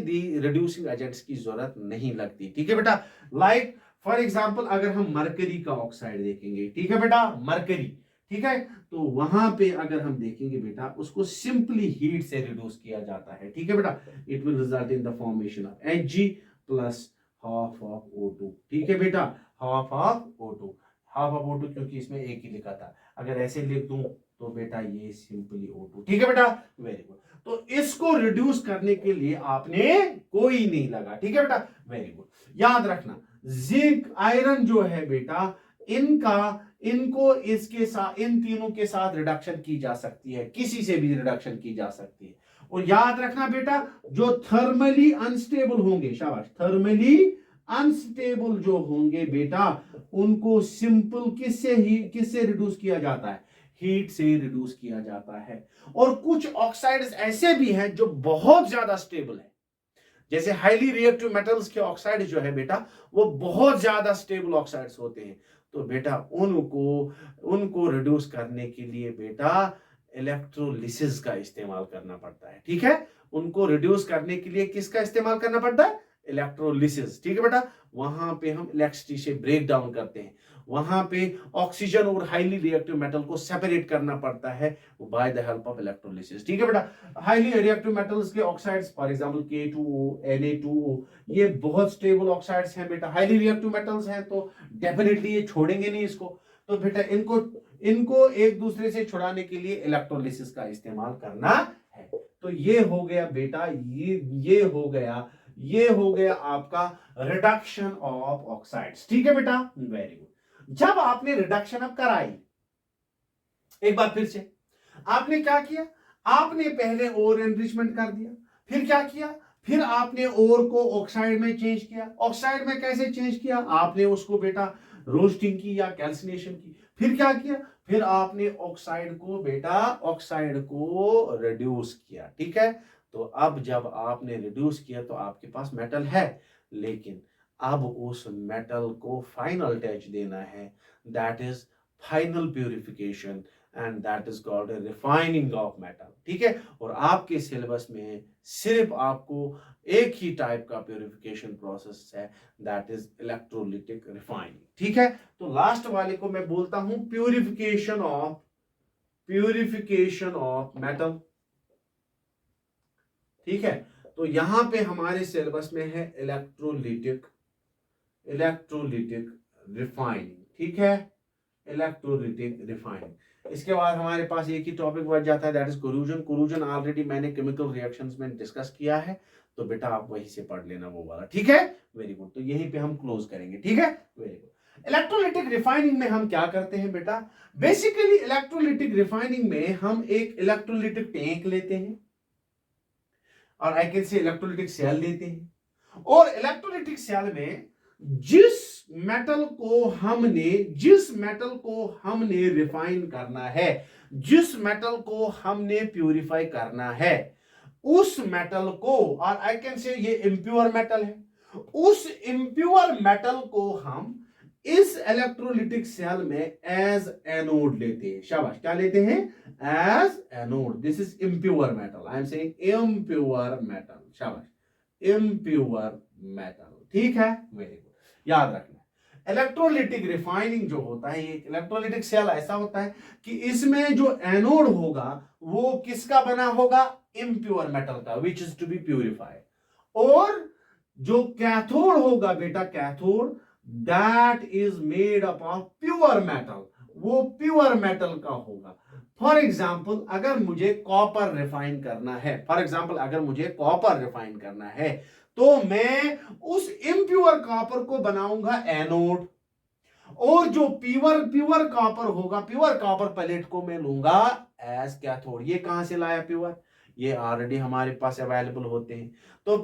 A: दी रिड्यूसिंग एजेंट्स की जरूरत नहीं लगती, ठीक है बेटा। लाइक फॉर एग्जांपल अगर हम मरकरी का ऑक्साइड देखेंगे, ठीक है बेटा, मरकरी, ठीक है, तो वहां पे अगर हम देखेंगे बेटा, उसको सिंपली हीट से रिड्यूस किया जाता है, ठीक है बेटा। It will result in the formation of Hg plus half of O2, ठीक है बेटा, half of O2, half of O2 क्योंकि इसमें एक ही लिखा था, अगर ऐसे लिख दूं तो बेटा ये सिंपली O2, ठीक है बेटा, वेरी गुड। तो इसको रिड्यूस करने के लिए आपने कोई नहीं लगा, ठीक है बेटा, वेरी गुड। याद रखना जिंक आयरन जो है बेटा, इनको इसके साथ, इन तीनों के साथ रिडक्शन की जा सकती है, किसी से भी रिडक्शन की जा सकती है। और याद रखना बेटा जो थर्मली अनस्टेबल होंगे, शाबाश, थर्मली अनस्टेबल जो होंगे बेटा, उनको सिंपल किससे रिड्यूस किया जाता है, हीट से रिड्यूस किया जाता है। और कुछ ऑक्साइड्स ऐसे भी हैं जो बहुत ज्यादा स्टेबल है, जैसे हाईली रिएक्टिव मेटल्स के ऑक्साइड जो है बेटा, वो बहुत ज्यादा स्टेबल ऑक्साइड्स होते हैं। तो बेटा उनको रिड्यूस करने के लिए बेटा इलेक्ट्रोलिसिस का इस्तेमाल करना पड़ता है, ठीक है। उनको रिड्यूस करने के लिए किसका इस्तेमाल करना पड़ता है, इलेक्ट्रोलिसिस, ठीक है बेटा। वहां पे हम इलेक्ट्रिसिटी से ब्रेक डाउन करते हैं, वहां पे ऑक्सीजन और हाईली रिएक्टिव मेटल को सेपरेट करना पड़ता है by the help of electrolysis, ठीक है बेटा। हाईली रिएक्टिव मेटल्स के oxides for example K2O, Na2O, ये बहुत स्टेबल ऑक्साइड्स हैं बेटा, हाईली रिएक्टिव मेटल्स हैं, तो डेफिनेटली ये छोड़ेंगे नहीं इसको। तो बेटा इनको एक दूसरे से छुड़ाने के लिए इलेक्ट्रोलिसिस का इस्तेमाल करना है। तो ये हो गया बेटा, ये हो गया आपका रिडक्शन ऑफ ऑक्साइड्स, ठीक है बेटा, वेरी गुड। जब आपने रिडक्शन अब कराई, एक बार फिर से आपने क्या किया, आपने पहले ओर एनरिचमेंट कर दिया, फिर क्या किया, फिर आपने ओर को ऑक्साइड में चेंज किया। ऑक्साइड में कैसे चेंज किया, आपने उसको बेटा रोस्टिंग की या कैल्सिनेशन की। फिर क्या किया, फिर आपने ऑक्साइड को रिड्यूस किया, ठीक है। तो अब जब आपने रिड्यूस किया तो आपके पास मेटल है, लेकिन अब उस मेटल को फाइनल टच देना है, that is final purification, and that is called refining of metal, ठीक है। और आपके सिलेबस में सिर्फ आपको एक ही टाइप का प्यूरिफिकेशन प्रोसेस है, दैट इज इलेक्ट्रोलिटिक रिफाइनिंग, ठीक है। तो लास्ट वाले को मैं बोलता हूं प्यूरिफिकेशन ऑफ मेटल, ठीक है। तो यहां पे हमारे सिलेबस में है इलेक्ट्रोलिटिक रिफाइनिंग, ठीक है, इलेक्ट्रोलिटिक रिफाइनिंग। इसके बाद हमारे पास एक ही टॉपिक बच जाता है, that is corrosion. Corrosion already मैंने केमिकल रिएक्शंस में डिस्कस किया है, तो बेटा आप वहीं से पढ़ लेना वो वाला, ठीक है, वेरी गुड। तो यहीं पे हम क्लोज करेंगे, ठीक है, वेरी गुड। इलेक्ट्रोलिटिक रिफाइनिंग में हम क्या करते हैं बेटा, बेसिकली इलेक्ट्रोलिटिक रिफाइनिंग में हम एक इलेक्ट्रोलिटिक टैंक लेते हैं, और I can say electrolytic cell लेते हैं, और इलेक्ट्रोलिटिक सेल में जिस मेटल को हमने रिफाइन करना है, जिस मेटल को हमने प्यूरिफाई करना है, उस मेटल को, और आई कैन से ये इम्प्योर मेटल है, उस इम्प्योर मेटल को हम इस इलेक्ट्रोलिटिक सेल में एज एनोड लेते हैं। शाबाश, क्या लेते हैं? As anode. This is impure metal, I am saying impure metal. शाबाश, इम्प्योर मेटल। ठीक है, वेरी गुड, याद रखना। इलेक्ट्रोलिटिक रिफाइनिंग जो होता है, ये इलेक्ट्रोलिटिक सेल ऐसा होता है कि इसमें जो एनोड होगा वो किसका बना होगा? इम्प्योर मेटल का, which is to be purified. और जो कैथोड होगा बेटा, cathode, that is made up of pure metal, वो प्योर मेटल का होगा। फॉर एग्जाम्पल अगर मुझे कॉपर रिफाइन करना है, तो मैं उस इम्प्योर कॉपर को बनाऊंगा एनोड, और जो प्योर कॉपर होगा, प्योर कॉपर प्लेट को मैं लूंगा एज कैथोड। ये कहां से लाया प्योर? ये ऑलरेडी हमारे पास अवेलेबल होते हैं। तो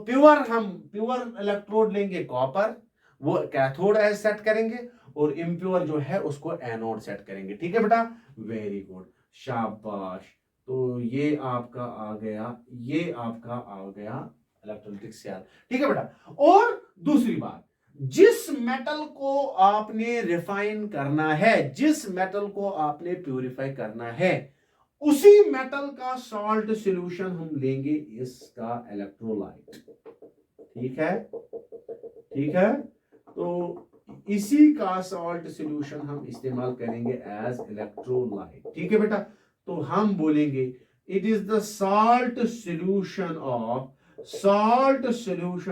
A: हम प्योर इलेक्ट्रोड लेंगे कॉपर, वो कैथोड एज सेट करेंगे, और इम्प्योर जो है उसको एनोड सेट करेंगे। ठीक है बेटा, वेरी गुड, शाबाश। तो ये आपका आ गया इलेक्ट्रोलिटिक सेल। ठीक है बेटा। और दूसरी बात, जिस मेटल को आपने रिफाइन करना है, जिस मेटल को आपने प्यूरिफाई करना है, उसी मेटल का सॉल्ट सॉल्यूशन हम लेंगे, इसका इलेक्ट्रोलाइट। ठीक है, तो इसी का सॉल्ट सॉल्यूशन हम इस्तेमाल करेंगे एज इलेक्ट्रोलाइट। ठीक है बेटा, तो हम बोलेंगे it is the salt solution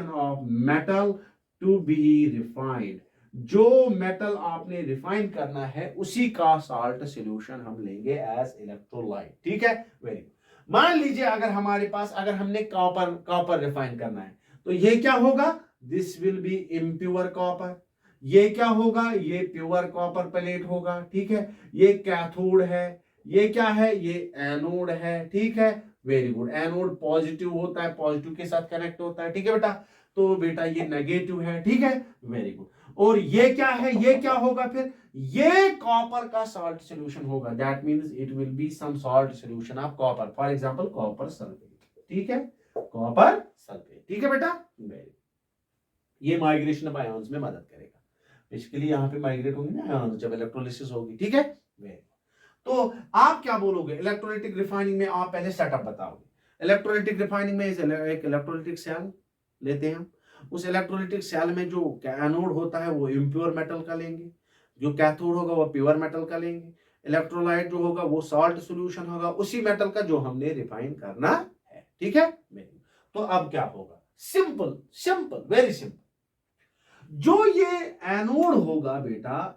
A: of metal to be refined. जो मेटल आपने रिफाइन करना है उसी का सॉल्ट सॉल्यूशन हम लेंगे एज इलेक्ट्रोलाइट। ठीक है, वेरी गुड। मान लीजिए अगर हमने कॉपर रिफाइन करना है, तो ये क्या होगा? This will be impure copper. ये क्या होगा? ये प्योर कॉपर प्लेट होगा। ठीक है, ये कैथोड है, ये क्या है? ये एनोड है। ठीक है, वेरी गुड। एनोड पॉजिटिव होता है, पॉजिटिव के साथ कनेक्ट होता है। ठीक है बेटा, तो बेटा ये नेगेटिव है। ठीक है, वेरी गुड। और ये क्या है? ये क्या होगा फिर? ये कॉपर का सॉल्ट सॉल्यूशन होगा। That means it will be some salt solution of copper, for example copper sulphate. ठीक है, कॉपर सल्फेट। ठीक है बेटा, वेरी। ये माइग्रेशन ऑफ आयंस में मदद करेगा। बेसिकली यहां पे माइग्रेट होंगे ना आयंस जब इलेक्ट्रोलिसिस होगी। ठीक है, वेरी। तो आप क्या बोलोगे? इलेक्ट्रोलाइटिक रिफाइनिंग में आप पहले सेटअप बताओगे। इलेक्ट्रोलाइटिक रिफाइनिंग में एक इलेक्ट्रोलाइटिक सेल लेते हैं हम। उस इलेक्ट्रोलाइटिक सेल में जो एनोड होता है वो इम्प्योर मेटल का लेंगे, जो कैथोड होगा वो प्योर मेटल का लेंगे, इलेक्ट्रोलाइट जो होगा वो सॉल्ट सॉल्यूशन होगा उसी मेटल का जो हमने रिफाइन करना है। ठीक है, तो अब क्या होगा? Simple, very simple. जो ये एनोड होगा बेटा,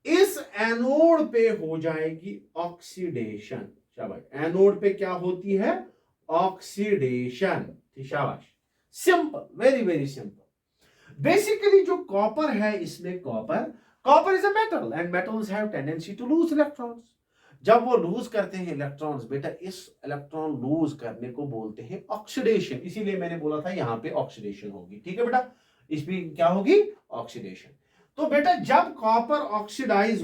A: इस एनोड पे हो जाएगी ऑक्सीडेशन। शाबाश, एनोड पे क्या होती है? ऑक्सीडेशन। शाबाश, सिंपल, वेरी सिंपल। बेसिकली जो कॉपर है, इसमें copper is a metal and metals have tendency to lose electrons. जब वो लूज करते हैं इलेक्ट्रॉन्स बेटा, इस इलेक्ट्रॉन लूज करने को बोलते हैं ऑक्सीडेशन। इसीलिए मैंने बोला था यहां पे ऑक्सीडेशन होगी। ठीक है बेटा, इसमें क्या होगी? ऑक्सीडेशन। तो बेटा जब कॉपर ऑक्सीडाइज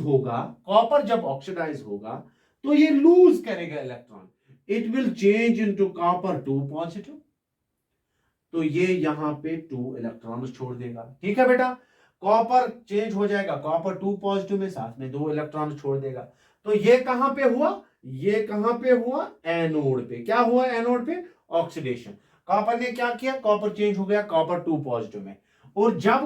A: होगा तो ये लूज करेगा electron, it will change into copper 2 positive. तो ये यहां पे 2 इलेक्ट्रॉन छोड़ देगा। ठीक है बेटा, कॉपर चेंज हो जाएगा कॉपर 2 पॉजिटिव में, साथ में 2 इलेक्ट्रॉन छोड़ देगा। तो ये कहां पे हुआ? ये कहां पे हुआ? एनोड पे। क्या हुआ एनोड पे? ऑक्सीडेशन। कॉपर ने क्या किया? कॉपर चेंज हो गया कॉपर 2 पॉजिटिव में। और जब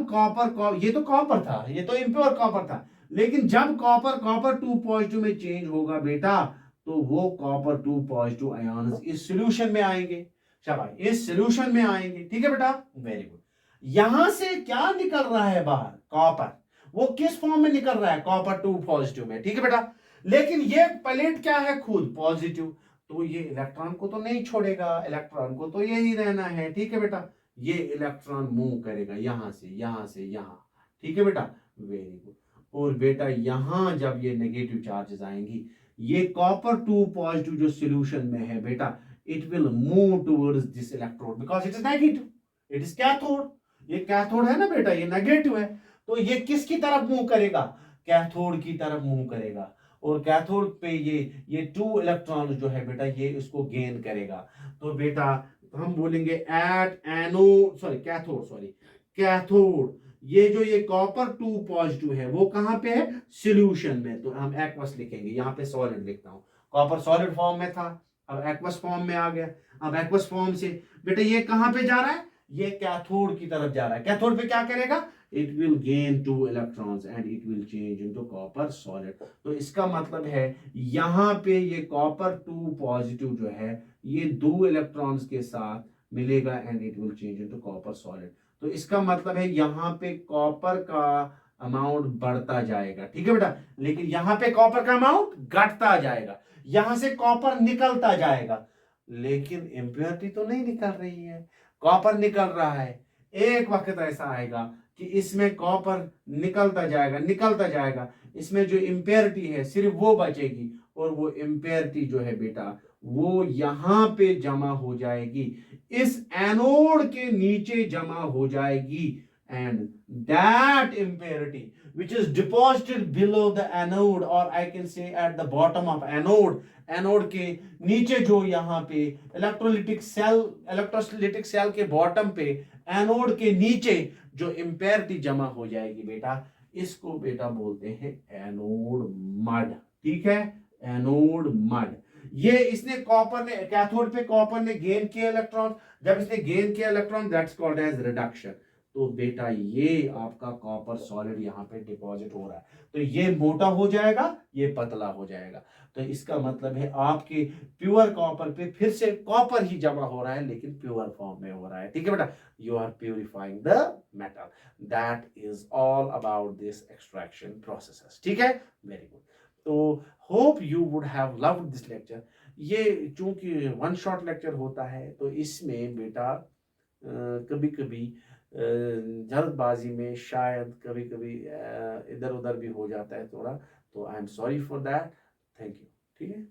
A: ये तो कॉपर था, ये तो इम्प्योर कॉपर था, लेकिन जब कॉपर 2 पॉजिटिव में चेंज होगा बेटा, तो वो कॉपर 2 पॉजिटिव आयंस इस सॉल्यूशन में आएंगे। शाबाश, इस सॉल्यूशन में आएंगे। ठीक है बेटा, वेरी गुड। यहां से क्या निकल रहा है बाहर? कॉपर। वो किस फॉर्म में निकल रहा है? कॉपर 2 पॉजिटिव में। ठीक है बेटा, लेकिन ये प्लेट क्या है? खुद पॉजिटिव। तो ये इलेक्ट्रॉन को तो नहीं छोड़ेगा, इलेक्ट्रॉन को तो यही रहना है। ठीक है बेटा, ये इलेक्ट्रॉन मूव करेगा यहां से यहां। ठीक है बेटा, वेरी गुड। और बेटा यहां जब ये नेगेटिव चार्जेस आएंगी, ये कॉपर 2 पॉजिटिव जो सॉल्यूशन में है बेटा, it will move towards this electrode because it is negative, it is cathode. ये कैथोड है ना बेटा, ये नेगेटिव है, तो ये किसकी तरफ मूव करेगा, कैथोड की तरफ मूव करेगा, और कैथोड पे ये 2 इलेक्ट्रॉन जो है बेटा ये इसको गेन करेगा। तो बेटा हम बोलेंगे at anode sorry cathode sorry cathode, ये जो ये कॉपर 2 पॉजिटिव है वो कहां पे है, सॉल्यूशन में, तो हम एक्वस लिखेंगे, यहां पे सॉलिड लिखता हूं, कॉपर सॉलिड फॉर्म में था, अब एक्वस फॉर्म में आ गया। अब एक्वस फॉर्म से बेटा ये कहां पे जा रहा है, ये कैथोड की तरफ जा रहा है, कैथोड पे क्या करेगा, it will gain 2 electrons and it will change into copper solid। तो इसका मतलब है यहां पे ये कॉपर 2 पॉजिटिव जो है ये 2 इलेक्ट्रॉन्स के साथ मिलेगा and it will change into copper solid. तो इसका मतलब है यहां पे कॉपर का अमाउंट बढ़ता जाएगा, ठीक है बेटा, लेकिन यहां पे कॉपर का अमाउंट घटता जाएगा, यहां से कॉपर निकलता जाएगा, लेकिन इंप्योरिटी तो नहीं निकल रही है, कॉपर निकल रहा है। एक वक्त ऐसा आएगा कि इसमें कॉपर निकलता जाएगा, इसमें जो इंप्योरिटी है सिर्फ वो बचेगी, और वो इंप्योरिटी जो है बेटा वो यहां पे जमा हो जाएगी, इस एनोड के नीचे जमा हो जाएगी, and that impurity which is deposited below the anode, or I can say at the bottom of anode के नीचे जो यहाँ पे इलेक्ट्रोलिटिक सेल के बॉटम पे एनोड के नीचे जो इंप्योरिटी जमा हो जाएगी बेटा, इसको बेटा बोलते हैं एनोड मड, ठीक है, एनोड मड। ये इसने कॉपर ने कैथोड पे कॉपर ने गेन किया इलेक्ट्रॉन, जब इसने गेन किया electron that's called as reduction. तो बेटा ये आपका कॉपर सॉलिड यहाँ पे डिपॉजिट हो रहा है, तो ये मोटा हो जाएगा, ये पतला हो जाएगा, तो इसका मतलब है आपके प्योर कॉपर पे फिर से कॉपर ही जमा हो रहा है, लेकिन प्योर फॉर्म में हो रहा है, ठीक है बेटा, you are purifying the metal, that is all about this extraction processes, ठीक है, वेरी गुड। तो hope you would have loved this lecture. ये चूंकि वन शॉट लेक्चर होता है तो इसमें बेटा कभी कभी जल्दबाजी में शायद कभी कभी इधर उधर भी हो जाता है थोड़ा, तो I am sorry for that, thank you, ठीक है।